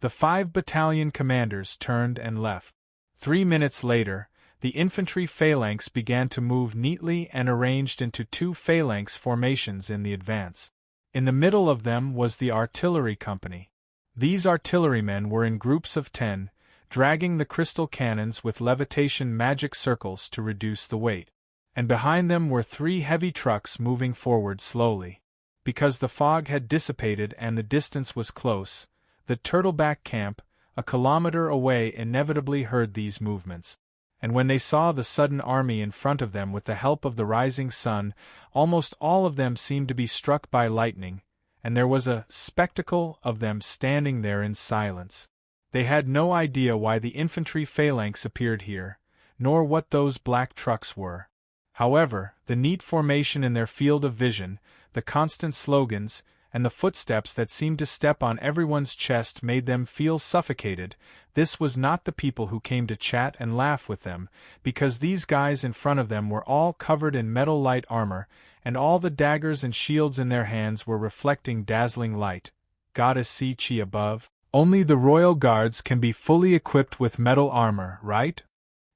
The 5 battalion commanders turned and left. 3 minutes later, the infantry phalanx began to move neatly and arranged into 2 phalanx formations in the advance. In the middle of them was the artillery company. These artillerymen were in groups of 10, dragging the crystal cannons with levitation magic circles to reduce the weight. And behind them were 3 heavy trucks moving forward slowly. Because the fog had dissipated and the distance was close, the Turtleback camp, a kilometer away, inevitably heard these movements. And when they saw the sudden army in front of them with the help of the rising sun, almost all of them seemed to be struck by lightning, and there was a spectacle of them standing there in silence. They had no idea why the infantry phalanx appeared here, nor what those black trucks were. However, the neat formation in their field of vision, the constant slogans, and the footsteps that seemed to step on everyone's chest made them feel suffocated. This was not the people who came to chat and laugh with them, because these guys in front of them were all covered in metal light armor, and all the daggers and shields in their hands were reflecting dazzling light. Goddess see chi above. Only the royal guards can be fully equipped with metal armor, right?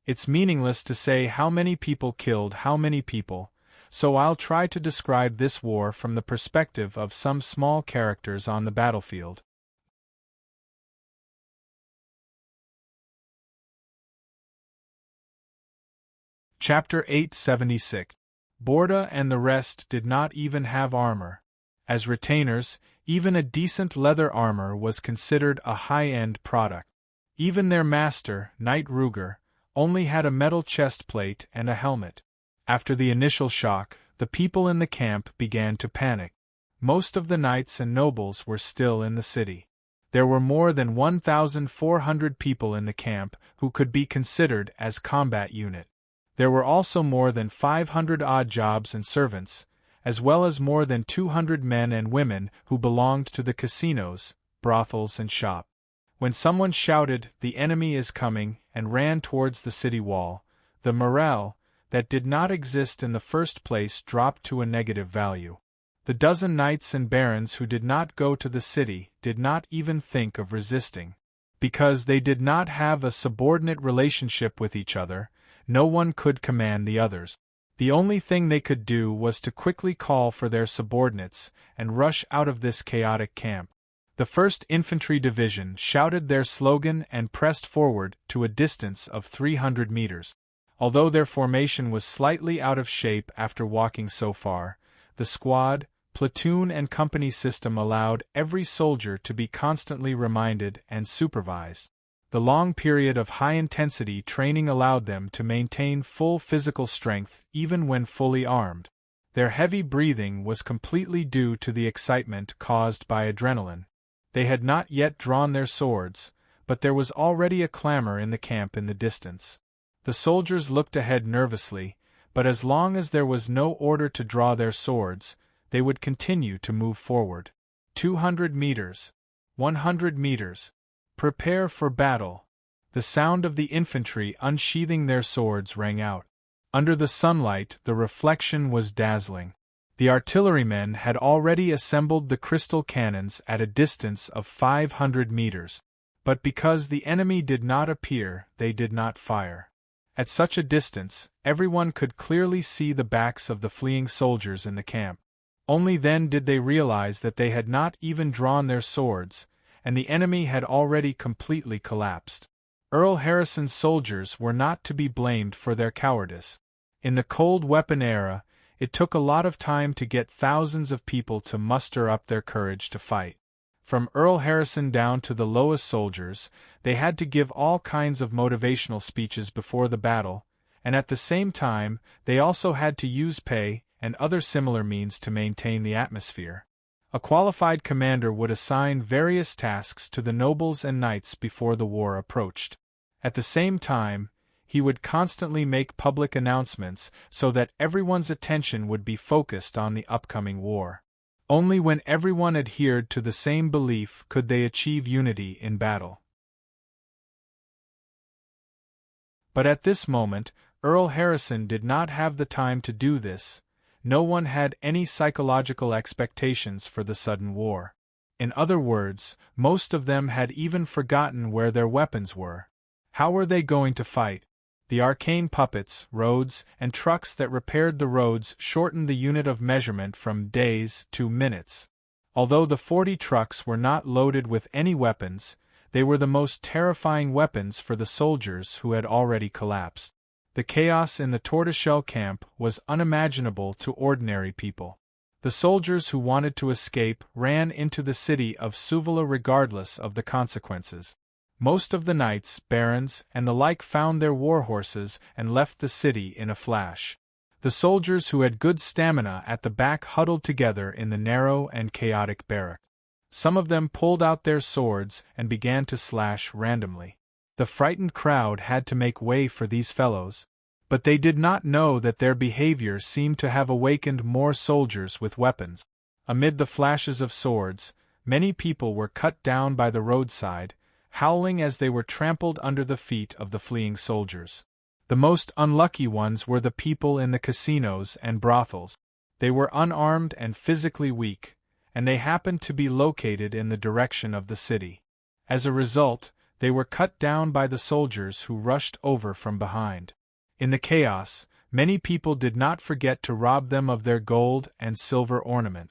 It's meaningless to say how many people killed how many people, so I'll try to describe this war from the perspective of some small characters on the battlefield. Chapter 876. Borda and the rest did not even have armor. As retainers, even a decent leather armor was considered a high-end product. Even their master, Knight Ruger, only had a metal chest plate and a helmet. After the initial shock, the people in the camp began to panic. Most of the knights and nobles were still in the city. There were more than 1,400 people in the camp who could be considered as combat unit. There were also more than 500 odd jobs and servants, as well as more than 200 men and women who belonged to the casinos, brothels and shop. When someone shouted, "The enemy is coming," and ran towards the city wall, the morale, that did not exist in the first place, dropped to a negative value. The dozen knights and barons who did not go to the city did not even think of resisting. Because they did not have a subordinate relationship with each other, no one could command the others. The only thing they could do was to quickly call for their subordinates and rush out of this chaotic camp. The 1st Infantry Division shouted their slogan and pressed forward to a distance of 300 meters. Although their formation was slightly out of shape after walking so far, the squad, platoon and company system allowed every soldier to be constantly reminded and supervised. The long period of high-intensity training allowed them to maintain full physical strength even when fully armed. Their heavy breathing was completely due to the excitement caused by adrenaline. They had not yet drawn their swords, but there was already a clamor in the camp in the distance. The soldiers looked ahead nervously, but as long as there was no order to draw their swords, they would continue to move forward. 200 meters. 100 meters. Prepare for battle. The sound of the infantry unsheathing their swords rang out. Under the sunlight, the reflection was dazzling. The artillerymen had already assembled the crystal cannons at a distance of 500 meters. But because the enemy did not appear, they did not fire. At such a distance, everyone could clearly see the backs of the fleeing soldiers in the camp. Only then did they realize that they had not even drawn their swords, and the enemy had already completely collapsed. Earl Harrison's soldiers were not to be blamed for their cowardice. In the cold weapon era, it took a lot of time to get thousands of people to muster up their courage to fight. From Earl Harrison down to the lowest soldiers, they had to give all kinds of motivational speeches before the battle, and at the same time, they also had to use pay and other similar means to maintain the atmosphere. A qualified commander would assign various tasks to the nobles and knights before the war approached. At the same time, he would constantly make public announcements so that everyone's attention would be focused on the upcoming war. Only when everyone adhered to the same belief could they achieve unity in battle. But at this moment, Earl Harrison did not have the time to do this. No one had any psychological expectations for the sudden war. In other words, most of them had even forgotten where their weapons were. How were they going to fight? The arcane puppets, roads, and trucks that repaired the roads shortened the unit of measurement from days to minutes. Although the 40 trucks were not loaded with any weapons, they were the most terrifying weapons for the soldiers who had already collapsed. The chaos in the tortoiseshell camp was unimaginable to ordinary people. The soldiers who wanted to escape ran into the city of Suvela regardless of the consequences. Most of the knights, barons, and the like found their war horses and left the city in a flash. The soldiers who had good stamina at the back huddled together in the narrow and chaotic barrack. Some of them pulled out their swords and began to slash randomly. The frightened crowd had to make way for these fellows, but they did not know that their behavior seemed to have awakened more soldiers with weapons. Amid the flashes of swords, many people were cut down by the roadside, howling as they were trampled under the feet of the fleeing soldiers. The most unlucky ones were the people in the casinos and brothels. They were unarmed and physically weak, and they happened to be located in the direction of the city. As a result, they were cut down by the soldiers who rushed over from behind. In the chaos, many people did not forget to rob them of their gold and silver ornament.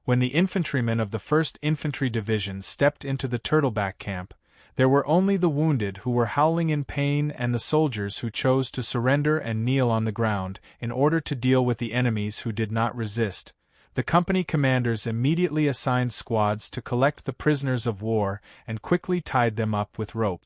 When the infantrymen of the 1st Infantry Division stepped into the turtleback camp, there were only the wounded who were howling in pain and the soldiers who chose to surrender and kneel on the ground in order to deal with the enemies who did not resist. The company commanders immediately assigned squads to collect the prisoners of war and quickly tied them up with rope.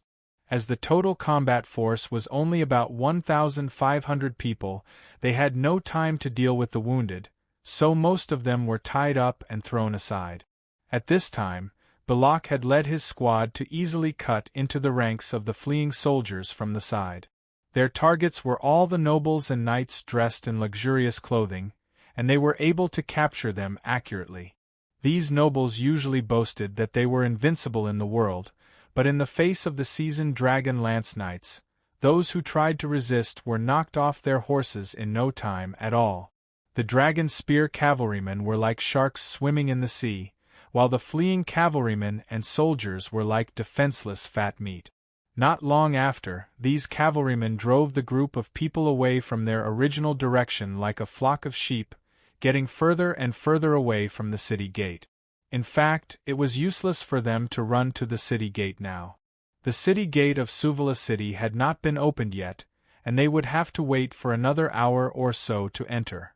As the total combat force was only about 1,500 people, they had no time to deal with the wounded, so most of them were tied up and thrown aside. At this time, Belloc had led his squad to easily cut into the ranks of the fleeing soldiers from the side. Their targets were all the nobles and knights dressed in luxurious clothing, and they were able to capture them accurately. These nobles usually boasted that they were invincible in the world, but in the face of the seasoned dragon lance knights, those who tried to resist were knocked off their horses in no time at all. The dragon spear cavalrymen were like sharks swimming in the sea, while the fleeing cavalrymen and soldiers were like defenseless fat meat. Not long after, these cavalrymen drove the group of people away from their original direction like a flock of sheep, getting further and further away from the city gate. In fact, it was useless for them to run to the city gate now. The city gate of Suvala City had not been opened yet, and they would have to wait for another hour or so to enter.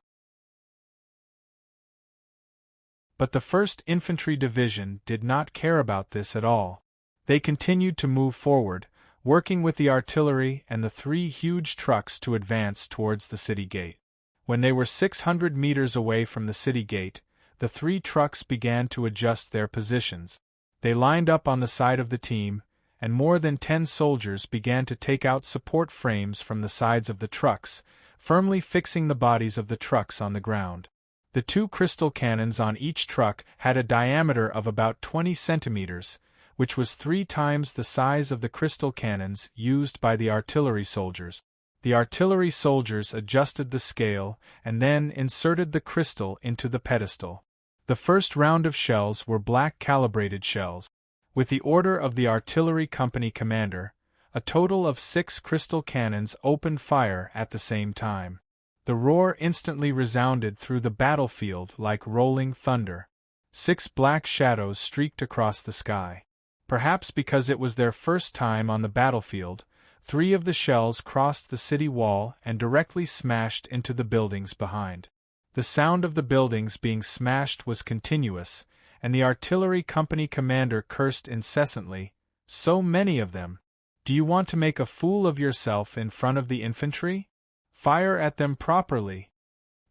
But the 1st Infantry Division did not care about this at all. They continued to move forward, working with the artillery and the 3 huge trucks to advance towards the city gate. When they were 600 meters away from the city gate, the 3 trucks began to adjust their positions. They lined up on the side of the team, and more than 10 soldiers began to take out support frames from the sides of the trucks, firmly fixing the bodies of the trucks on the ground. The 2 crystal cannons on each truck had a diameter of about 20 centimeters, which was 3 times the size of the crystal cannons used by the artillery soldiers. The artillery soldiers adjusted the scale and then inserted the crystal into the pedestal. The first round of shells were black calibrated shells. With the order of the artillery company commander, a total of 6 crystal cannons opened fire at the same time. The roar instantly resounded through the battlefield like rolling thunder. 6 black shadows streaked across the sky. Perhaps because it was their first time on the battlefield, 3 of the shells crossed the city wall and directly smashed into the buildings behind. The sound of the buildings being smashed was continuous, and the artillery company commander cursed incessantly, "So many of them! Do you want to make a fool of yourself in front of the infantry? Fire at them properly!"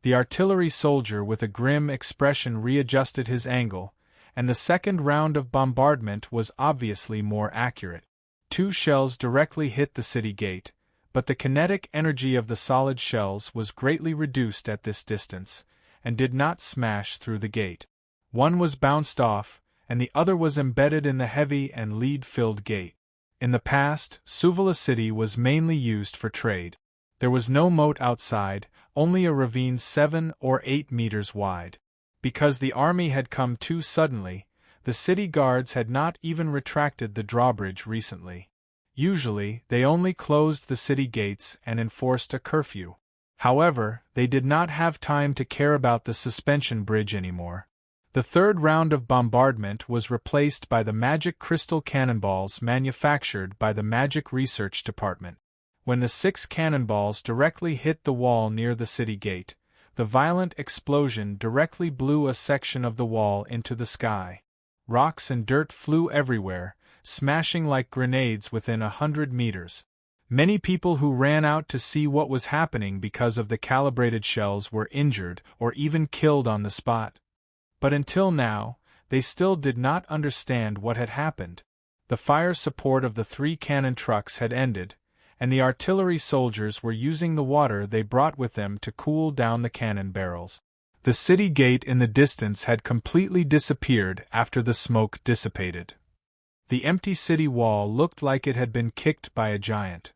The artillery soldier with a grim expression readjusted his angle, and the second round of bombardment was obviously more accurate. 2 shells directly hit the city gate, but the kinetic energy of the solid shells was greatly reduced at this distance, and did not smash through the gate. One was bounced off, and the other was embedded in the heavy and lead-filled gate. In the past, Suvala City was mainly used for trade. There was no moat outside, only a ravine 7 or 8 meters wide. Because the army had come too suddenly, the city guards had not even retracted the drawbridge recently. Usually, they only closed the city gates and enforced a curfew. However, they did not have time to care about the suspension bridge anymore. The third round of bombardment was replaced by the magic crystal cannonballs manufactured by the Magic Research Department. When the 6 cannonballs directly hit the wall near the city gate, the violent explosion directly blew a section of the wall into the sky. Rocks and dirt flew everywhere, smashing like grenades within 100 meters. Many people who ran out to see what was happening because of the calibrated shells were injured or even killed on the spot. But until now, they still did not understand what had happened. The fire support of the 3 cannon trucks had ended, and the artillery soldiers were using the water they brought with them to cool down the cannon barrels. The city gate in the distance had completely disappeared after the smoke dissipated. The empty city wall looked like it had been kicked by a giant.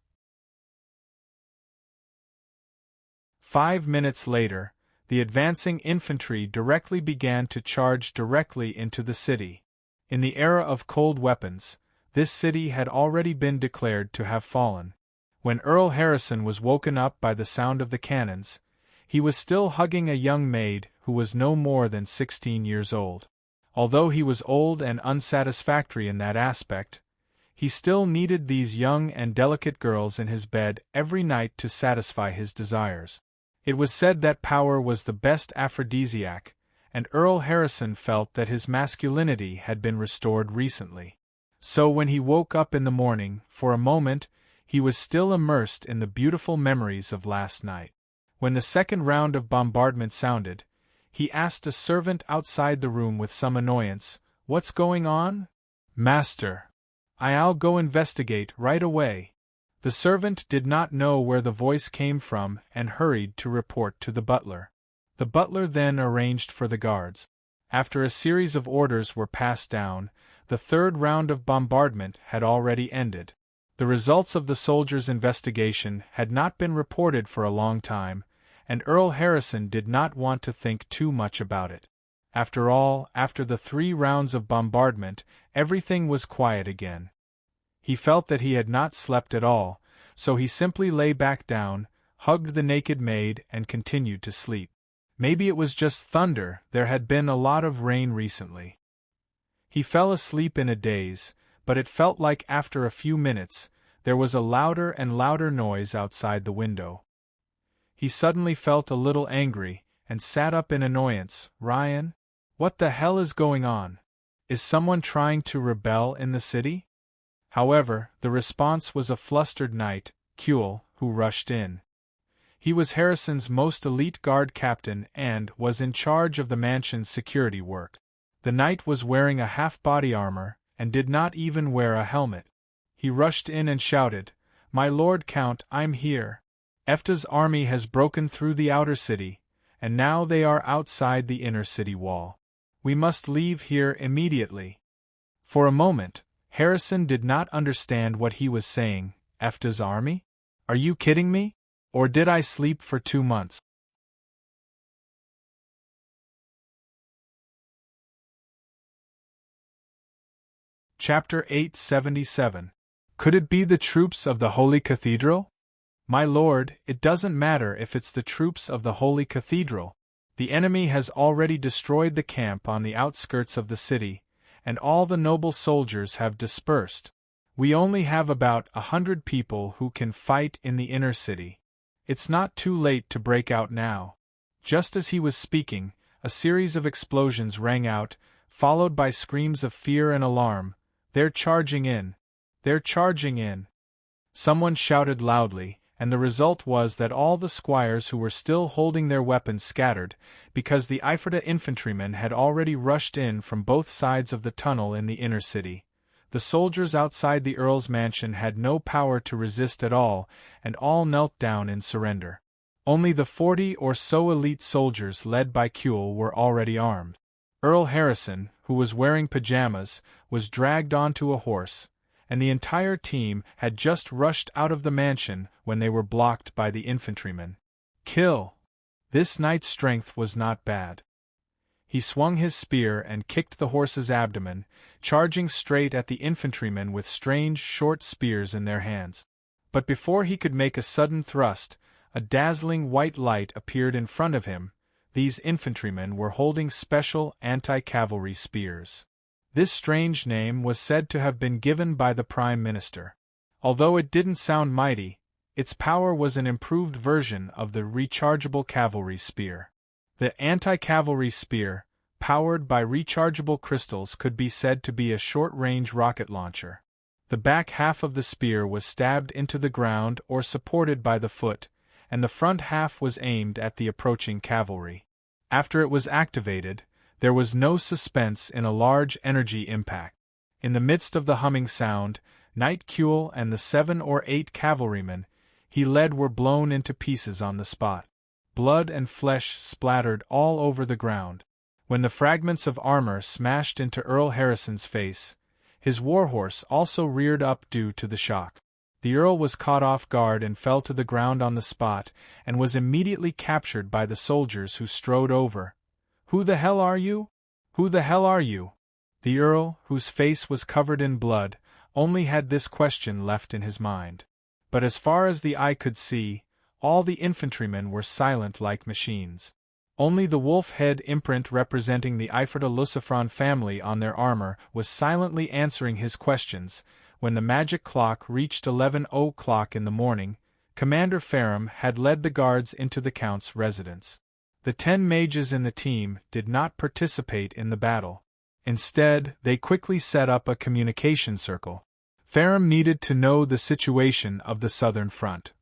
5 minutes later, the advancing infantry directly began to charge directly into the city. In the era of cold weapons, this city had already been declared to have fallen. When Earl Harrison was woken up by the sound of the cannons, he was still hugging a young maid who was no more than 16 years old. Although he was old and unsatisfactory in that aspect, he still needed these young and delicate girls in his bed every night to satisfy his desires. It was said that power was the best aphrodisiac, and Earl Harrison felt that his masculinity had been restored recently. So when he woke up in the morning, for a moment, he was still immersed in the beautiful memories of last night. When the second round of bombardment sounded, he asked a servant outside the room with some annoyance, "What's going on?" "Master, I'll go investigate right away." The servant did not know where the voice came from and hurried to report to the butler. The butler then arranged for the guards. After a series of orders were passed down, the third round of bombardment had already ended. The results of the soldiers' investigation had not been reported for a long time, and Earl Harrison did not want to think too much about it. After all, after the 3 rounds of bombardment, everything was quiet again. He felt that he had not slept at all, so he simply lay back down, hugged the naked maid, and continued to sleep. Maybe it was just thunder, there had been a lot of rain recently. He fell asleep in a daze, but it felt like after a few minutes, there was a louder and louder noise outside the window. He suddenly felt a little angry, and sat up in annoyance. "Ryan? What the hell is going on? Is someone trying to rebel in the city?" However, the response was a flustered knight, Kuel, who rushed in. He was Harrison's most elite guard captain and was in charge of the mansion's security work. The knight was wearing a half-body armor, and did not even wear a helmet. He rushed in and shouted, "My Lord Count, I'm here. Efta's army has broken through the outer city, and now they are outside the inner city wall. We must leave here immediately." For a moment, Harrison did not understand what he was saying. Efta's army? Are you kidding me? Or did I sleep for 2 months? Chapter 877. Could it be the troops of the Holy Cathedral? My lord, it doesn't matter if it's the troops of the Holy Cathedral. The enemy has already destroyed the camp on the outskirts of the city, and all the noble soldiers have dispersed. We only have about 100 people who can fight in the inner city. It's not too late to break out now. Just as he was speaking, a series of explosions rang out, followed by screams of fear and alarm. "They're charging in! They're charging in!" Someone shouted loudly, and the result was that all the squires who were still holding their weapons scattered, because the Ifrita infantrymen had already rushed in from both sides of the tunnel in the inner city. The soldiers outside the Earl's mansion had no power to resist at all, and all knelt down in surrender. Only the 40 or so elite soldiers led by Kuel were already armed. Earl Harrison, who was wearing pajamas, was dragged onto a horse, and the entire team had just rushed out of the mansion when they were blocked by the infantrymen. Kill! This knight's strength was not bad. He swung his spear and kicked the horse's abdomen, charging straight at the infantrymen with strange short spears in their hands. But before he could make a sudden thrust, a dazzling white light appeared in front of him. These infantrymen were holding special anti-cavalry spears. This strange name was said to have been given by the Prime Minister. Although it didn't sound mighty, its power was an improved version of the rechargeable cavalry spear. The anti-cavalry spear, powered by rechargeable crystals, could be said to be a short-range rocket launcher. The back half of the spear was stabbed into the ground or supported by the foot, and the front half was aimed at the approaching cavalry. After it was activated, there was no suspense in a large energy impact. In the midst of the humming sound, Knight Kuel and the 7 or 8 cavalrymen he led were blown into pieces on the spot. Blood and flesh splattered all over the ground. When the fragments of armor smashed into Earl Harrison's face, his warhorse also reared up due to the shock. The Earl was caught off guard and fell to the ground on the spot, and was immediately captured by the soldiers who strode over. "Who the hell are you? Who the hell are you?" The Earl, whose face was covered in blood, only had this question left in his mind. but as far as the eye could see, all the infantrymen were silent like machines. Only the wolf-head imprint representing the Ifrita Lucifron family on their armor was silently answering his questions. When the magic clock reached 11 o'clock in the morning, Commander Ferrum had led the guards into the Count's residence. The 10 mages in the team did not participate in the battle. Instead, they quickly set up a communication circle. Ferrum needed to know the situation of the southern front.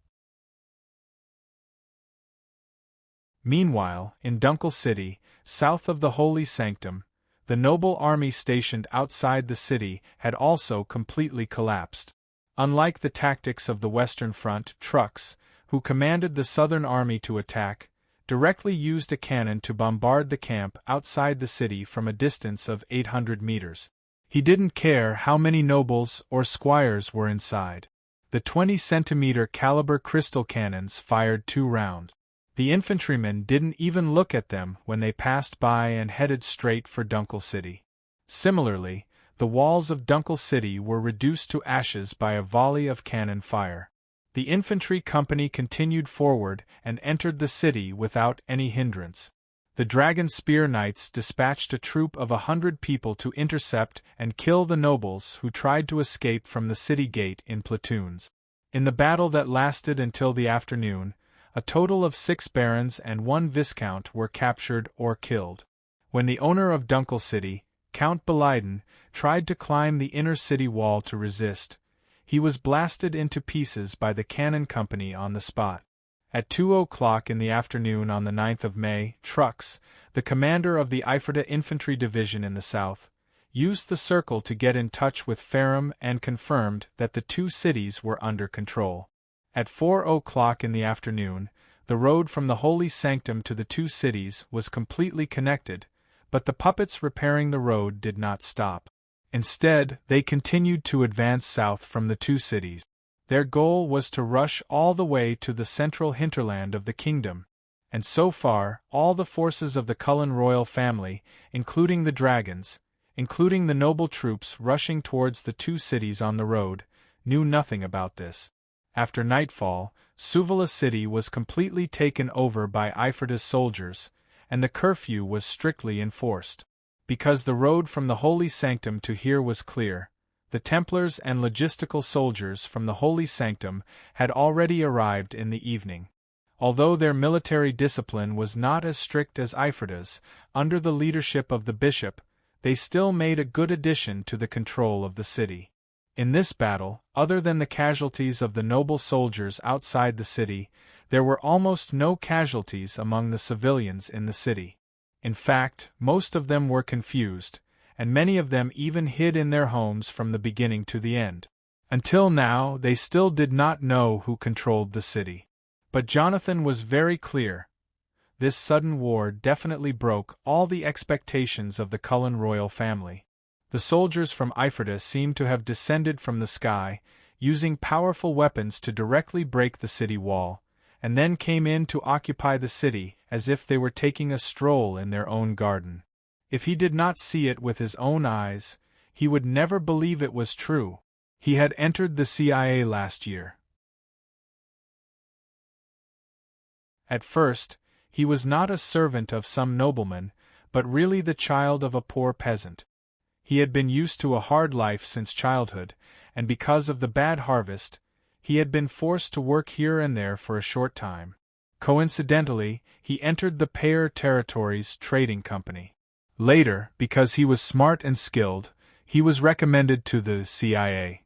Meanwhile, in Dunkel City, south of the Holy Sanctum, the noble army stationed outside the city had also completely collapsed. Unlike the tactics of the Western Front, Trux, who commanded the Southern Army to attack, directly used a cannon to bombard the camp outside the city from a distance of 800 meters. He didn't care how many nobles or squires were inside. The 20-centimeter caliber crystal cannons fired 2 rounds. The infantrymen didn't even look at them when they passed by and headed straight for Dunkel City. Similarly, the walls of Dunkel City were reduced to ashes by a volley of cannon fire. The infantry company continued forward and entered the city without any hindrance. The Dragon Spear Knights dispatched a troop of 100 people to intercept and kill the nobles who tried to escape from the city gate in platoons. In the battle that lasted until the afternoon, a total of 6 barons and 1 viscount were captured or killed. When the owner of Dunkel City, Count Beliden, tried to climb the inner city wall to resist, he was blasted into pieces by the cannon company on the spot. At 2 o'clock in the afternoon on the 9th of May, Trux, the commander of the Ifrita Infantry Division in the south, used the circle to get in touch with Ferrum and confirmed that the 2 cities were under control. At 4 o'clock in the afternoon, the road from the Holy Sanctum to the 2 cities was completely connected, but the puppets repairing the road did not stop. Instead, they continued to advance south from the 2 cities. Their goal was to rush all the way to the central hinterland of the kingdom, and so far, all the forces of the Cullen royal family, including the dragons, including the noble troops rushing towards the 2 cities on the road, knew nothing about this. After nightfall, Suvala City was completely taken over by Ifrita's soldiers, and the curfew was strictly enforced. Because the road from the Holy Sanctum to here was clear, the Templars and logistical soldiers from the Holy Sanctum had already arrived in the evening. Although their military discipline was not as strict as Ifrita's, under the leadership of the bishop, they still made a good addition to the control of the city. In this battle, other than the casualties of the noble soldiers outside the city, there were almost no casualties among the civilians in the city. In fact, most of them were confused, and many of them even hid in their homes from the beginning to the end. Until now, they still did not know who controlled the city. But Jonathan was very clear. This sudden war definitely broke all the expectations of the Cullen royal family. The soldiers from Ifrita seemed to have descended from the sky, using powerful weapons to directly break the city wall, and then came in to occupy the city as if they were taking a stroll in their own garden. If he did not see it with his own eyes, he would never believe it was true. He had entered the CIA last year. At first, he was not a servant of some nobleman, but really the child of a poor peasant. He had been used to a hard life since childhood, and because of the bad harvest, he had been forced to work here and there for a short time. Coincidentally, he entered the Payer Territories Trading Company. Later, because he was smart and skilled, he was recommended to the CIA.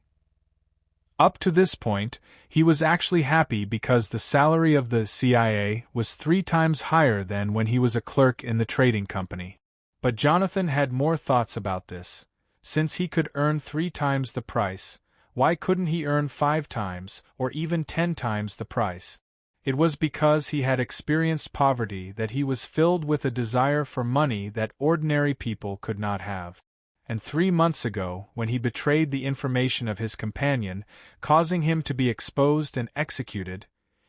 Up to this point, he was actually happy because the salary of the CIA was 3 times higher than when he was a clerk in the trading company. But Jonathan had more thoughts about this. Since he could earn 3 times the price, why couldn't he earn 5 times, or even 10 times the price? It was because he had experienced poverty that he was filled with a desire for money that ordinary people could not have. And 3 months ago, when he betrayed the information of his companion, causing him to be exposed and executed,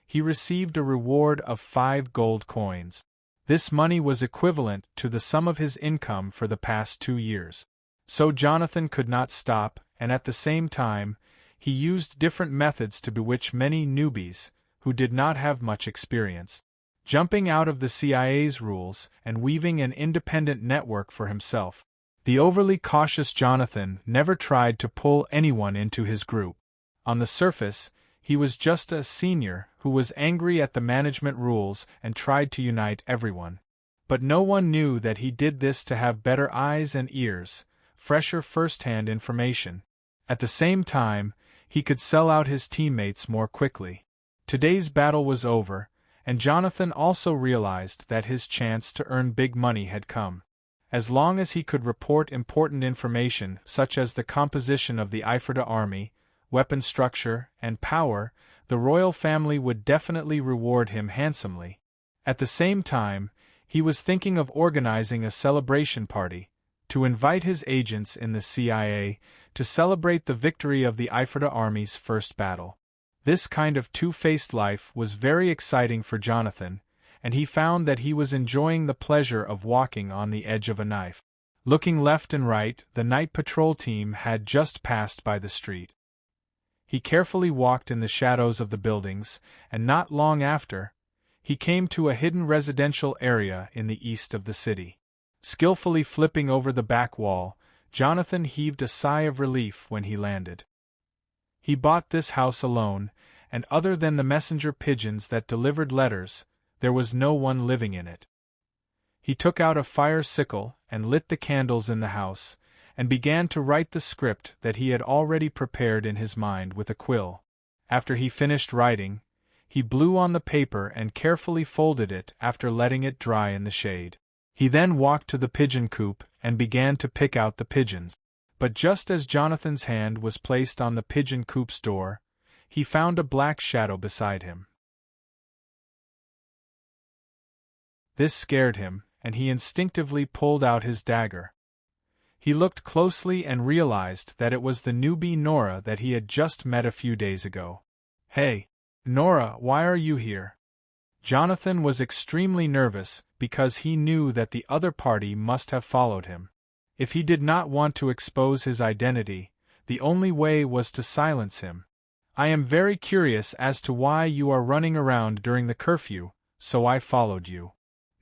he received a reward of 5 gold coins. This money was equivalent to the sum of his income for the past 2 years. So Jonathan could not stop, and at the same time, he used different methods to bewitch many newbies who did not have much experience. Jumping out of the CIA's rules and weaving an independent network for himself, the overly cautious Jonathan never tried to pull anyone into his group. On the surface, he was just a senior who was angry at the management rules and tried to unite everyone. But no one knew that he did this to have better eyes and ears, fresher first-hand information. At the same time, he could sell out his teammates more quickly. Today's battle was over, and Jonathan also realized that his chance to earn big money had come. As long as he could report important information such as the composition of the Ifrita army, weapon structure, and power, the royal family would definitely reward him handsomely. At the same time, he was thinking of organizing a celebration party, to invite his agents in the CIA to celebrate the victory of the Ifrita army's first battle. This kind of two-faced life was very exciting for Jonathan, and he found that he was enjoying the pleasure of walking on the edge of a knife. Looking left and right, the night patrol team had just passed by the street. He carefully walked in the shadows of the buildings, and not long after, he came to a hidden residential area in the east of the city. Skillfully flipping over the back wall, Jonathan heaved a sigh of relief when he landed. He bought this house alone, and other than the messenger pigeons that delivered letters, there was no one living in it. He took out a fire sickle and lit the candles in the house, and began to write the script that he had already prepared in his mind with a quill. After he finished writing, he blew on the paper and carefully folded it after letting it dry in the shade. He then walked to the pigeon coop and began to pick out the pigeons. But just as Jonathan's hand was placed on the pigeon coop's door, he found a black shadow beside him. This scared him, and he instinctively pulled out his dagger. He looked closely and realized that it was the newbie Nora that he had just met a few days ago. "Hey, Nora, why are you here?" Jonathan was extremely nervous because he knew that the other party must have followed him. If he did not want to expose his identity, the only way was to silence him. "I am very curious as to why you are running around during the curfew, so I followed you."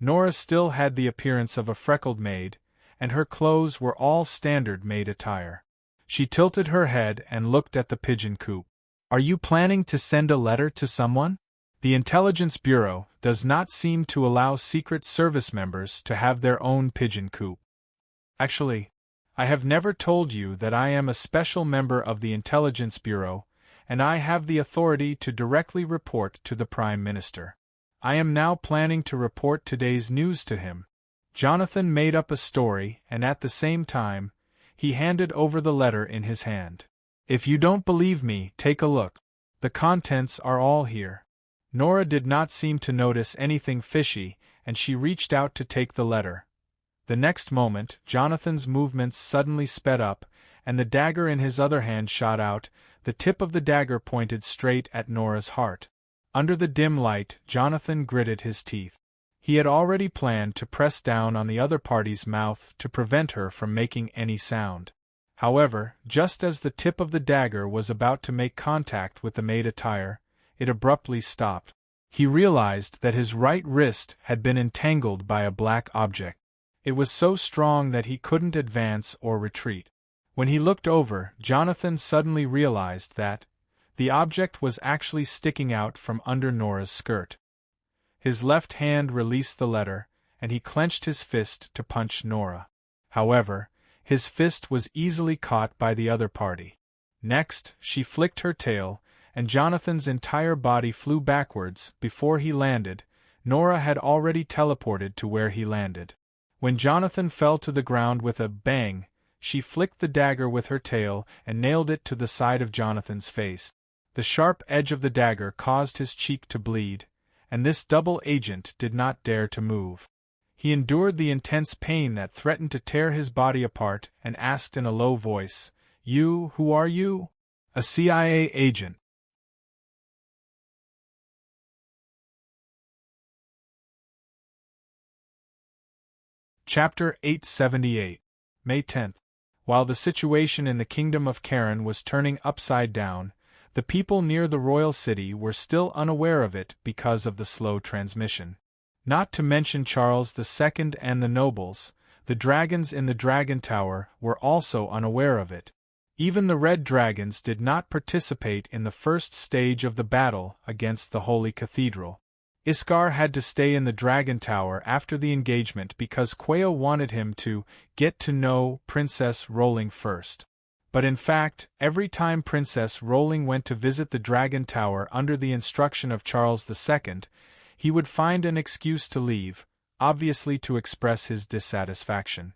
Nora still had the appearance of a freckled maid, and her clothes were all standard maid attire. She tilted her head and looked at the pigeon coop. "Are you planning to send a letter to someone? The Intelligence Bureau does not seem to allow Secret Service members to have their own pigeon coop." "Actually, I have never told you that I am a special member of the Intelligence Bureau, and I have the authority to directly report to the Prime Minister. I am now planning to report today's news to him." Jonathan made up a story, and at the same time, he handed over the letter in his hand. "If you don't believe me, take a look. The contents are all here." Nora did not seem to notice anything fishy, and she reached out to take the letter. The next moment, Jonathan's movements suddenly sped up, and the dagger in his other hand shot out. The tip of the dagger pointed straight at Nora's heart. Under the dim light, Jonathan gritted his teeth. He had already planned to press down on the other party's mouth to prevent her from making any sound. However, just as the tip of the dagger was about to make contact with the maid attire, it abruptly stopped. He realized that his right wrist had been entangled by a black object. It was so strong that he couldn't advance or retreat. When he looked over, Jonathan suddenly realized that the object was actually sticking out from under Nora's skirt. His left hand released the letter, and he clenched his fist to punch Nora. However, his fist was easily caught by the other party. Next, she flicked her tail, and Jonathan's entire body flew backwards. Before he landed, Nora had already teleported to where he landed. When Jonathan fell to the ground with a bang, she flicked the dagger with her tail and nailed it to the side of Jonathan's face. The sharp edge of the dagger caused his cheek to bleed, and this double agent did not dare to move. He endured the intense pain that threatened to tear his body apart and asked in a low voice, Who are you?" "A CIA agent." Chapter 878. May 10th. While the situation in the kingdom of Karen was turning upside down, the people near the royal city were still unaware of it because of the slow transmission. Not to mention Charles II and the nobles, the dragons in the Dragon Tower were also unaware of it. Even the red dragons did not participate in the first stage of the battle against the Holy Cathedral. Iskar had to stay in the Dragon Tower after the engagement because Quayo wanted him to get to know Princess Rolling first. But in fact, every time Princess Rolling went to visit the Dragon Tower under the instruction of Charles II, he would find an excuse to leave, obviously to express his dissatisfaction.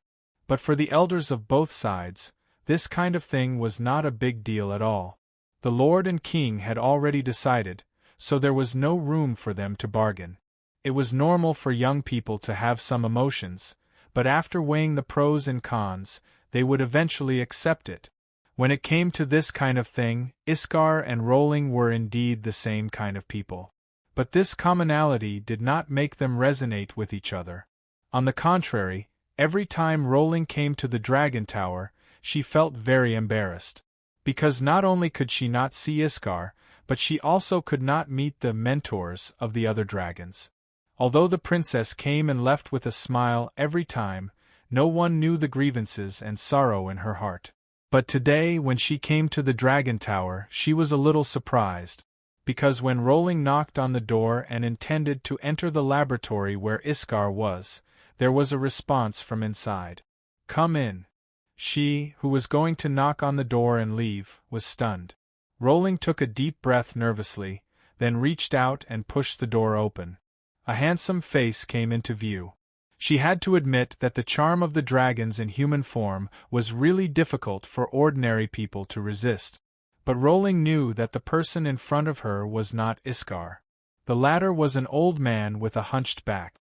But for the elders of both sides, this kind of thing was not a big deal at all. The Lord and King had already decided, so there was no room for them to bargain. It was normal for young people to have some emotions, but after weighing the pros and cons, they would eventually accept it. When it came to this kind of thing, Iskar and Rolling were indeed the same kind of people. But this commonality did not make them resonate with each other. On the contrary, every time Rolling came to the Dragon Tower, she felt very embarrassed. Because not only could she not see Iskar, but she also could not meet the mentors of the other dragons. Although the princess came and left with a smile every time, no one knew the grievances and sorrow in her heart. But today, when she came to the Dragon Tower, she was a little surprised. Because when Rolling knocked on the door and intended to enter the laboratory where Iskar was, there was a response from inside. "Come in." She, who was going to knock on the door and leave, was stunned. Rolling took a deep breath nervously, then reached out and pushed the door open. A handsome face came into view. She had to admit that the charm of the dragons in human form was really difficult for ordinary people to resist. But Rolling knew that the person in front of her was not Iskar. The latter was an old man with a hunched back.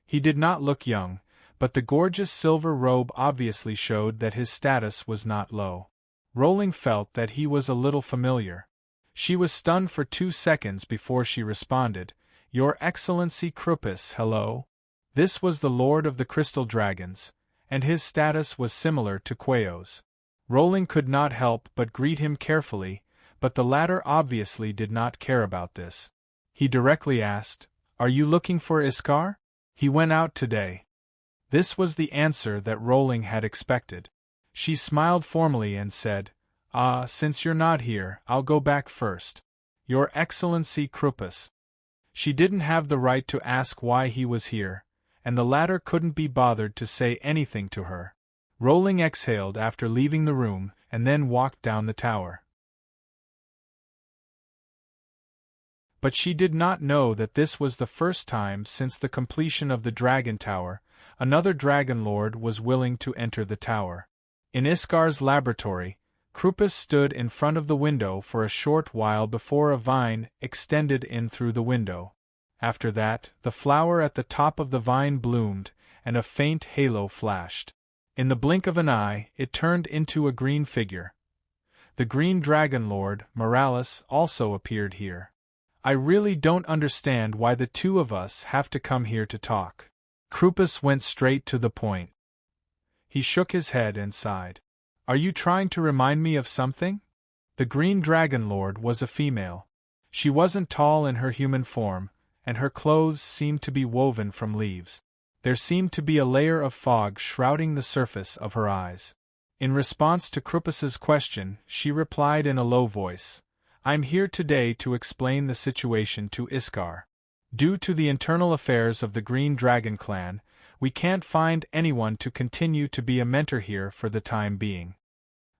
He did not look young, but the gorgeous silver robe obviously showed that his status was not low. Rolling felt that he was a little familiar. She was stunned for 2 seconds before she responded, "Your Excellency Krupus, hello." This was the Lord of the Crystal Dragons, and his status was similar to Quayo's. Rolling could not help but greet him carefully, but the latter obviously did not care about this. He directly asked, "Are you looking for Iskar? He went out today." This was the answer that Rolling had expected. She smiled formally and said, Since you're not here, I'll go back first. Your Excellency Krupus." She didn't have the right to ask why he was here, and the latter couldn't be bothered to say anything to her. Rolling exhaled after leaving the room, and then walked down the tower. But she did not know that this was the first time since the completion of the Dragon Tower, another Dragon Lord was willing to enter the tower. In Iskar's laboratory, Krupus stood in front of the window for a short while before a vine extended in through the window. After that, the flower at the top of the vine bloomed, and a faint halo flashed. In the blink of an eye, it turned into a green figure. The Green Dragon Lord, Morales, also appeared here. "I really don't understand why the two of us have to come here to talk." Krupus went straight to the point. He shook his head and sighed. "Are you trying to remind me of something?" The Green Dragon Lord was a female. She wasn't tall in her human form, and her clothes seemed to be woven from leaves. There seemed to be a layer of fog shrouding the surface of her eyes. In response to Krupus's question, she replied in a low voice, "I'm here today to explain the situation to Iskar. Due to the internal affairs of the Green Dragon clan, we can't find anyone to continue to be a mentor here for the time being."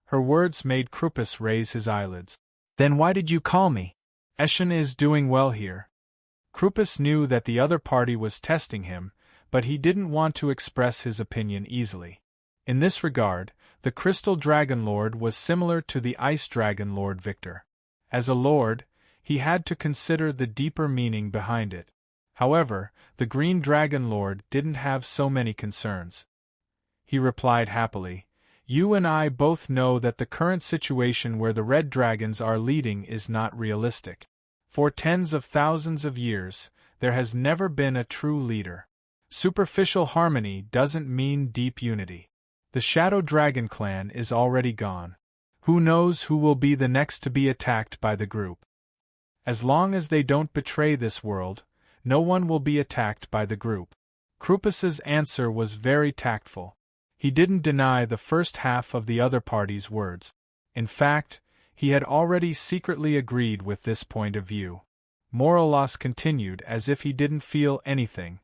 Her words made Krupus raise his eyelids. "Then why did you call me? Eshin is doing well here." Krupus knew that the other party was testing him, but he didn't want to express his opinion easily. In this regard, the Crystal Dragon Lord was similar to the Ice Dragon Lord Victor. As a lord, he had to consider the deeper meaning behind it. However, the Green Dragon Lord didn't have so many concerns. He replied happily, "You and I both know that the current situation where the Red Dragons are leading is not realistic. For tens of thousands of years, there has never been a true leader. Superficial harmony doesn't mean deep unity. The Shadow Dragon clan is already gone. Who knows who will be the next to be attacked by the group? As long as they don't betray this world, no one will be attacked by the group. Krupus's answer was very tactful. He didn't deny the first half of the other party's words. In fact, he had already secretly agreed with this point of view. Morelos continued as if he didn't feel anything.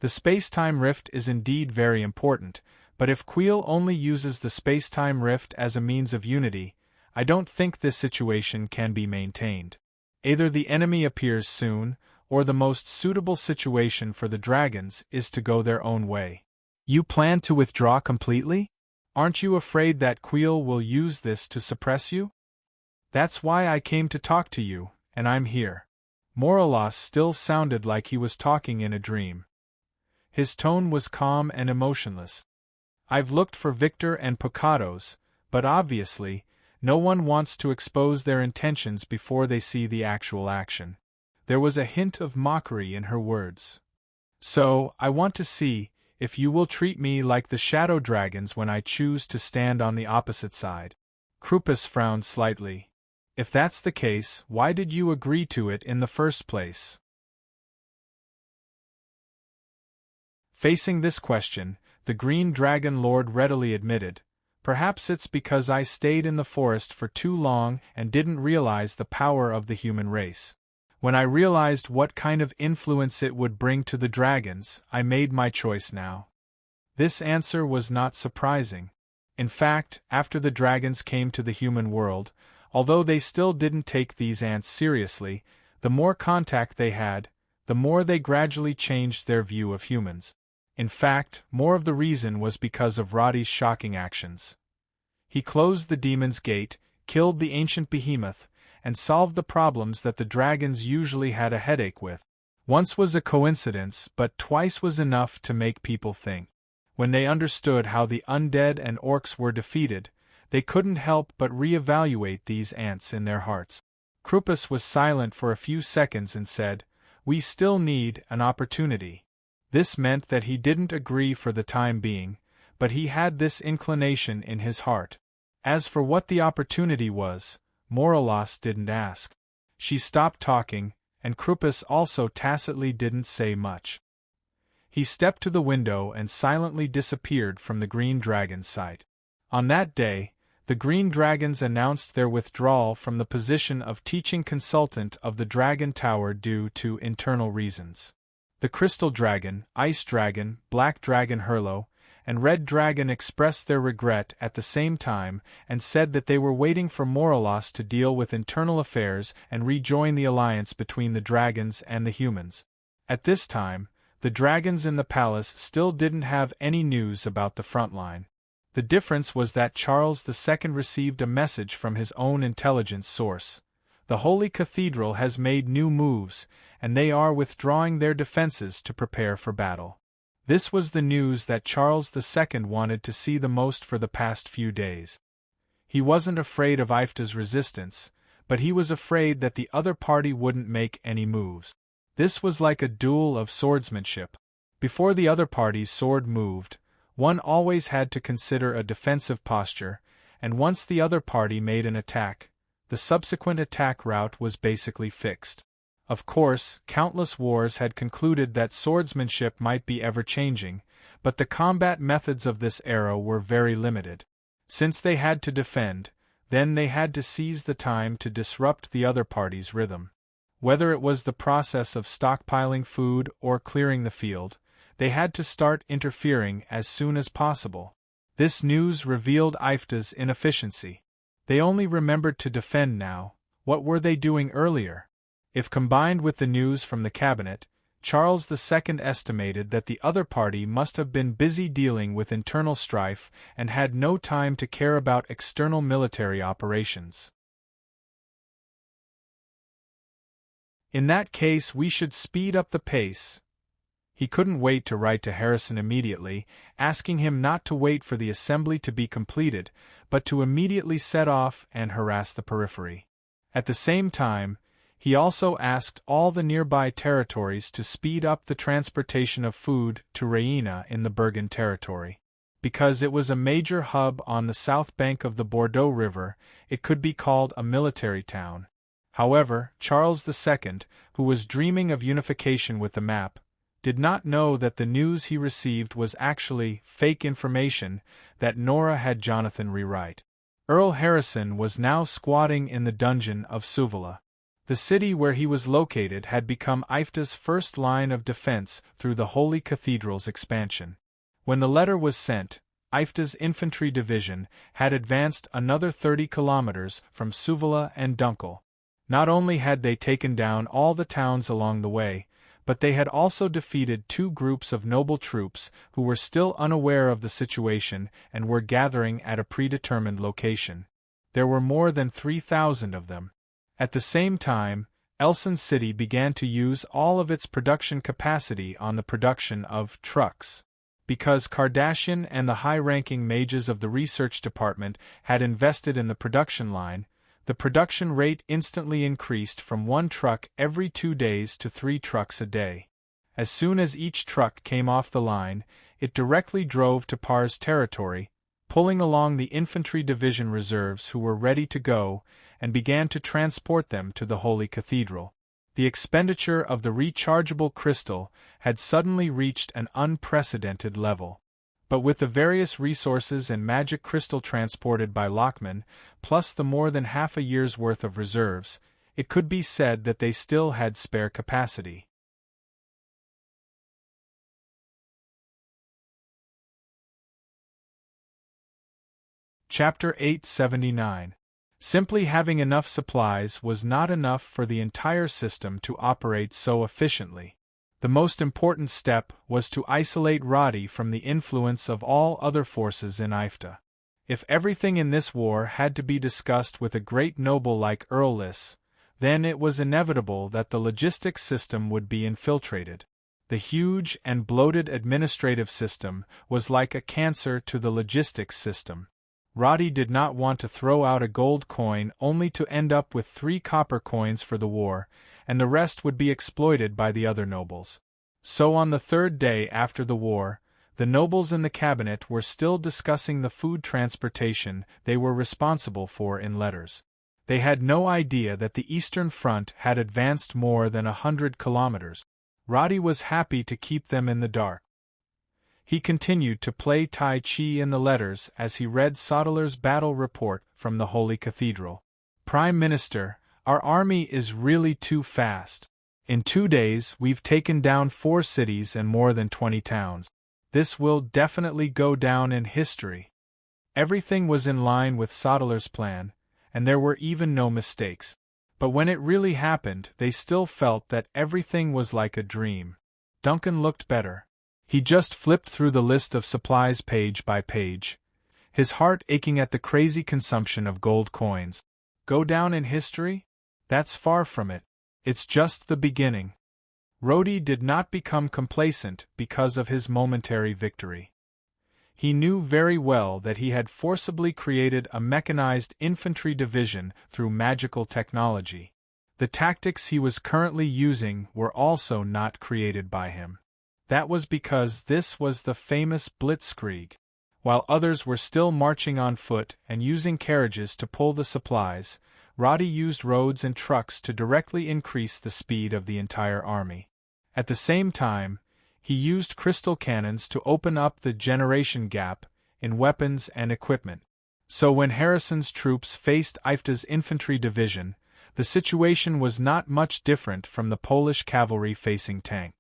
The space-time rift is indeed very important, but if Quill only uses the space-time rift as a means of unity, I don't think this situation can be maintained. Either the enemy appears soon, or the most suitable situation for the dragons is to go their own way. You plan to withdraw completely? Aren't you afraid that Quill will use this to suppress you? That's why I came to talk to you, and I'm here. Morelos still sounded like he was talking in a dream. His tone was calm and emotionless. I've looked for Victor and Pocados, but obviously, no one wants to expose their intentions before they see the actual action. There was a hint of mockery in her words. So, I want to see if you will treat me like the Shadow Dragons when I choose to stand on the opposite side. Krupus frowned slightly. If that's the case, why did you agree to it in the first place? Facing this question, the Green Dragon Lord readily admitted, perhaps it's because I stayed in the forest for too long and didn't realize the power of the human race. When I realized what kind of influence it would bring to the dragons, I made my choice now. This answer was not surprising. In fact, after the dragons came to the human world, although they still didn't take these ants seriously, the more contact they had, the more they gradually changed their view of humans. In fact, more of the reason was because of Roddy's shocking actions. He closed the demon's gate, killed the ancient behemoth, and solved the problems that the dragons usually had a headache with. Once was a coincidence, but twice was enough to make people think. When they understood how the undead and orcs were defeated, they couldn't help but re-evaluate these ants in their hearts. Krupus was silent for a few seconds and said, "We still need an opportunity." This meant that he didn't agree for the time being, but he had this inclination in his heart. As for what the opportunity was, Morelos didn't ask. She stopped talking, and Krupus also tacitly didn't say much. He stepped to the window and silently disappeared from the Green Dragon's sight. On that day, the Green Dragons announced their withdrawal from the position of teaching consultant of the Dragon Tower due to internal reasons. The Crystal Dragon, Ice Dragon, Black Dragon Hurlo, and Red Dragon expressed their regret at the same time and said that they were waiting for Morelos to deal with internal affairs and rejoin the alliance between the dragons and the humans. At this time, the dragons in the palace still didn't have any news about the front line. The difference was that Charles II received a message from his own intelligence source. The Holy Cathedral has made new moves, and they are withdrawing their defenses to prepare for battle. This was the news that Charles II wanted to see the most for the past few days. He wasn't afraid of Ifta's resistance, but he was afraid that the other party wouldn't make any moves. This was like a duel of swordsmanship. Before the other party's sword moved, one always had to consider a defensive posture, and once the other party made an attack, the subsequent attack route was basically fixed. Of course, countless wars had concluded that swordsmanship might be ever-changing, but the combat methods of this era were very limited. Since they had to defend, then they had to seize the time to disrupt the other party's rhythm. Whether it was the process of stockpiling food or clearing the field, they had to start interfering as soon as possible. This news revealed Ifta's inefficiency. They only remembered to defend now. What were they doing earlier? If combined with the news from the cabinet, Charles II estimated that the other party must have been busy dealing with internal strife and had no time to care about external military operations. In that case, we should speed up the pace. He couldn't wait to write to Harrison immediately, asking him not to wait for the assembly to be completed, but to immediately set off and harass the periphery. At the same time, he also asked all the nearby territories to speed up the transportation of food to Raina in the Bergen territory. Because it was a major hub on the south bank of the Bordeaux River, it could be called a military town. However, Charles II, who was dreaming of unification with the map, did not know that the news he received was actually fake information that Nora had Jonathan rewrite. Earl Harrison was now squatting in the dungeon of Suvela. The city where he was located had become Ifta's first line of defense through the Holy Cathedral's expansion. When the letter was sent, Ifta's infantry division had advanced another 30 kilometers from Suvela and Dunkel. Not only had they taken down all the towns along the way, but they had also defeated two groups of noble troops who were still unaware of the situation and were gathering at a predetermined location. There were more than 3,000 of them. At the same time, Elson City began to use all of its production capacity on the production of trucks. Because Kardashian and the high-ranking mages of the research department had invested in the production line, the production rate instantly increased from 1 truck every 2 days to 3 trucks a day. As soon as each truck came off the line, it directly drove to Par's territory, pulling along the infantry division reserves who were ready to go, and began to transport them to the Holy Cathedral. The expenditure of the rechargeable crystal had suddenly reached an unprecedented level. But with the various resources and magic crystal transported by Lockman, plus the more than half a year's worth of reserves, it could be said that they still had spare capacity. Chapter 879. Simply having enough supplies was not enough for the entire system to operate so efficiently. The most important step was to isolate Roddy from the influence of all other forces in Ifta. If everything in this war had to be discussed with a great noble like Earl Liss, then it was inevitable that the logistics system would be infiltrated. The huge and bloated administrative system was like a cancer to the logistics system. Roddy did not want to throw out a gold coin only to end up with 3 copper coins for the war, and the rest would be exploited by the other nobles. So on the 3rd day after the war, the nobles in the cabinet were still discussing the food transportation they were responsible for in letters. They had no idea that the Eastern Front had advanced more than 100 kilometers. Roddy was happy to keep them in the dark. He continued to play Tai Chi in the letters as he read Sodeler's battle report from the Holy Cathedral. Prime Minister, our army is really too fast. In 2 days we've taken down 4 cities and more than 20 towns. This will definitely go down in history. Everything was in line with Sodeler's plan, and there were even no mistakes. But when it really happened, they still felt that everything was like a dream. Duncan looked better. He just flipped through the list of supplies page by page, his heart aching at the crazy consumption of gold coins. Go down in history? That's far from it. It's just the beginning. Roddy did not become complacent because of his momentary victory. He knew very well that he had forcibly created a mechanized infantry division through magical technology. The tactics he was currently using were also not created by him. That was because this was the famous Blitzkrieg. While others were still marching on foot and using carriages to pull the supplies, Roddy used roads and trucks to directly increase the speed of the entire army. At the same time, he used crystal cannons to open up the generation gap in weapons and equipment. So when Harrison's troops faced Ifta's infantry division, the situation was not much different from the Polish cavalry facing tanks.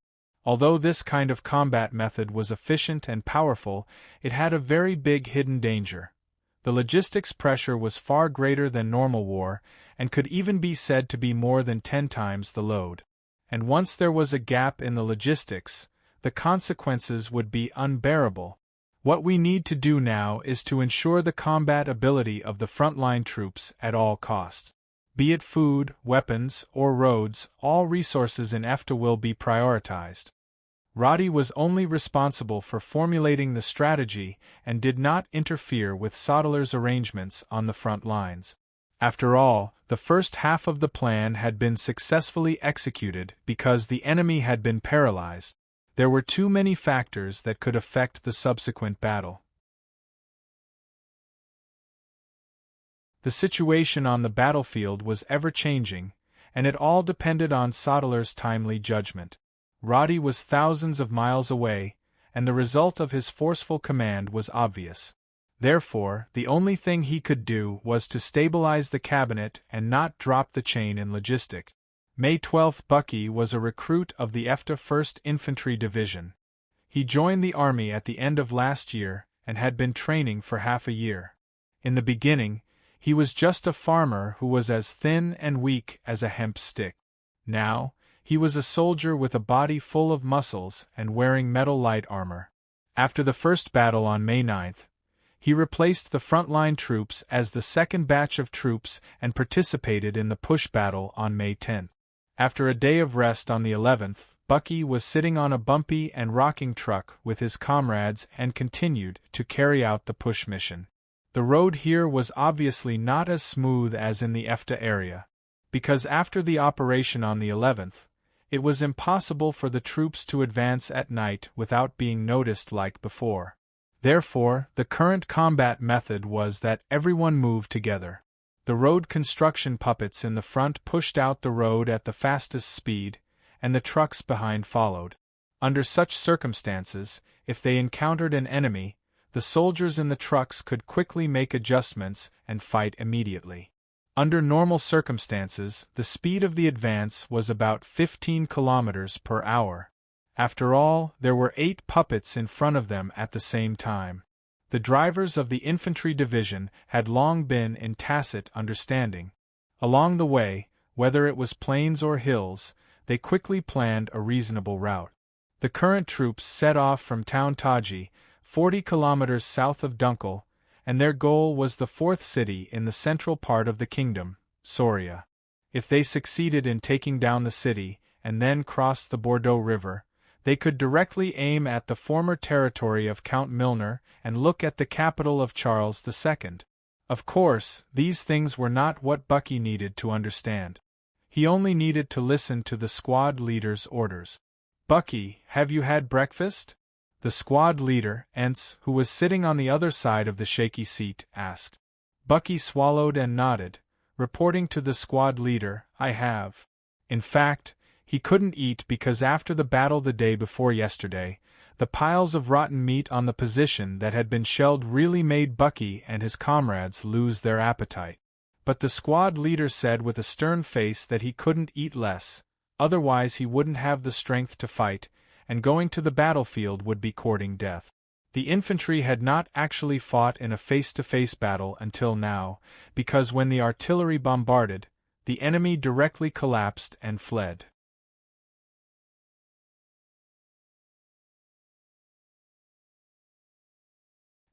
Although this kind of combat method was efficient and powerful, it had a very big hidden danger. The logistics pressure was far greater than normal war, and could even be said to be more than 10 times the load. And once there was a gap in the logistics, the consequences would be unbearable. What we need to do now is to ensure the combat ability of the frontline troops at all costs. Be it food, weapons, or roads, all resources in EFTA will be prioritized. Roddy was only responsible for formulating the strategy and did not interfere with Sodeler's arrangements on the front lines. After all, the first half of the plan had been successfully executed because the enemy had been paralyzed. There were too many factors that could affect the subsequent battle. The situation on the battlefield was ever-changing, and it all depended on Sodeler's timely judgment. Roddy was thousands of miles away, and the result of his forceful command was obvious. Therefore, the only thing he could do was to stabilize the cabinet and not drop the chain in logistics. May 12. Bucky was a recruit of the EFTA 1st Infantry Division. He joined the army at the end of last year and had been training for half a year. In the beginning, he was just a farmer who was as thin and weak as a hemp stick. Now, he was a soldier with a body full of muscles and wearing metal light armor. After the first battle on May 9th, he replaced the frontline troops as the second batch of troops and participated in the push battle on May 10th. After a day of rest on the 11th, Bucky was sitting on a bumpy and rocking truck with his comrades and continued to carry out the push mission. The road here was obviously not as smooth as in the EFTA area, because after the operation on the 11th, it was impossible for the troops to advance at night without being noticed like before. Therefore, the current combat method was that everyone moved together. The road construction puppets in the front pushed out the road at the fastest speed, and the trucks behind followed. Under such circumstances, if they encountered an enemy, the soldiers in the trucks could quickly make adjustments and fight immediately. Under normal circumstances, the speed of the advance was about 15 kilometers per hour. After all, there were 8 puppets in front of them at the same time. The drivers of the infantry division had long been in tacit understanding. Along the way, whether it was plains or hills, they quickly planned a reasonable route. The current troops set off from Town Taji, 40 kilometers south of Dunkel, and their goal was the 4th city in the central part of the kingdom, Soria. If they succeeded in taking down the city and then crossed the Bordeaux River, they could directly aim at the former territory of Count Milner and look at the capital of Charles II. Of course, these things were not what Bucky needed to understand. He only needed to listen to the squad leader's orders. "Bucky, have you had breakfast?" The squad leader, Entz, who was sitting on the other side of the shaky seat, asked. Bucky swallowed and nodded, reporting to the squad leader, "I have." In fact, he couldn't eat because after the battle the day before yesterday, the piles of rotten meat on the position that had been shelled really made Bucky and his comrades lose their appetite. But the squad leader said with a stern face that he couldn't eat less, otherwise he wouldn't have the strength to fight, and going to the battlefield would be courting death. The infantry had not actually fought in a face-to-face battle until now, because when the artillery bombarded, the enemy directly collapsed and fled.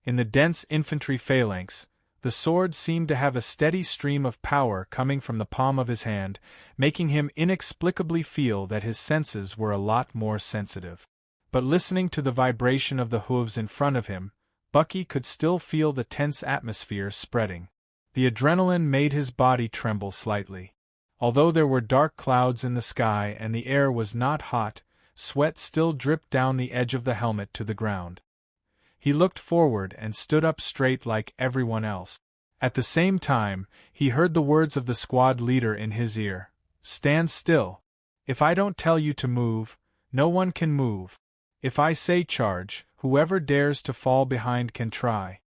In the dense infantry phalanx, the sword seemed to have a steady stream of power coming from the palm of his hand, making him inexplicably feel that his senses were a lot more sensitive. But listening to the vibration of the hooves in front of him, Bucky could still feel the tense atmosphere spreading. The adrenaline made his body tremble slightly. Although there were dark clouds in the sky and the air was not hot, sweat still dripped down the edge of the helmet to the ground. He looked forward and stood up straight like everyone else. At the same time, he heard the words of the squad leader in his ear. "Stand still. If I don't tell you to move, no one can move. If I say charge, whoever dares to fall behind can try."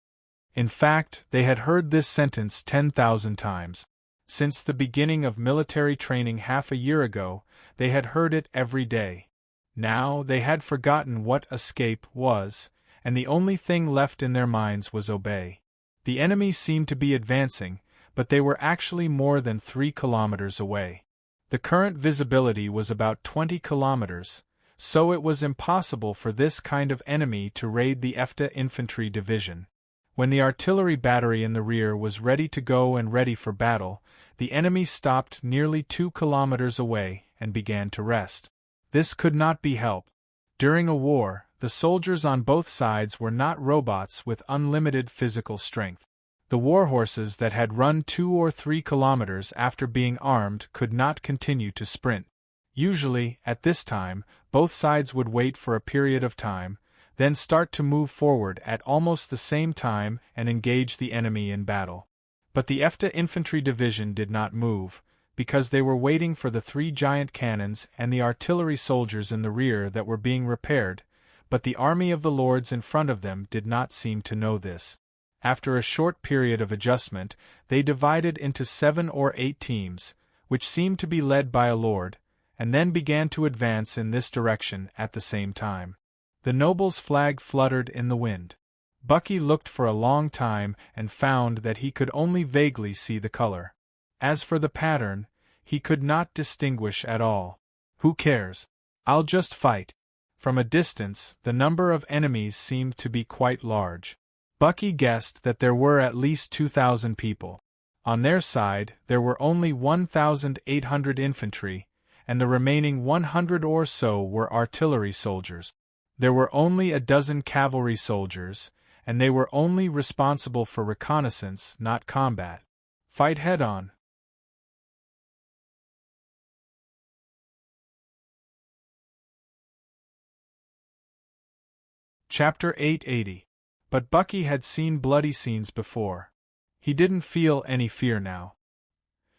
In fact, they had heard this sentence 10,000 times. Since the beginning of military training half a year ago, they had heard it every day. Now they had forgotten what escape was, and the only thing left in their minds was obey. The enemy seemed to be advancing, but they were actually more than 3 kilometers away. The current visibility was about 20 kilometers, so it was impossible for this kind of enemy to raid the EFTA infantry division. When the artillery battery in the rear was ready to go and ready for battle, the enemy stopped nearly 2 kilometers away and began to rest. This could not be helped. During a war, the soldiers on both sides were not robots with unlimited physical strength. The warhorses that had run 2 or 3 kilometers after being armed could not continue to sprint. Usually, at this time, both sides would wait for a period of time, then start to move forward at almost the same time and engage the enemy in battle. But the EFTA infantry division did not move, because they were waiting for the 3 giant cannons and the artillery soldiers in the rear that were being repaired, but the army of the lords in front of them did not seem to know this. After a short period of adjustment, they divided into 7 or 8 teams, which seemed to be led by a lord, and then began to advance in this direction at the same time. The noble's flag fluttered in the wind. Bucky looked for a long time and found that he could only vaguely see the color. As for the pattern, he could not distinguish at all. Who cares? I'll just fight. From a distance, the number of enemies seemed to be quite large. Bucky guessed that there were at least 2,000 people. On their side, there were only 1,800 infantry, and the remaining 100 or so were artillery soldiers. There were only a dozen cavalry soldiers, and they were only responsible for reconnaissance, not combat. Fight head-on. Chapter 880. But Bucky had seen bloody scenes before. He didn't feel any fear now.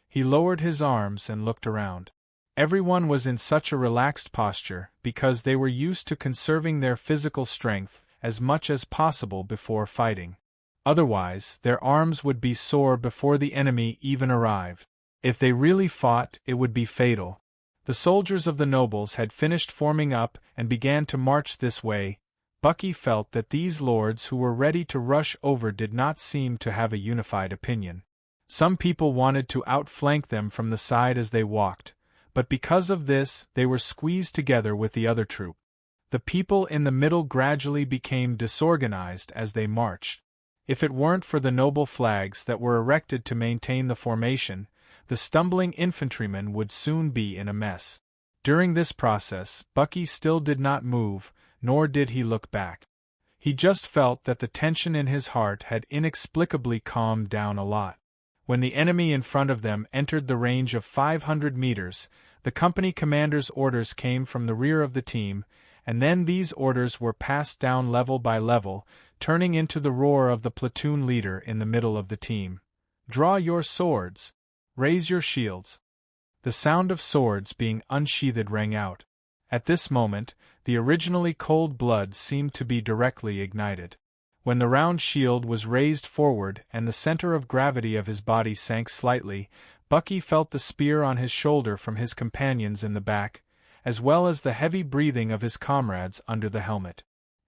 He lowered his arms and looked around. Everyone was in such a relaxed posture because they were used to conserving their physical strength as much as possible before fighting. Otherwise, their arms would be sore before the enemy even arrived. If they really fought, it would be fatal. The soldiers of the nobles had finished forming up and began to march this way. Bucky felt that these lords who were ready to rush over did not seem to have a unified opinion. Some people wanted to outflank them from the side as they walked, but because of this they were squeezed together with the other troop. The people in the middle gradually became disorganized as they marched. If it weren't for the noble flags that were erected to maintain the formation, the stumbling infantrymen would soon be in a mess. During this process, Bucky still did not move, nor did he look back. He just felt that the tension in his heart had inexplicably calmed down a lot. When the enemy in front of them entered the range of 500 meters, the company commander's orders came from the rear of the team, and then these orders were passed down level by level, turning into the roar of the platoon leader in the middle of the team. Draw your swords. Raise your shields. The sound of swords being unsheathed rang out. At this moment, the originally cold blood seemed to be directly ignited. When the round shield was raised forward and the center of gravity of his body sank slightly, Bucky felt the spear on his shoulder from his companions in the back, as well as the heavy breathing of his comrades under the helmet.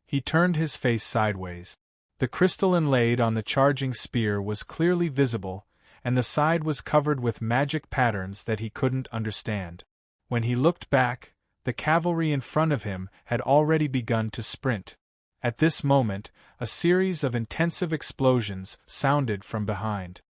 He turned his face sideways. The crystal inlaid on the charging spear was clearly visible, and the side was covered with magic patterns that he couldn't understand. When he looked back, the cavalry in front of him had already begun to sprint. At this moment, a series of intensive explosions sounded from behind.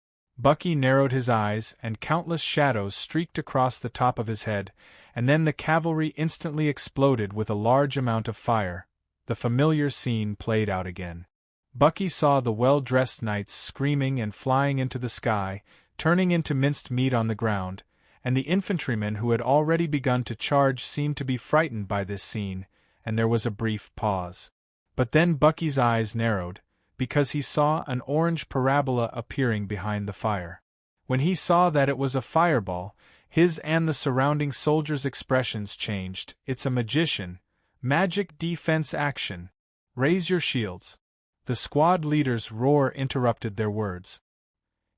Bucky narrowed his eyes and countless shadows streaked across the top of his head, and then the cavalry instantly exploded with a large amount of fire. The familiar scene played out again. Bucky saw the well-dressed knights screaming and flying into the sky, turning into minced meat on the ground, and the infantrymen who had already begun to charge seemed to be frightened by this scene, and there was a brief pause. But then Bucky's eyes narrowed, because he saw an orange parabola appearing behind the fire. When he saw that it was a fireball, his and the surrounding soldiers' expressions changed. It's a magician. Magic defense action. Raise your shields. The squad leader's roar interrupted their words.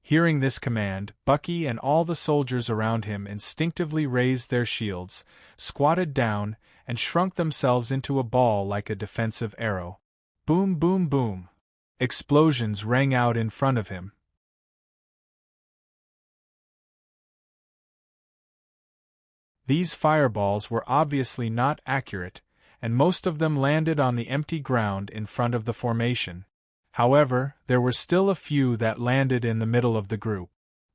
Hearing this command, Bucky and all the soldiers around him instinctively raised their shields, squatted down, and shrunk themselves into a ball like a defensive arrow. Boom, boom, boom. Explosions rang out in front of him. These fireballs were obviously not accurate, and most of them landed on the empty ground in front of the formation. However, there were still a few that landed in the middle of the group.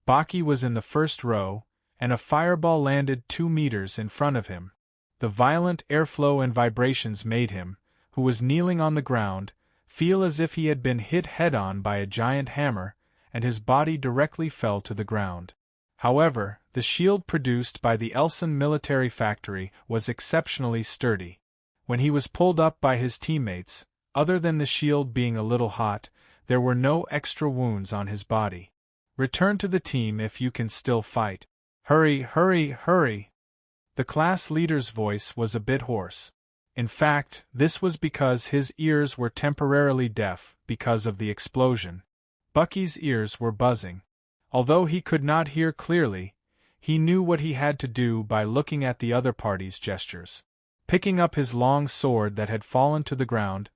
Bucky was in the first row, and a fireball landed 2 meters in front of him. The violent airflow and vibrations made him, who was kneeling on the ground, feel as if he had been hit head-on by a giant hammer, and his body directly fell to the ground. However, the shield produced by the Elson military factory was exceptionally sturdy. When he was pulled up by his teammates, other than the shield being a little hot, there were no extra wounds on his body. Return to the team if you can still fight. Hurry, hurry, hurry! The class leader's voice was a bit hoarse. In fact, this was because his ears were temporarily deaf because of the explosion. Bucky's ears were buzzing. Although he could not hear clearly, he knew what he had to do by looking at the other party's gestures. Picking up his long sword that had fallen to the ground,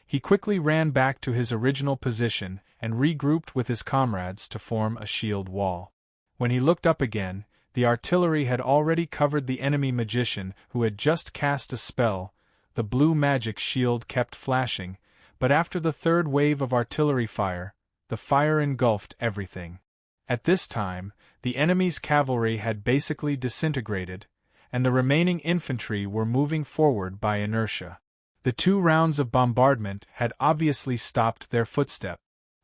he quickly ran back to his original position and regrouped with his comrades to form a shield wall. When he looked up again, the artillery had already covered the enemy magician who had just cast a spell. The blue magic shield kept flashing, but after the third wave of artillery fire, the fire engulfed everything. At this time, the enemy's cavalry had basically disintegrated, and the remaining infantry were moving forward by inertia. The 2 rounds of bombardment had obviously stopped their footstep.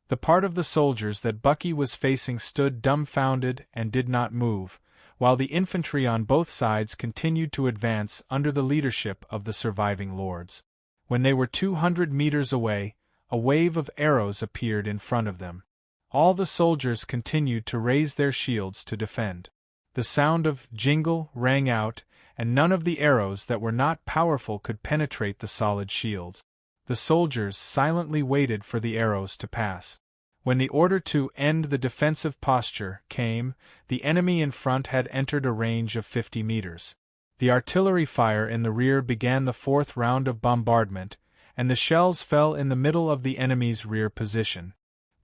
The part of the soldiers that Bucky was facing stood dumbfounded and did not move, while the infantry on both sides continued to advance under the leadership of the surviving lords. When they were 200 meters away, a wave of arrows appeared in front of them. All the soldiers continued to raise their shields to defend. The sound of jingle rang out, and none of the arrows that were not powerful could penetrate the solid shields. The soldiers silently waited for the arrows to pass. When the order to end the defensive posture came, the enemy in front had entered a range of 50 meters. The artillery fire in the rear began the 4th round of bombardment, and the shells fell in the middle of the enemy's rear position.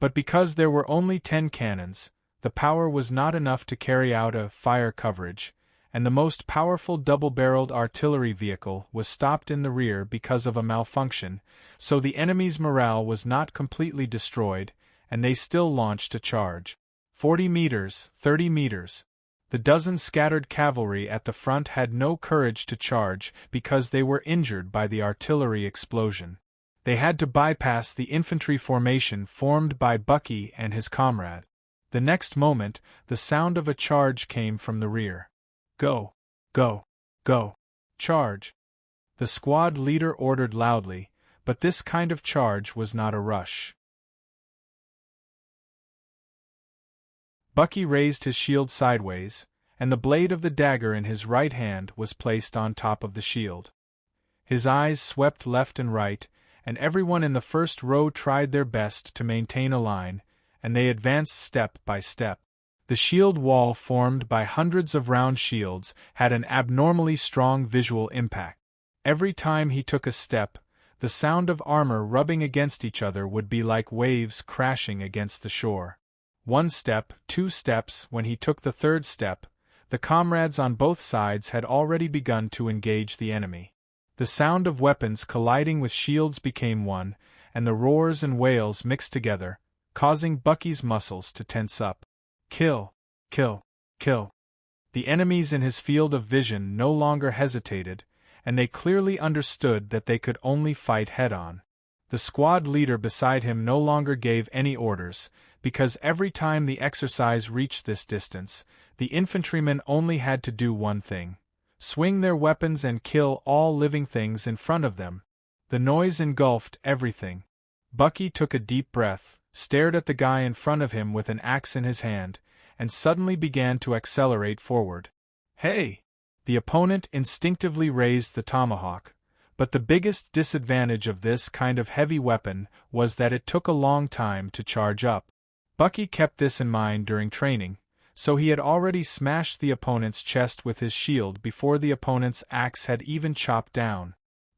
But because there were only 10 cannons, the power was not enough to carry out a fire coverage, and the most powerful double-barreled artillery vehicle was stopped in the rear because of a malfunction, so the enemy's morale was not completely destroyed, and they still launched a charge. 40 meters, 30 meters. The dozen scattered cavalry at the front had no courage to charge because they were injured by the artillery explosion. They had to bypass the infantry formation formed by Bucky and his comrade. The next moment, the sound of a charge came from the rear. Go! Go! Go! Charge! The squad leader ordered loudly, but this kind of charge was not a rush. Bucky raised his shield sideways, and the blade of the dagger in his right hand was placed on top of the shield. His eyes swept left and right, and everyone in the first row tried their best to maintain a line, and they advanced step by step. The shield wall formed by hundreds of round shields had an abnormally strong visual impact. Every time he took a step, the sound of armor rubbing against each other would be like waves crashing against the shore. 1 step, 2 steps, when he took the 3rd step, the comrades on both sides had already begun to engage the enemy. The sound of weapons colliding with shields became one, and the roars and wails mixed together, causing Bucky's muscles to tense up. Kill! Kill! Kill! The enemies in his field of vision no longer hesitated, and they clearly understood that they could only fight head-on. The squad leader beside him no longer gave any orders, because every time the exercise reached this distance, the infantrymen only had to do one thing: swing their weapons and kill all living things in front of them. The noise engulfed everything. Bucky took a deep breath, stared at the guy in front of him with an axe in his hand, and suddenly began to accelerate forward. Hey! The opponent instinctively raised the tomahawk, but the biggest disadvantage of this kind of heavy weapon was that it took a long time to charge up. Bucky kept this in mind during training, so he had already smashed the opponent's chest with his shield before the opponent's axe had even chopped down.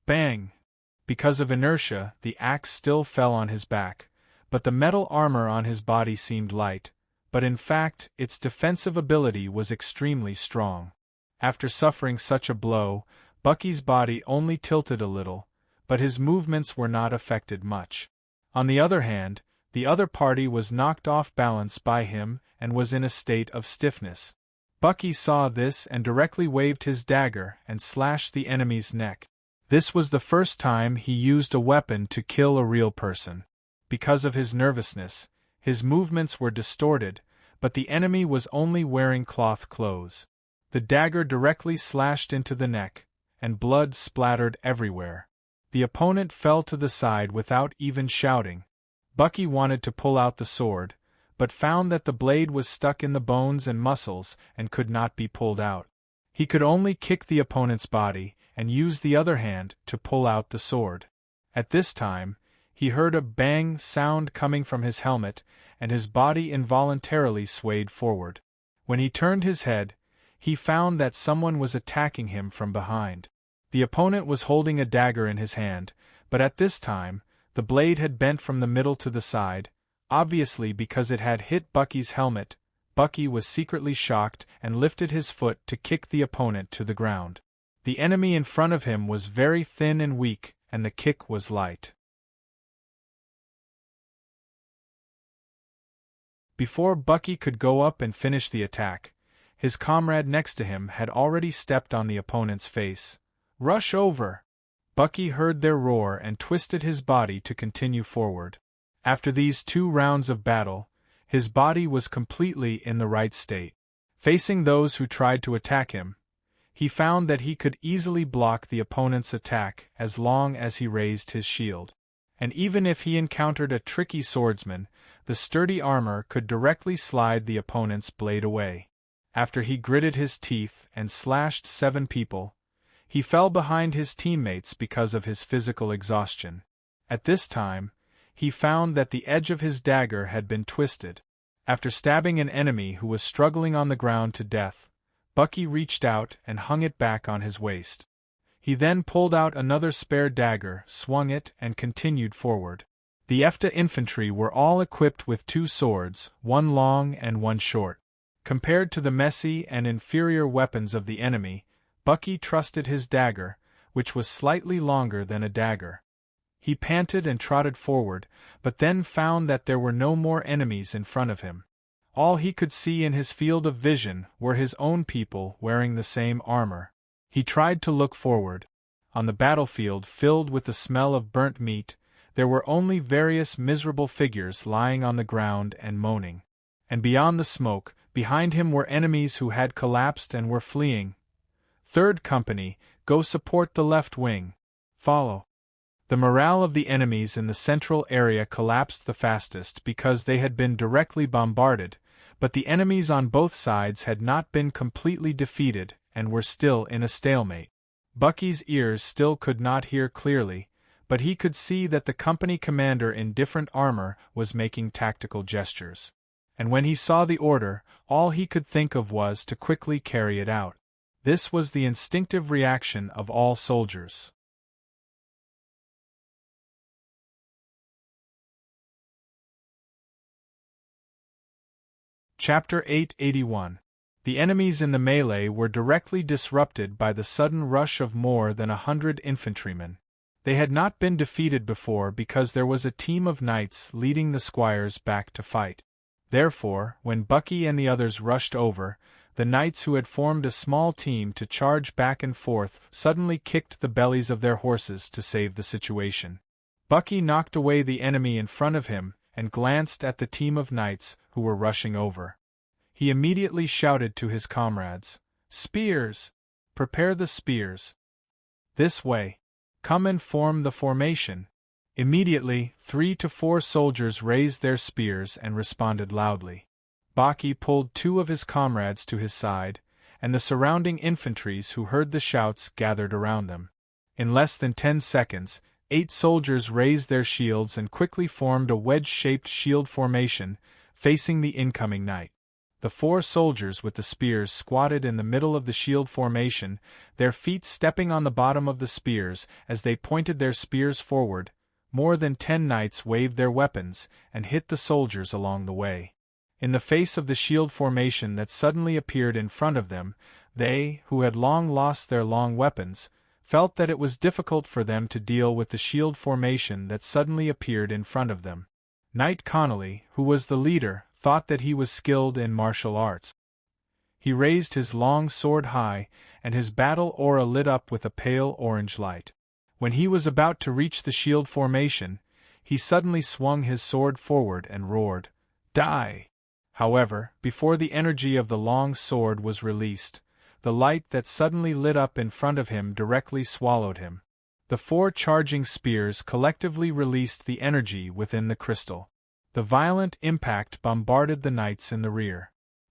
Bang! Because of inertia, the axe still fell on his back, but the metal armor on his body seemed light, but in fact its defensive ability was extremely strong. After suffering such a blow, Bucky's body only tilted a little, but his movements were not affected much. On the other hand, the other party was knocked off balance by him and was in a state of stiffness. Bucky saw this and directly waved his dagger and slashed the enemy's neck. This was the first time he used a weapon to kill a real person. Because of his nervousness, his movements were distorted, but the enemy was only wearing cloth clothes. The dagger directly slashed into the neck, and blood splattered everywhere. The opponent fell to the side without even shouting. Bucky wanted to pull out the sword, but found that the blade was stuck in the bones and muscles and could not be pulled out. He could only kick the opponent's body and use the other hand to pull out the sword. At this time, he heard a bang sound coming from his helmet, and his body involuntarily swayed forward. When he turned his head, he found that someone was attacking him from behind. The opponent was holding a dagger in his hand, but at this time, the blade had bent from the middle to the side, obviously because it had hit Bucky's helmet. Bucky was secretly shocked and lifted his foot to kick the opponent to the ground. The enemy in front of him was very thin and weak, and the kick was light. Before Bucky could go up and finish the attack, his comrade next to him had already stepped on the opponent's face. "Rush over!" Bucky heard their roar and twisted his body to continue forward. After these 2 rounds of battle, his body was completely in the right state. Facing those who tried to attack him, he found that he could easily block the opponent's attack as long as he raised his shield. And even if he encountered a tricky swordsman, the sturdy armor could directly slide the opponent's blade away. After he gritted his teeth and slashed 7 people, he fell behind his teammates because of his physical exhaustion. At this time, he found that the edge of his dagger had been twisted. After stabbing an enemy who was struggling on the ground to death, Bucky reached out and hung it back on his waist. He then pulled out another spare dagger, swung it, and continued forward. The EFTA infantry were all equipped with 2 swords, one long and one short. Compared to the messy and inferior weapons of the enemy, Bucky trusted his dagger, which was slightly longer than a dagger. He panted and trotted forward, but then found that there were no more enemies in front of him. All he could see in his field of vision were his own people wearing the same armor. He tried to look forward. On the battlefield filled with the smell of burnt meat, there were only various miserable figures lying on the ground and moaning. And beyond the smoke, behind him were enemies who had collapsed and were fleeing. "3rd Company, go support the left wing. Follow." The morale of the enemies in the central area collapsed the fastest because they had been directly bombarded, but the enemies on both sides had not been completely defeated and were still in a stalemate. Bucky's ears still could not hear clearly, but he could see that the company commander in different armor was making tactical gestures. And when he saw the order, all he could think of was to quickly carry it out. This was the instinctive reaction of all soldiers. Chapter 881. The enemies in the melee were directly disrupted by the sudden rush of more than 100 infantrymen. They had not been defeated before because there was a team of knights leading the squires back to fight. Therefore, when Bucky and the others rushed over, the knights who had formed a small team to charge back and forth suddenly kicked the bellies of their horses to save the situation. Bucky knocked away the enemy in front of him and glanced at the team of knights who were rushing over. He immediately shouted to his comrades, "Spears! Prepare the spears! This way! Come and form the formation!" Immediately, 3 to 4 soldiers raised their spears and responded loudly. Bucky pulled 2 of his comrades to his side, and the surrounding infantries who heard the shouts gathered around them. In less than 10 seconds, 8 soldiers raised their shields and quickly formed a wedge-shaped shield formation, facing the incoming knight. The 4 soldiers with the spears squatted in the middle of the shield formation, their feet stepping on the bottom of the spears as they pointed their spears forward. More than 10 knights waved their weapons and hit the soldiers along the way. In the face of the shield formation that suddenly appeared in front of them, they, who had long lost their long weapons, felt that it was difficult for them to deal with the shield formation that suddenly appeared in front of them. Knight Connolly, who was the leader, thought that he was skilled in martial arts. He raised his long sword high, and his battle aura lit up with a pale orange light. When he was about to reach the shield formation, he suddenly swung his sword forward and roared, "Die!" However, before the energy of the long sword was released, the light that suddenly lit up in front of him directly swallowed him. The 4 charging spears collectively released the energy within the crystal. The violent impact bombarded the knights in the rear.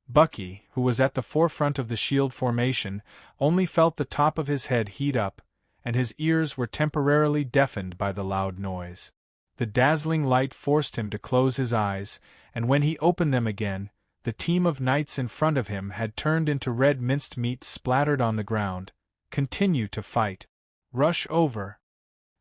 Bucky, who was at the forefront of the shield formation, only felt the top of his head heat up, and his ears were temporarily deafened by the loud noise. The dazzling light forced him to close his eyes, and when he opened them again, the team of knights in front of him had turned into red minced meat splattered on the ground. Continue to fight. Rush over.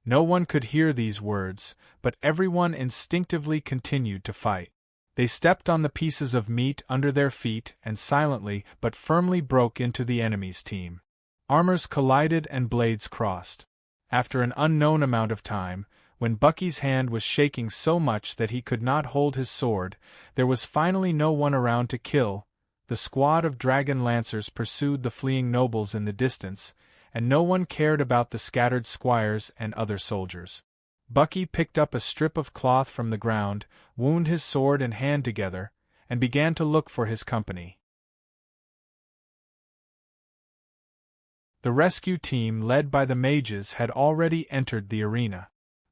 No one could hear these words, but everyone instinctively continued to fight. They stepped on the pieces of meat under their feet and silently but firmly broke into the enemy's team. Armors collided and blades crossed. After an unknown amount of time, when Bucky's hand was shaking so much that he could not hold his sword, there was finally no one around to kill. The squad of dragon lancers pursued the fleeing nobles in the distance, and no one cared about the scattered squires and other soldiers. Bucky picked up a strip of cloth from the ground, wound his sword and hand together, and began to look for his company. The rescue team led by the mages had already entered the arena.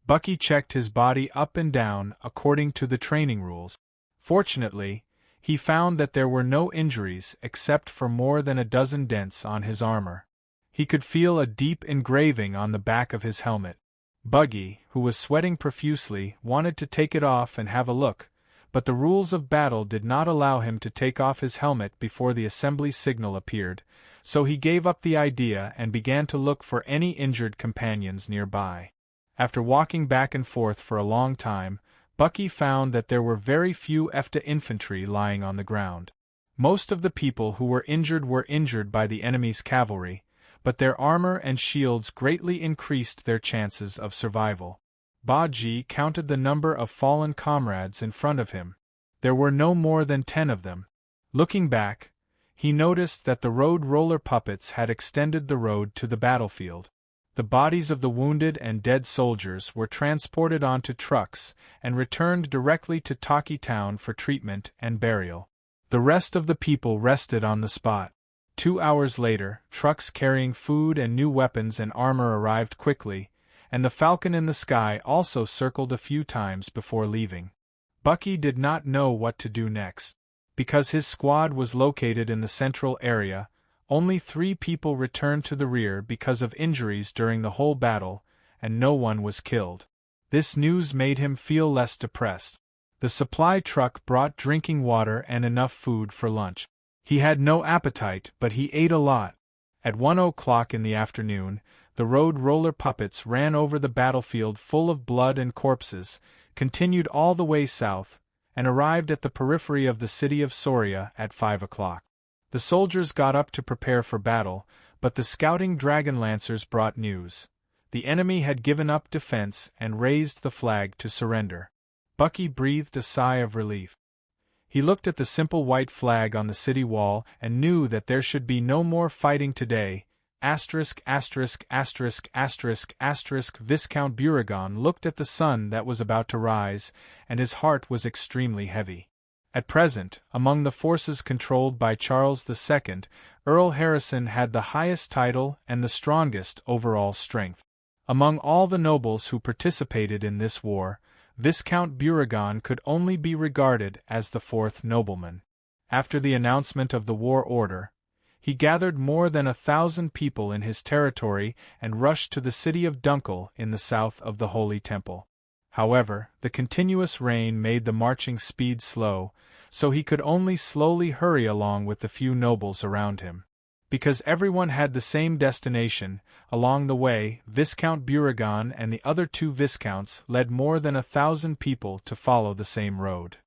Bucky checked his body up and down according to the training rules. Fortunately, he found that there were no injuries except for more than a dozen dents on his armor. He could feel a deep engraving on the back of his helmet. Buggy, who was sweating profusely, wanted to take it off and have a look, but the rules of battle did not allow him to take off his helmet before the assembly signal appeared, so he gave up the idea and began to look for any injured companions nearby. After walking back and forth for a long time, Bucky found that there were very few EFTA infantry lying on the ground. Most of the people who were injured by the enemy's cavalry, but their armor and shields greatly increased their chances of survival. Baji counted the number of fallen comrades in front of him. There were no more than 10 of them. Looking back, he noticed that the road roller puppets had extended the road to the battlefield. The bodies of the wounded and dead soldiers were transported onto trucks and returned directly to Taki Town for treatment and burial. The rest of the people rested on the spot. 2 hours later, trucks carrying food and new weapons and armor arrived quickly, and the falcon in the sky also circled a few times before leaving. Bucky did not know what to do next. Because his squad was located in the central area, only 3 people returned to the rear because of injuries during the whole battle, and no one was killed. This news made him feel less depressed. The supply truck brought drinking water and enough food for lunch. He had no appetite, but he ate a lot. At 1:00 in the afternoon, the road roller puppets ran over the battlefield full of blood and corpses, continued all the way south, and arrived at the periphery of the city of Soria at 5 o'clock. The soldiers got up to prepare for battle, but the scouting dragon lancers brought news. The enemy had given up defense and raised the flag to surrender. Bucky breathed a sigh of relief. He looked at the simple white flag on the city wall and knew that there should be no more fighting today. Viscount Buragon looked at the sun that was about to rise, and his heart was extremely heavy. At present, among the forces controlled by Charles II, Earl Harrison had the highest title and the strongest overall strength. Among all the nobles who participated in this war, Viscount Buragon could only be regarded as the 4th nobleman. After the announcement of the war order, he gathered more than 1,000 people in his territory and rushed to the city of Dunkel in the south of the Holy Temple. However, the continuous rain made the marching speed slow, so he could only slowly hurry along with the few nobles around him. Because everyone had the same destination, along the way, Viscount Buragon and the other 2 viscounts led more than 1,000 people to follow the same road.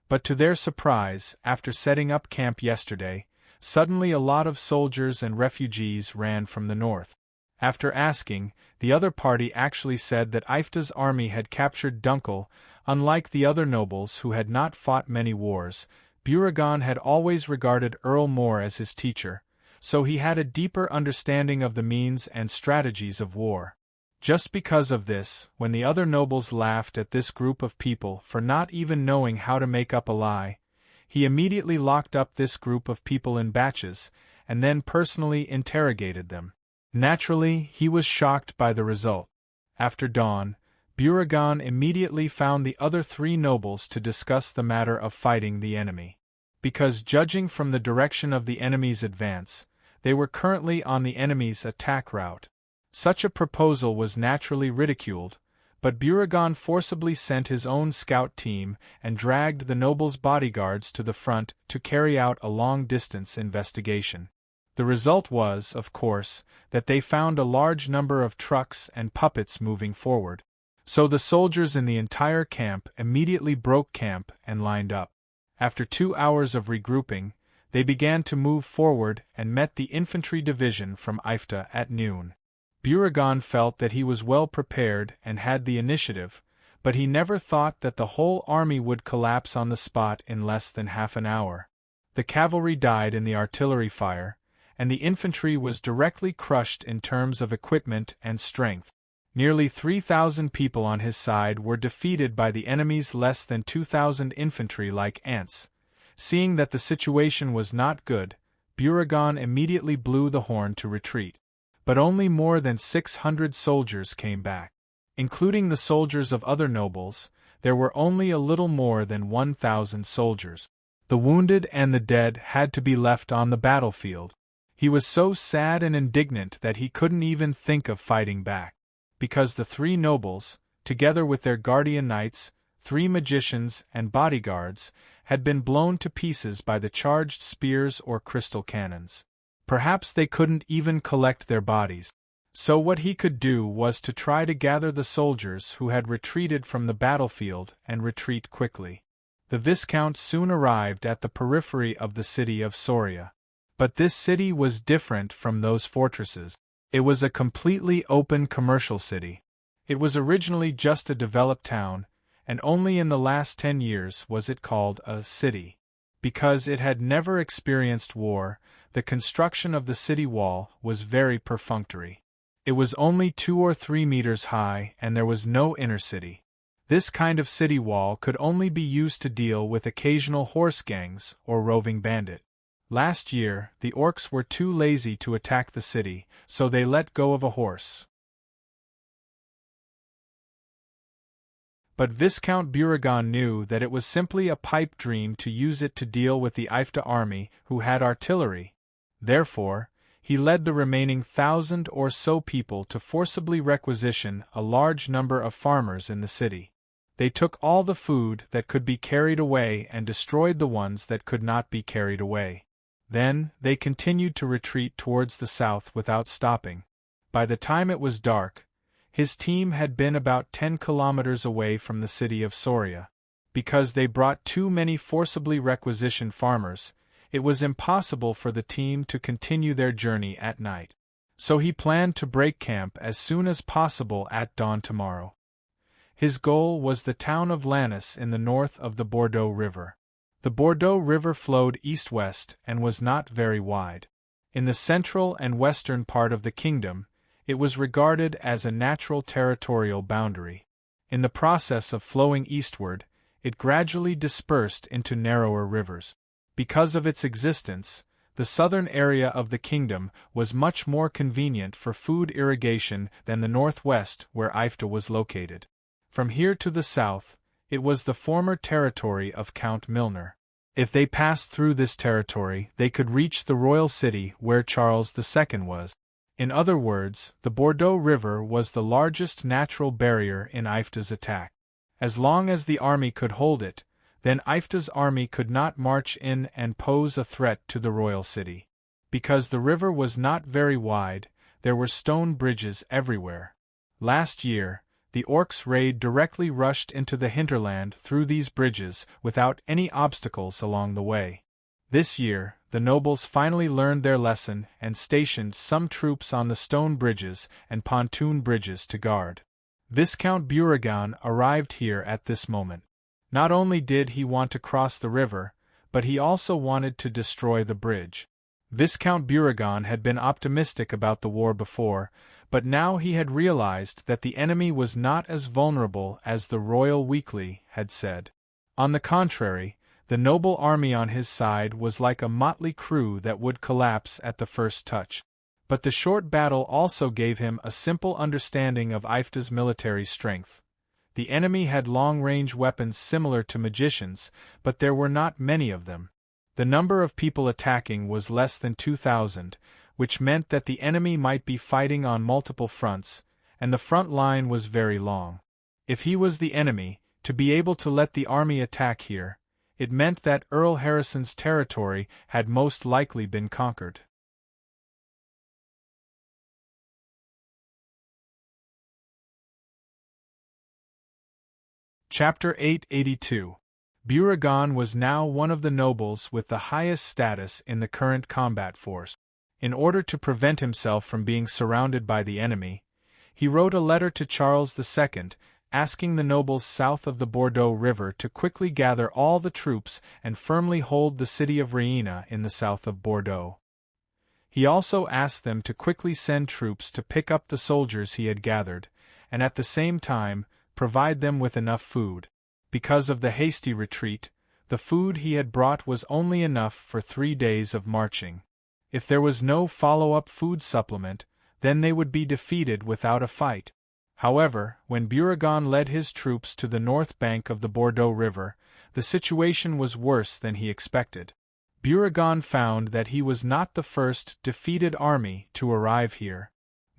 But to their surprise, after setting up camp yesterday, suddenly a lot of soldiers and refugees ran from the north. After asking, the other party actually said that Ifta's army had captured Dunkel. Unlike the other nobles who had not fought many wars, Buragon had always regarded Earl Moore as his teacher, so he had a deeper understanding of the means and strategies of war. Just because of this, when the other nobles laughed at this group of people for not even knowing how to make up a lie, he immediately locked up this group of people in batches, and then personally interrogated them. Naturally, he was shocked by the result. After dawn, Buragan immediately found the other 3 nobles to discuss the matter of fighting the enemy. Because judging from the direction of the enemy's advance, they were currently on the enemy's attack route. Such a proposal was naturally ridiculed, but Buragan forcibly sent his own scout team and dragged the nobles' bodyguards to the front to carry out a long-distance investigation. The result was, of course, that they found a large number of trucks and puppets moving forward. So the soldiers in the entire camp immediately broke camp and lined up. After 2 hours of regrouping, they began to move forward and met the infantry division from Ifta at noon. Buragan felt that he was well prepared and had the initiative, but he never thought that the whole army would collapse on the spot in less than half an hour. The cavalry died in the artillery fire, and the infantry was directly crushed in terms of equipment and strength. Nearly 3,000 people on his side were defeated by the enemy's less than 2,000 infantry like ants. Seeing that the situation was not good, Buragan immediately blew the horn to retreat. But only more than 600 soldiers came back. Including the soldiers of other nobles, there were only a little more than 1,000 soldiers. The wounded and the dead had to be left on the battlefield. He was so sad and indignant that he couldn't even think of fighting back. Because the 3 nobles, together with their guardian knights, 3 magicians and bodyguards, had been blown to pieces by the charged spears or crystal cannons. Perhaps they couldn't even collect their bodies. So what he could do was to try to gather the soldiers who had retreated from the battlefield and retreat quickly. The Viscount soon arrived at the periphery of the city of Soria. But this city was different from those fortresses. It was a completely open commercial city. It was originally just a developed town, and only in the last 10 years was it called a city. Because it had never experienced war, the construction of the city wall was very perfunctory. It was only 2 or 3 meters high and there was no inner city. This kind of city wall could only be used to deal with occasional horse gangs or roving bandit. Last year, the orcs were too lazy to attack the city, so they let go of a horse. But Viscount Buragan knew that it was simply a pipe dream to use it to deal with the Ifta army, who had artillery. Therefore, he led the remaining 1,000 or so people to forcibly requisition a large number of farmers in the city. They took all the food that could be carried away and destroyed the ones that could not be carried away. Then, they continued to retreat towards the south without stopping. By the time it was dark, his team had been about 10 kilometers away from the city of Soria. Because they brought too many forcibly requisitioned farmers, it was impossible for the team to continue their journey at night. So he planned to break camp as soon as possible at dawn tomorrow. His goal was the town of Lannis in the north of the Bordeaux River. The Bordeaux River flowed east-west and was not very wide. In the central and western part of the kingdom, it was regarded as a natural territorial boundary. In the process of flowing eastward, it gradually dispersed into narrower rivers. Because of its existence, the southern area of the kingdom was much more convenient for food irrigation than the northwest where Ifta was located. From here to the south, it was the former territory of Count Milner. If they passed through this territory, they could reach the royal city where Charles II was. In other words, the Bordeaux River was the largest natural barrier in Ifta's attack. As long as the army could hold it, then Ifta's army could not march in and pose a threat to the royal city. Because the river was not very wide, there were stone bridges everywhere. Last year, the orcs' raid directly rushed into the hinterland through these bridges without any obstacles along the way. This year, the nobles finally learned their lesson and stationed some troops on the stone bridges and pontoon bridges to guard. Viscount Buragan arrived here at this moment. Not only did he want to cross the river, but he also wanted to destroy the bridge. Viscount Buragan had been optimistic about the war before, but now he had realized that the enemy was not as vulnerable as the Royal Weekly had said. On the contrary, the noble army on his side was like a motley crew that would collapse at the first touch. But the short battle also gave him a simple understanding of Ifta's military strength. The enemy had long-range weapons similar to magicians, but there were not many of them. The number of people attacking was less than 2,000, which meant that the enemy might be fighting on multiple fronts, and the front line was very long. If he was the enemy, to be able to let the army attack here, it meant that Earl Harrison's territory had most likely been conquered. Chapter 882. Beauregard was now one of the nobles with the highest status in the current combat force. In order to prevent himself from being surrounded by the enemy, he wrote a letter to Charles II, asking the nobles south of the Bordeaux River to quickly gather all the troops and firmly hold the city of Raina in the south of Bordeaux. He also asked them to quickly send troops to pick up the soldiers he had gathered, and at the same time, provide them with enough food. Because of the hasty retreat, the food he had brought was only enough for 3 days of marching. If there was no follow-up food supplement, then they would be defeated without a fight. However, when Beauregard led his troops to the north bank of the Bordeaux River, the situation was worse than he expected. Beauregard found that he was not the first defeated army to arrive here.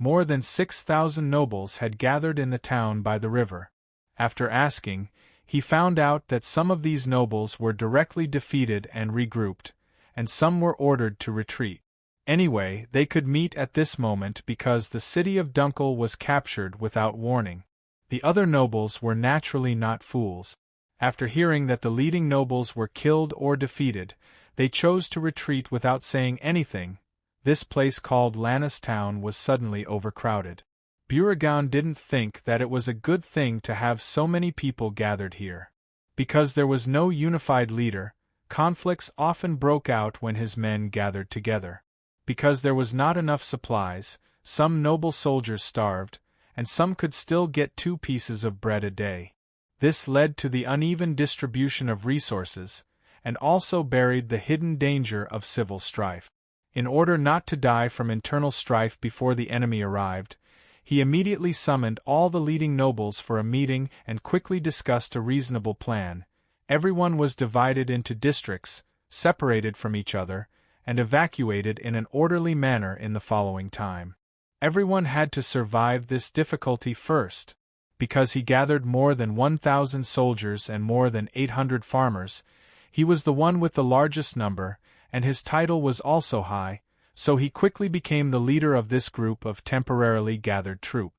More than 6,000 nobles had gathered in the town by the river. After asking, he found out that some of these nobles were directly defeated and regrouped, and some were ordered to retreat. Anyway, they could meet at this moment because the city of Dunkel was captured without warning. The other nobles were naturally not fools. After hearing that the leading nobles were killed or defeated, they chose to retreat without saying anything. This place called Lannistown was suddenly overcrowded. Beauregard didn't think that it was a good thing to have so many people gathered here. Because there was no unified leader, conflicts often broke out when his men gathered together. Because there was not enough supplies, some noble soldiers starved, and some could still get 2 pieces of bread a day. This led to the uneven distribution of resources, and also buried the hidden danger of civil strife. In order not to die from internal strife before the enemy arrived, he immediately summoned all the leading nobles for a meeting and quickly discussed a reasonable plan. Everyone was divided into districts, separated from each other, and evacuated in an orderly manner in the following time. Everyone had to survive this difficulty first. Because he gathered more than 1,000 soldiers and more than 800 farmers, he was the one with the largest number, and his title was also high, so he quickly became the leader of this group of temporarily gathered troops.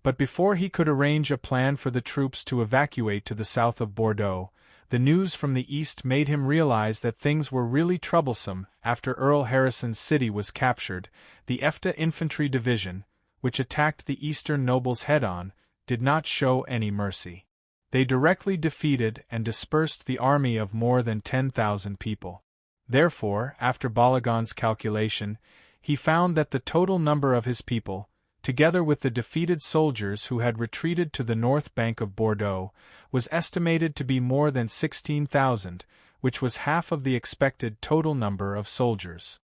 But before he could arrange a plan for the troops to evacuate to the south of Bordeaux, the news from the east made him realize that things were really troublesome. After Earl Harrison's city was captured, the EFTA Infantry Division, which attacked the eastern nobles head-on, did not show any mercy. They directly defeated and dispersed the army of more than 10,000 people. Therefore, after Beauregard's calculation, he found that the total number of his people, together with the defeated soldiers who had retreated to the north bank of Bordeaux, was estimated to be more than 16,000, which was half of the expected total number of soldiers.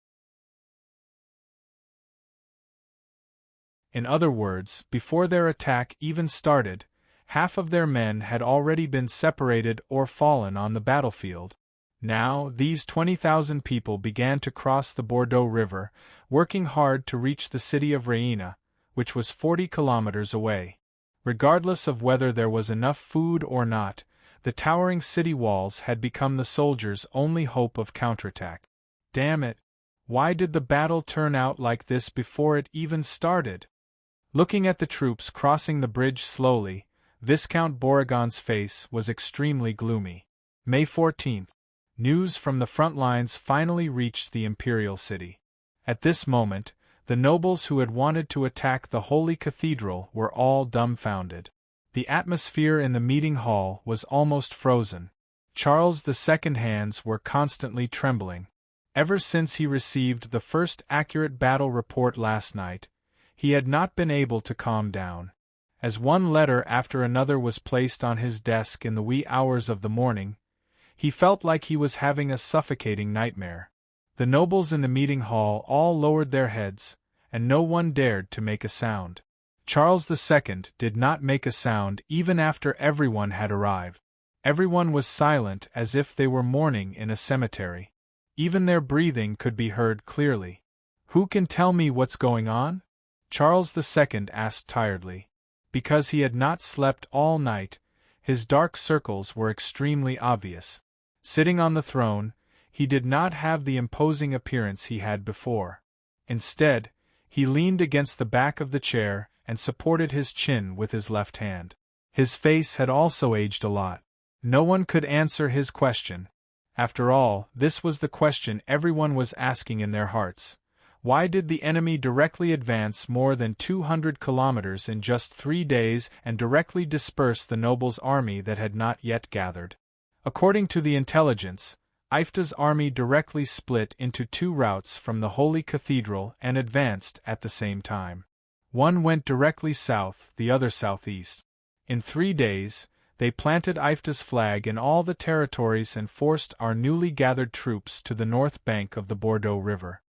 In other words, before their attack even started, half of their men had already been separated or fallen on the battlefield. Now, these 20,000 people began to cross the Bordeaux River, working hard to reach the city of Raina, which was 40 kilometers away. Regardless of whether there was enough food or not, the towering city walls had become the soldiers' only hope of counterattack. Damn it! Why did the battle turn out like this before it even started? Looking at the troops crossing the bridge slowly, Viscount Beauregard's face was extremely gloomy. May 14th. News from the front lines finally reached the imperial city. At this moment, the nobles who had wanted to attack the Holy Cathedral were all dumbfounded. The atmosphere in the meeting hall was almost frozen. Charles II's hands were constantly trembling. Ever since he received the first accurate battle report last night, he had not been able to calm down. As one letter after another was placed on his desk in the wee hours of the morning, he felt like he was having a suffocating nightmare. The nobles in the meeting hall all lowered their heads, and no one dared to make a sound. Charles II did not make a sound even after everyone had arrived. Everyone was silent as if they were mourning in a cemetery. Even their breathing could be heard clearly. "Who can tell me what's going on?" Charles II asked tiredly. Because he had not slept all night, his dark circles were extremely obvious. Sitting on the throne, he did not have the imposing appearance he had before. Instead, he leaned against the back of the chair and supported his chin with his left hand. His face had also aged a lot. No one could answer his question. After all, this was the question everyone was asking in their hearts. Why did the enemy directly advance more than 200 kilometers in just 3 days and directly disperse the nobles' army that had not yet gathered? According to the intelligence, Ifta's army directly split into 2 routes from the Holy Cathedral and advanced at the same time. One went directly south, the other southeast. In 3 days, they planted Ifta's flag in all the territories and forced our newly gathered troops to the north bank of the Bordeaux River.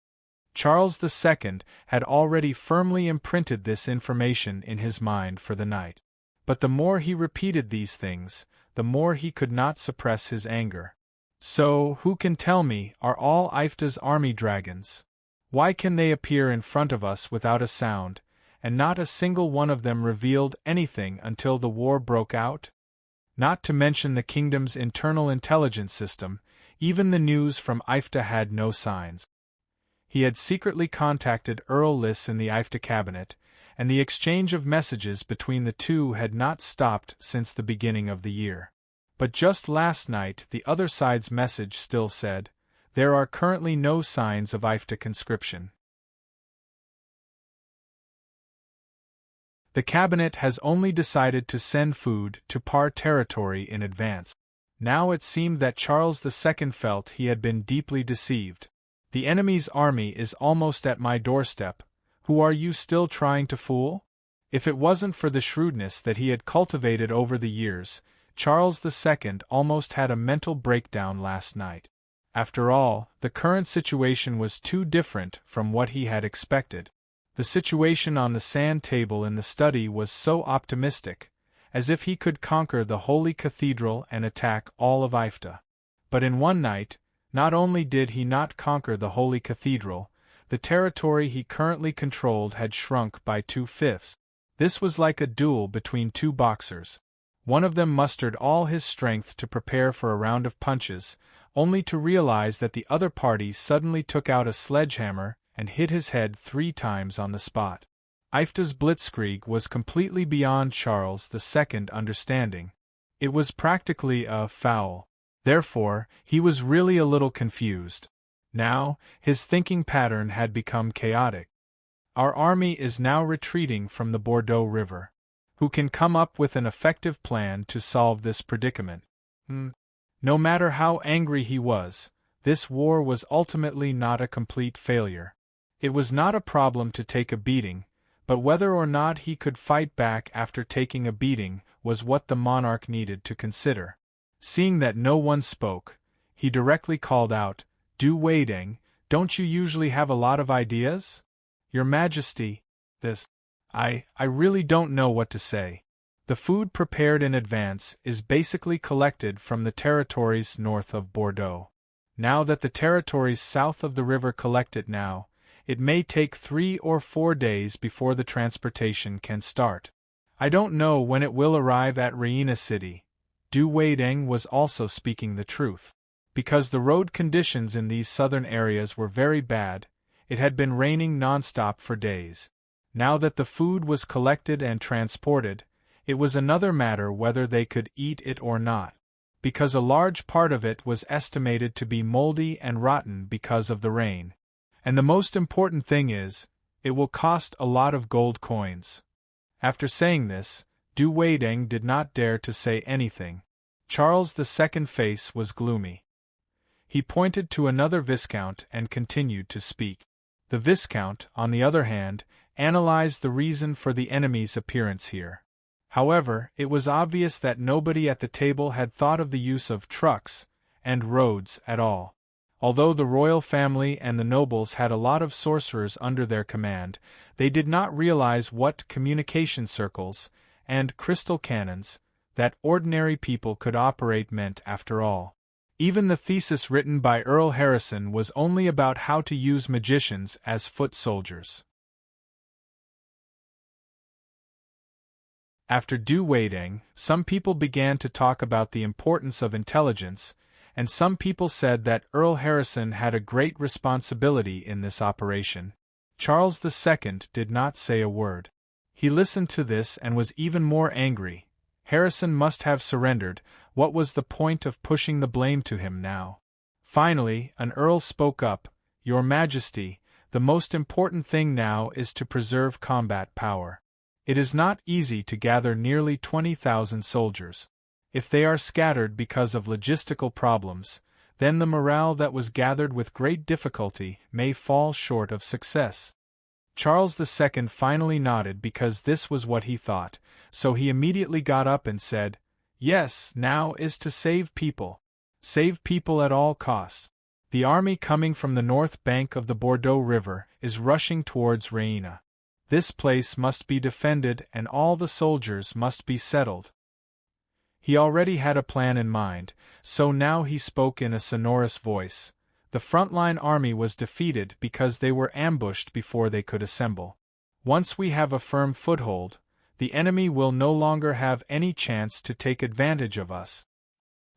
Charles II had already firmly imprinted this information in his mind for the night. But the more he repeated these things, the more he could not suppress his anger. "So, who can tell me, are all Ifta's army dragons? Why can they appear in front of us without a sound, and not a single one of them revealed anything until the war broke out? Not to mention the kingdom's internal intelligence system, even the news from Ifta had no signs." He had secretly contacted Earl Liss in the Ifta cabinet, and the exchange of messages between the two had not stopped since the beginning of the year. But just last night the other side's message still said, "There are currently no signs of Ifta conscription. The cabinet has only decided to send food to Par territory in advance." Now it seemed that Charles II felt he had been deeply deceived. "The enemy's army is almost at my doorstep. Who are you still trying to fool?" If it wasn't for the shrewdness that he had cultivated over the years, Charles II almost had a mental breakdown last night. After all, the current situation was too different from what he had expected. The situation on the sand table in the study was so optimistic, as if he could conquer the Holy Cathedral and attack all of Ifta. But in one night, not only did he not conquer the Holy Cathedral, the territory he currently controlled had shrunk by 2/5. This was like a duel between 2 boxers. One of them mustered all his strength to prepare for a round of punches, only to realize that the other party suddenly took out a sledgehammer and hit his head 3 times on the spot. Ifta's blitzkrieg was completely beyond Charles II's understanding. It was practically a foul. Therefore, he was really a little confused. Now, his thinking pattern had become chaotic. Our army is now retreating from the Bordeaux River. Who can come up with an effective plan to solve this predicament? No matter how angry he was, this war was ultimately not a complete failure. It was not a problem to take a beating, but whether or not he could fight back after taking a beating was what the monarch needed to consider. Seeing that no one spoke, he directly called out, "Du Weideng, don't you usually have a lot of ideas? Your Majesty, this... I really don't know what to say. The food prepared in advance is basically collected from the territories north of Bordeaux. Now that the territories south of the river collect it now, it may take 3 or 4 days before the transportation can start. I don't know when it will arrive at Reina City." Du Weideng was also speaking the truth. Because the road conditions in these southern areas were very bad, it had been raining non-stop for days. Now that the food was collected and transported, it was another matter whether they could eat it or not, because a large part of it was estimated to be moldy and rotten because of the rain. And the most important thing is, it will cost a lot of gold coins. After saying this, Du Weideng did not dare to say anything. Charles II's face was gloomy. He pointed to another Viscount and continued to speak. The Viscount, on the other hand, analyzed the reason for the enemy's appearance here. However, it was obvious that nobody at the table had thought of the use of trucks and roads at all. Although the royal family and the nobles had a lot of sorcerers under their command, they did not realize what communication circles and crystal cannons that ordinary people could operate meant after all. Even the thesis written by Earl Harrison was only about how to use magicians as foot soldiers. After due waiting, some people began to talk about the importance of intelligence, and some people said that Earl Harrison had a great responsibility in this operation. Charles II did not say a word. He listened to this and was even more angry. Harrison must have surrendered. What was the point of pushing the blame to him now? Finally, an earl spoke up. "Your Majesty, the most important thing now is to preserve combat power. It is not easy to gather nearly 20,000 soldiers. If they are scattered because of logistical problems, then the morale that was gathered with great difficulty may fall short of success." Charles II finally nodded because this was what he thought, so he immediately got up and said, "Yes, now is to save people. Save people at all costs. The army coming from the north bank of the Bordeaux River is rushing towards Raina. This place must be defended and all the soldiers must be settled." He already had a plan in mind, so now he spoke in a sonorous voice. The frontline army was defeated because they were ambushed before they could assemble. Once we have a firm foothold, the enemy will no longer have any chance to take advantage of us.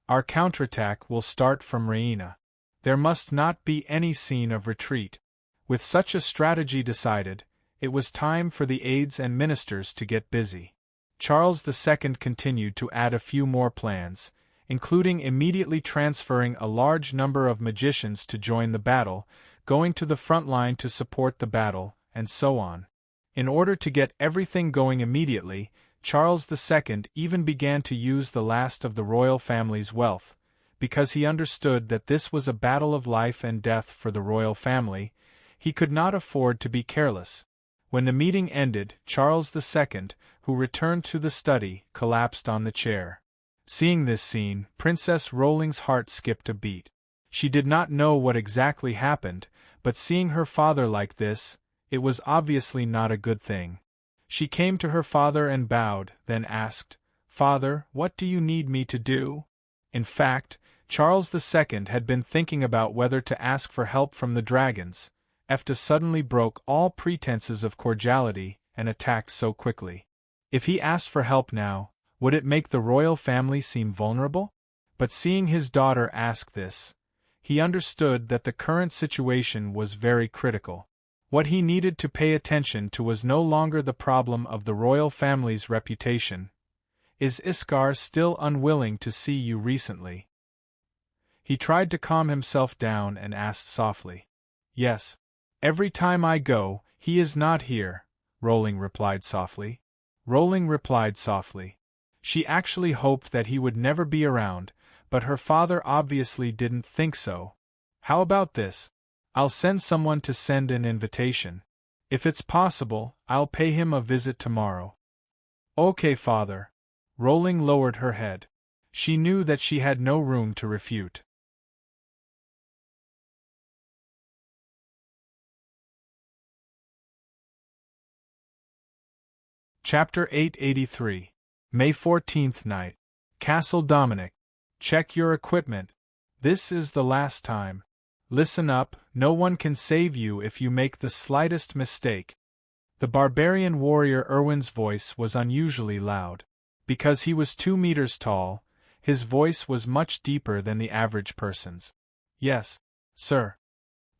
Our counterattack will start from Raina. There must not be any scene of retreat. With such a strategy decided, it was time for the aides and ministers to get busy. Charles II continued to add a few more plans, including immediately transferring a large number of magicians to join the battle, going to the front line to support the battle, and so on. In order to get everything going immediately, Charles II even began to use the last of the royal family's wealth, because he understood that this was a battle of life and death for the royal family. He could not afford to be careless. When the meeting ended, Charles II, who returned to the study, collapsed on the chair. Seeing this scene, Princess Rolling's heart skipped a beat. She did not know what exactly happened, but seeing her father like this, it was obviously not a good thing. She came to her father and bowed, then asked, "Father, what do you need me to do?" In fact, Charles II had been thinking about whether to ask for help from the dragons. Efta suddenly broke all pretenses of cordiality and attacked so quickly. If he asked for help now, would it make the royal family seem vulnerable? But seeing his daughter ask this, he understood that the current situation was very critical. What he needed to pay attention to was no longer the problem of the royal family's reputation. "Is Iskar still unwilling to see you recently?" He tried to calm himself down and asked softly. "Yes. Every time I go, he is not here," Rolling replied softly. She actually hoped that he would never be around, but her father obviously didn't think so. "How about this? I'll send someone to send an invitation. If it's possible, I'll pay him a visit tomorrow." "Okay, father." Rolling lowered her head. She knew that she had no room to refute. Chapter 883. May 14th Night. Castle Dominic. Check your equipment. This is the last time. Listen up, no one can save you if you make the slightest mistake. The barbarian warrior Erwin's voice was unusually loud. Because he was 2 meters tall, his voice was much deeper than the average person's. "Yes, sir."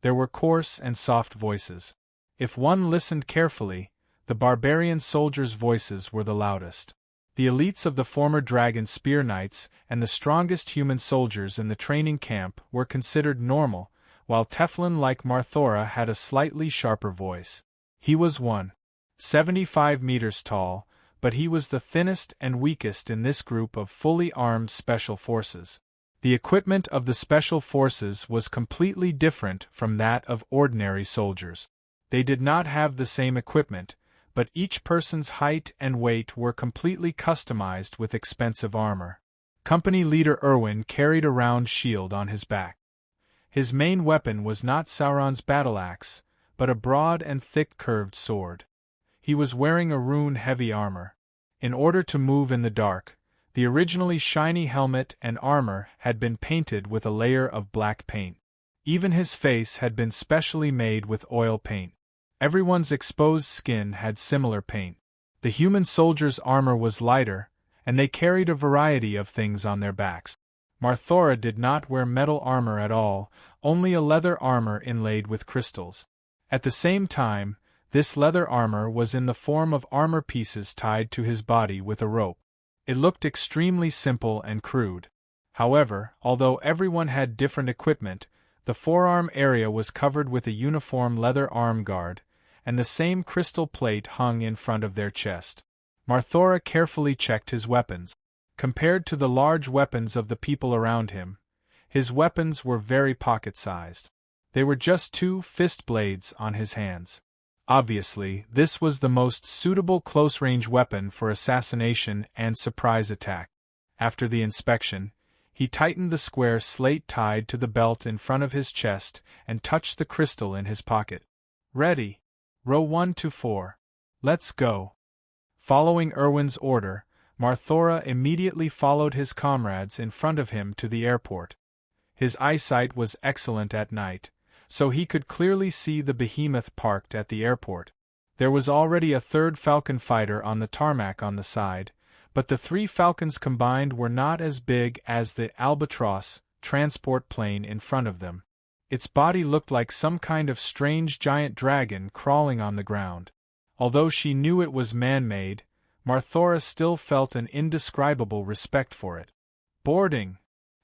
There were coarse and soft voices. If one listened carefully, the barbarian soldiers' voices were the loudest. The elites of the former Dragon Spear Knights and the strongest human soldiers in the training camp were considered normal, while Teflon like Marthora had a slightly sharper voice. He was 1.75 meters tall, but he was the thinnest and weakest in this group of fully armed special forces. The equipment of the special forces was completely different from that of ordinary soldiers. They did not have the same equipment, but each person's height and weight were completely customized with expensive armor. Company leader Erwin carried a round shield on his back. His main weapon was not Sauron's battle-axe, but a broad and thick curved sword. He was wearing a rune-heavy armor. In order to move in the dark, the originally shiny helmet and armor had been painted with a layer of black paint. Even his face had been specially made with oil paint. Everyone's exposed skin had similar paint. The human soldiers' armor was lighter, and they carried a variety of things on their backs. Marthora did not wear metal armor at all, only a leather armor inlaid with crystals. At the same time, this leather armor was in the form of armor pieces tied to his body with a rope. It looked extremely simple and crude. However, although everyone had different equipment, the forearm area was covered with a uniform leather arm guard, and the same crystal plate hung in front of their chest. Marthora carefully checked his weapons. Compared to the large weapons of the people around him, his weapons were very pocket-sized. They were just 2 fist blades on his hands. Obviously, this was the most suitable close-range weapon for assassination and surprise attack. After the inspection, he tightened the square slate tied to the belt in front of his chest and touched the crystal in his pocket. Ready. Row 1 to 4. Let's go. Following Erwin's order, Marthora immediately followed his comrades in front of him to the airport. His eyesight was excellent at night, so he could clearly see the behemoth parked at the airport. There was already a 3rd Falcon fighter on the tarmac on the side, but the 3 Falcons combined were not as big as the Albatross transport plane in front of them. Its body looked like some kind of strange giant dragon crawling on the ground. Although she knew it was man-made, Marthora still felt an indescribable respect for it. Boarding.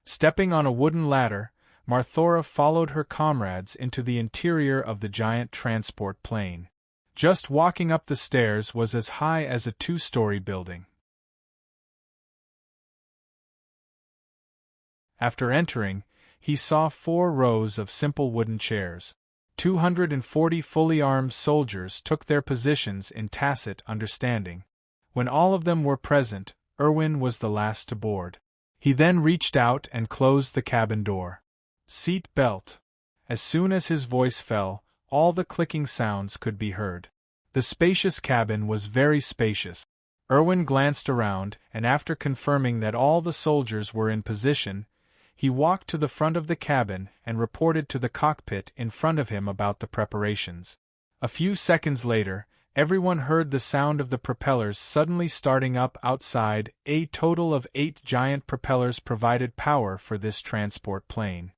Stepping on a wooden ladder, Marthora followed her comrades into the interior of the giant transport plane. Just walking up the stairs was as high as a 2-story building. After entering, he saw 4 rows of simple wooden chairs. 240 fully armed soldiers took their positions in tacit understanding. When all of them were present, Erwin was the last to board. He then reached out and closed the cabin door. Seat belt. As soon as his voice fell, all the clicking sounds could be heard. The spacious cabin was very spacious. Erwin glanced around, and after confirming that all the soldiers were in position, he walked to the front of the cabin and reported to the cockpit in front of him about the preparations. A few seconds later, everyone heard the sound of the propellers suddenly starting up outside. A total of 8 giant propellers provided power for this transport plane.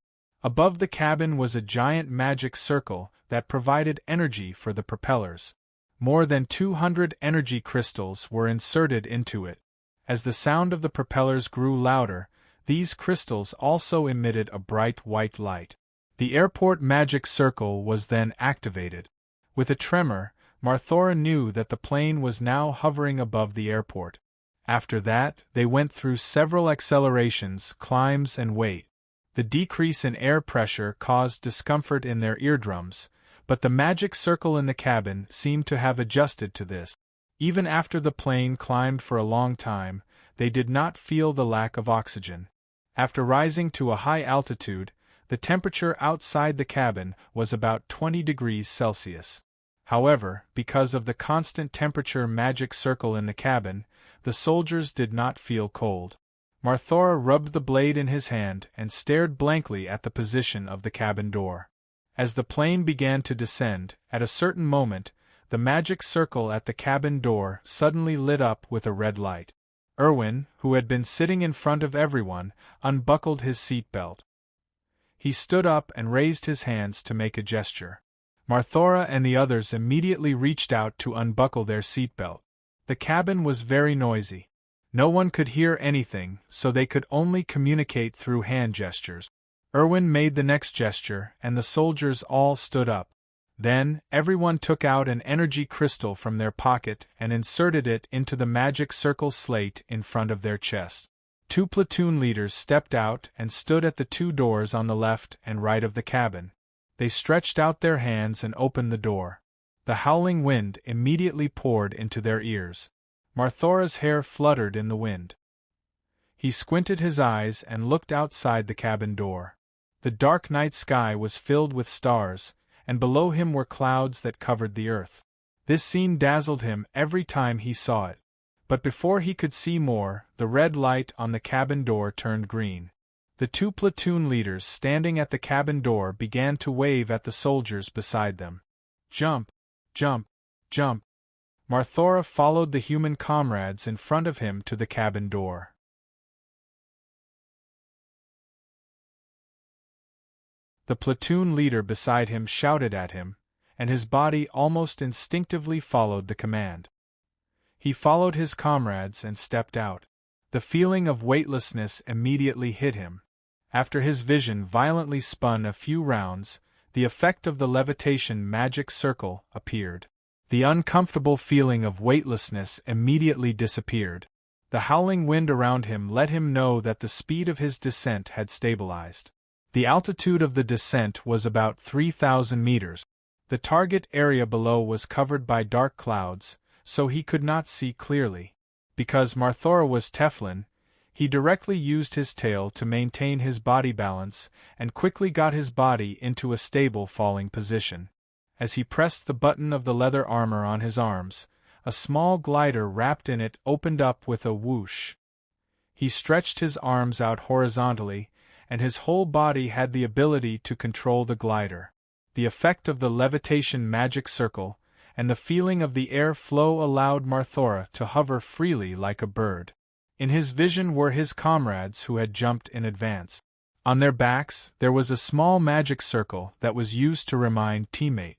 Above the cabin was a giant magic circle that provided energy for the propellers. More than 200 energy crystals were inserted into it. As the sound of the propellers grew louder, these crystals also emitted a bright white light. The airport magic circle was then activated. With a tremor, Marthora knew that the plane was now hovering above the airport. After that, they went through several accelerations, climbs, and wait. The decrease in air pressure caused discomfort in their eardrums, but the magic circle in the cabin seemed to have adjusted to this. Even after the plane climbed for a long time, they did not feel the lack of oxygen. After rising to a high altitude, the temperature outside the cabin was about 20 degrees Celsius. However, because of the constant temperature magic circle in the cabin, the soldiers did not feel cold. Marthora rubbed the blade in his hand and stared blankly at the position of the cabin door. As the plane began to descend, at a certain moment, the magic circle at the cabin door suddenly lit up with a red light. Erwin, who had been sitting in front of everyone, unbuckled his seatbelt. He stood up and raised his hands to make a gesture. Marthora and the others immediately reached out to unbuckle their seatbelt. The cabin was very noisy. No one could hear anything, so they could only communicate through hand gestures. Erwin made the next gesture, and the soldiers all stood up. Then, everyone took out an energy crystal from their pocket and inserted it into the magic circle slate in front of their chest. 2 platoon leaders stepped out and stood at the 2 doors on the left and right of the cabin. They stretched out their hands and opened the door. The howling wind immediately poured into their ears. Marthora's hair fluttered in the wind. He squinted his eyes and looked outside the cabin door. The dark night sky was filled with stars, and below him were clouds that covered the earth. This scene dazzled him every time he saw it. But before he could see more, the red light on the cabin door turned green. The two platoon leaders standing at the cabin door began to wave at the soldiers beside them. Jump! Jump! Jump! Marthora followed the human comrades in front of him to the cabin door. The platoon leader beside him shouted at him, and his body almost instinctively followed the command. He followed his comrades and stepped out. The feeling of weightlessness immediately hit him. After his vision violently spun a few rounds, the effect of the levitation magic circle appeared. The uncomfortable feeling of weightlessness immediately disappeared. The howling wind around him let him know that the speed of his descent had stabilized. The altitude of the descent was about 3,000 meters. The target area below was covered by dark clouds, so he could not see clearly. Because Marthora was Teflon, he directly used his tail to maintain his body balance and quickly got his body into a stable falling position. As he pressed the button of the leather armor on his arms, a small glider wrapped in it opened up with a whoosh. He stretched his arms out horizontally, and his whole body had the ability to control the glider. The effect of the levitation magic circle and the feeling of the air flow allowed Marthora to hover freely like a bird. In his vision were his comrades who had jumped in advance. On their backs there was a small magic circle that was used to remind teammate.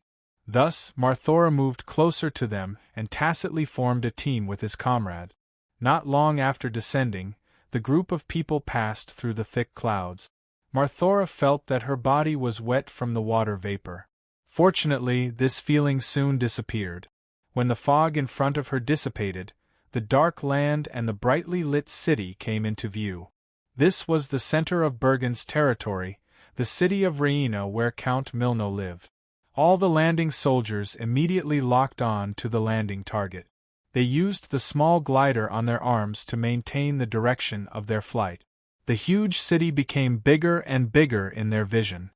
Thus, Marthora moved closer to them and tacitly formed a team with his comrade. Not long after descending, the group of people passed through the thick clouds. Marthora felt that her body was wet from the water vapor. Fortunately, this feeling soon disappeared. When the fog in front of her dissipated, the dark land and the brightly lit city came into view. This was the center of Bergen's territory, the city of Raina where Count Milno lived. All the landing soldiers immediately locked on to the landing target. They used the small glider on their arms to maintain the direction of their flight. The huge city became bigger and bigger in their vision.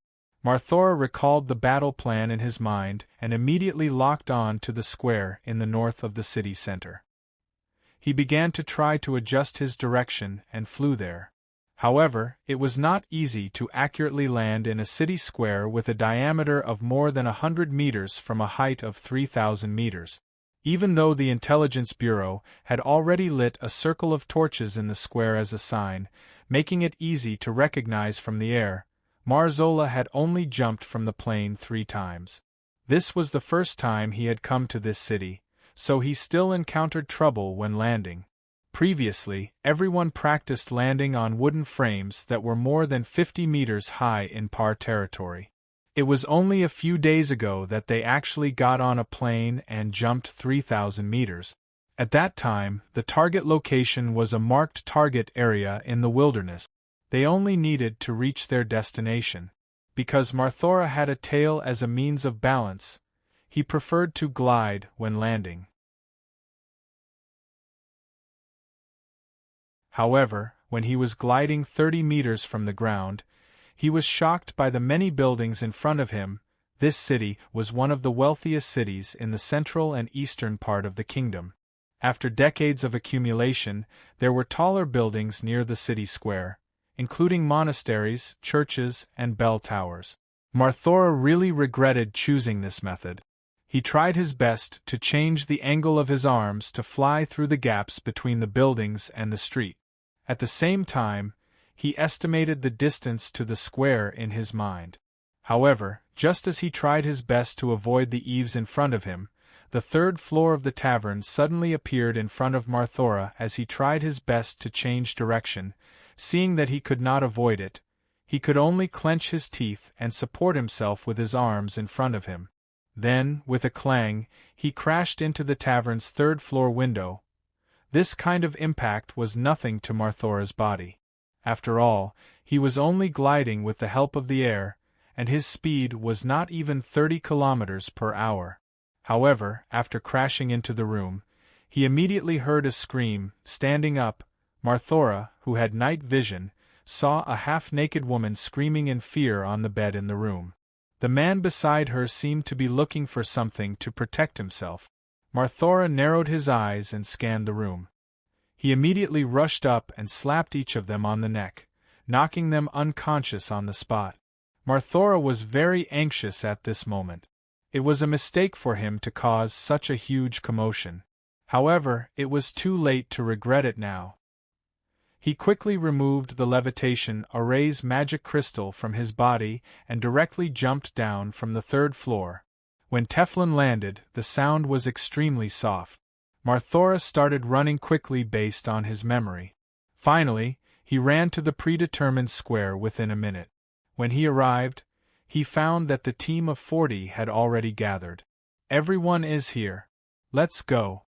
Marthora recalled the battle plan in his mind and immediately locked on to the square in the north of the city center. He began to try to adjust his direction and flew there. However, it was not easy to accurately land in a city square with a diameter of more than 100 meters from a height of 3,000 meters. Even though the Intelligence Bureau had already lit a circle of torches in the square as a sign, making it easy to recognize from the air, Marzola had only jumped from the plane 3 times. This was the first time he had come to this city, so he still encountered trouble when landing. Previously, everyone practiced landing on wooden frames that were more than 50 meters high in par territory. It was only a few days ago that they actually got on a plane and jumped 3,000 meters. At that time, the target location was a marked target area in the wilderness. They only needed to reach their destination. Because Marthora had a tail as a means of balance, he preferred to glide when landing. However, when he was gliding 30 meters from the ground, he was shocked by the many buildings in front of him. This city was one of the wealthiest cities in the central and eastern part of the kingdom. After decades of accumulation, there were taller buildings near the city square, including monasteries, churches, and bell towers. Marthora really regretted choosing this method. He tried his best to change the angle of his arms to fly through the gaps between the buildings and the street. At the same time, he estimated the distance to the square in his mind. However, just as he tried his best to avoid the eaves in front of him, the 3rd floor of the tavern suddenly appeared in front of Marthora as he tried his best to change direction. Seeing that he could not avoid it, he could only clench his teeth and support himself with his arms in front of him. Then, with a clang, he crashed into the tavern's 3rd floor window. This kind of impact was nothing to Marthora's body. After all, he was only gliding with the help of the air, and his speed was not even 30 kilometers per hour. However, after crashing into the room, he immediately heard a scream. Standing up, Marthora, who had night vision, saw a half-naked woman screaming in fear on the bed in the room. The man beside her seemed to be looking for something to protect himself. Marthora narrowed his eyes and scanned the room. He immediately rushed up and slapped each of them on the neck, knocking them unconscious on the spot. Marthora was very anxious at this moment. It was a mistake for him to cause such a huge commotion. However, it was too late to regret it now. He quickly removed the levitation array's magic crystal from his body and directly jumped down from the 3rd floor. When Teflon landed, the sound was extremely soft. Marthora started running quickly based on his memory. Finally, he ran to the predetermined square within a minute. When he arrived, he found that the team of 40 had already gathered. "Everyone is here. Let's go."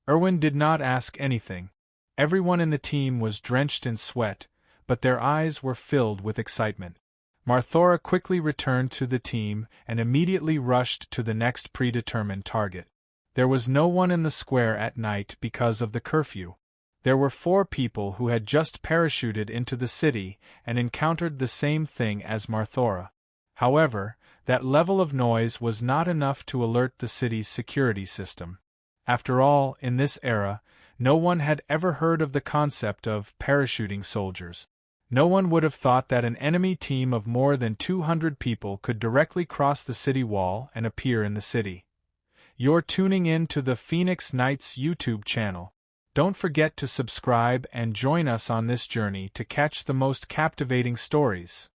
Erwin did not ask anything. Everyone in the team was drenched in sweat, but their eyes were filled with excitement. Marthora quickly returned to the team and immediately rushed to the next predetermined target. There was no one in the square at night because of the curfew. There were 4 people who had just parachuted into the city and encountered the same thing as Marthora. However, that level of noise was not enough to alert the city's security system. After all, in this era, no one had ever heard of the concept of parachuting soldiers. No one would have thought that an enemy team of more than 200 people could directly cross the city wall and appear in the city. You're tuning in to the Phoenix Knights YouTube channel. Don't forget to subscribe and join us on this journey to catch the most captivating stories.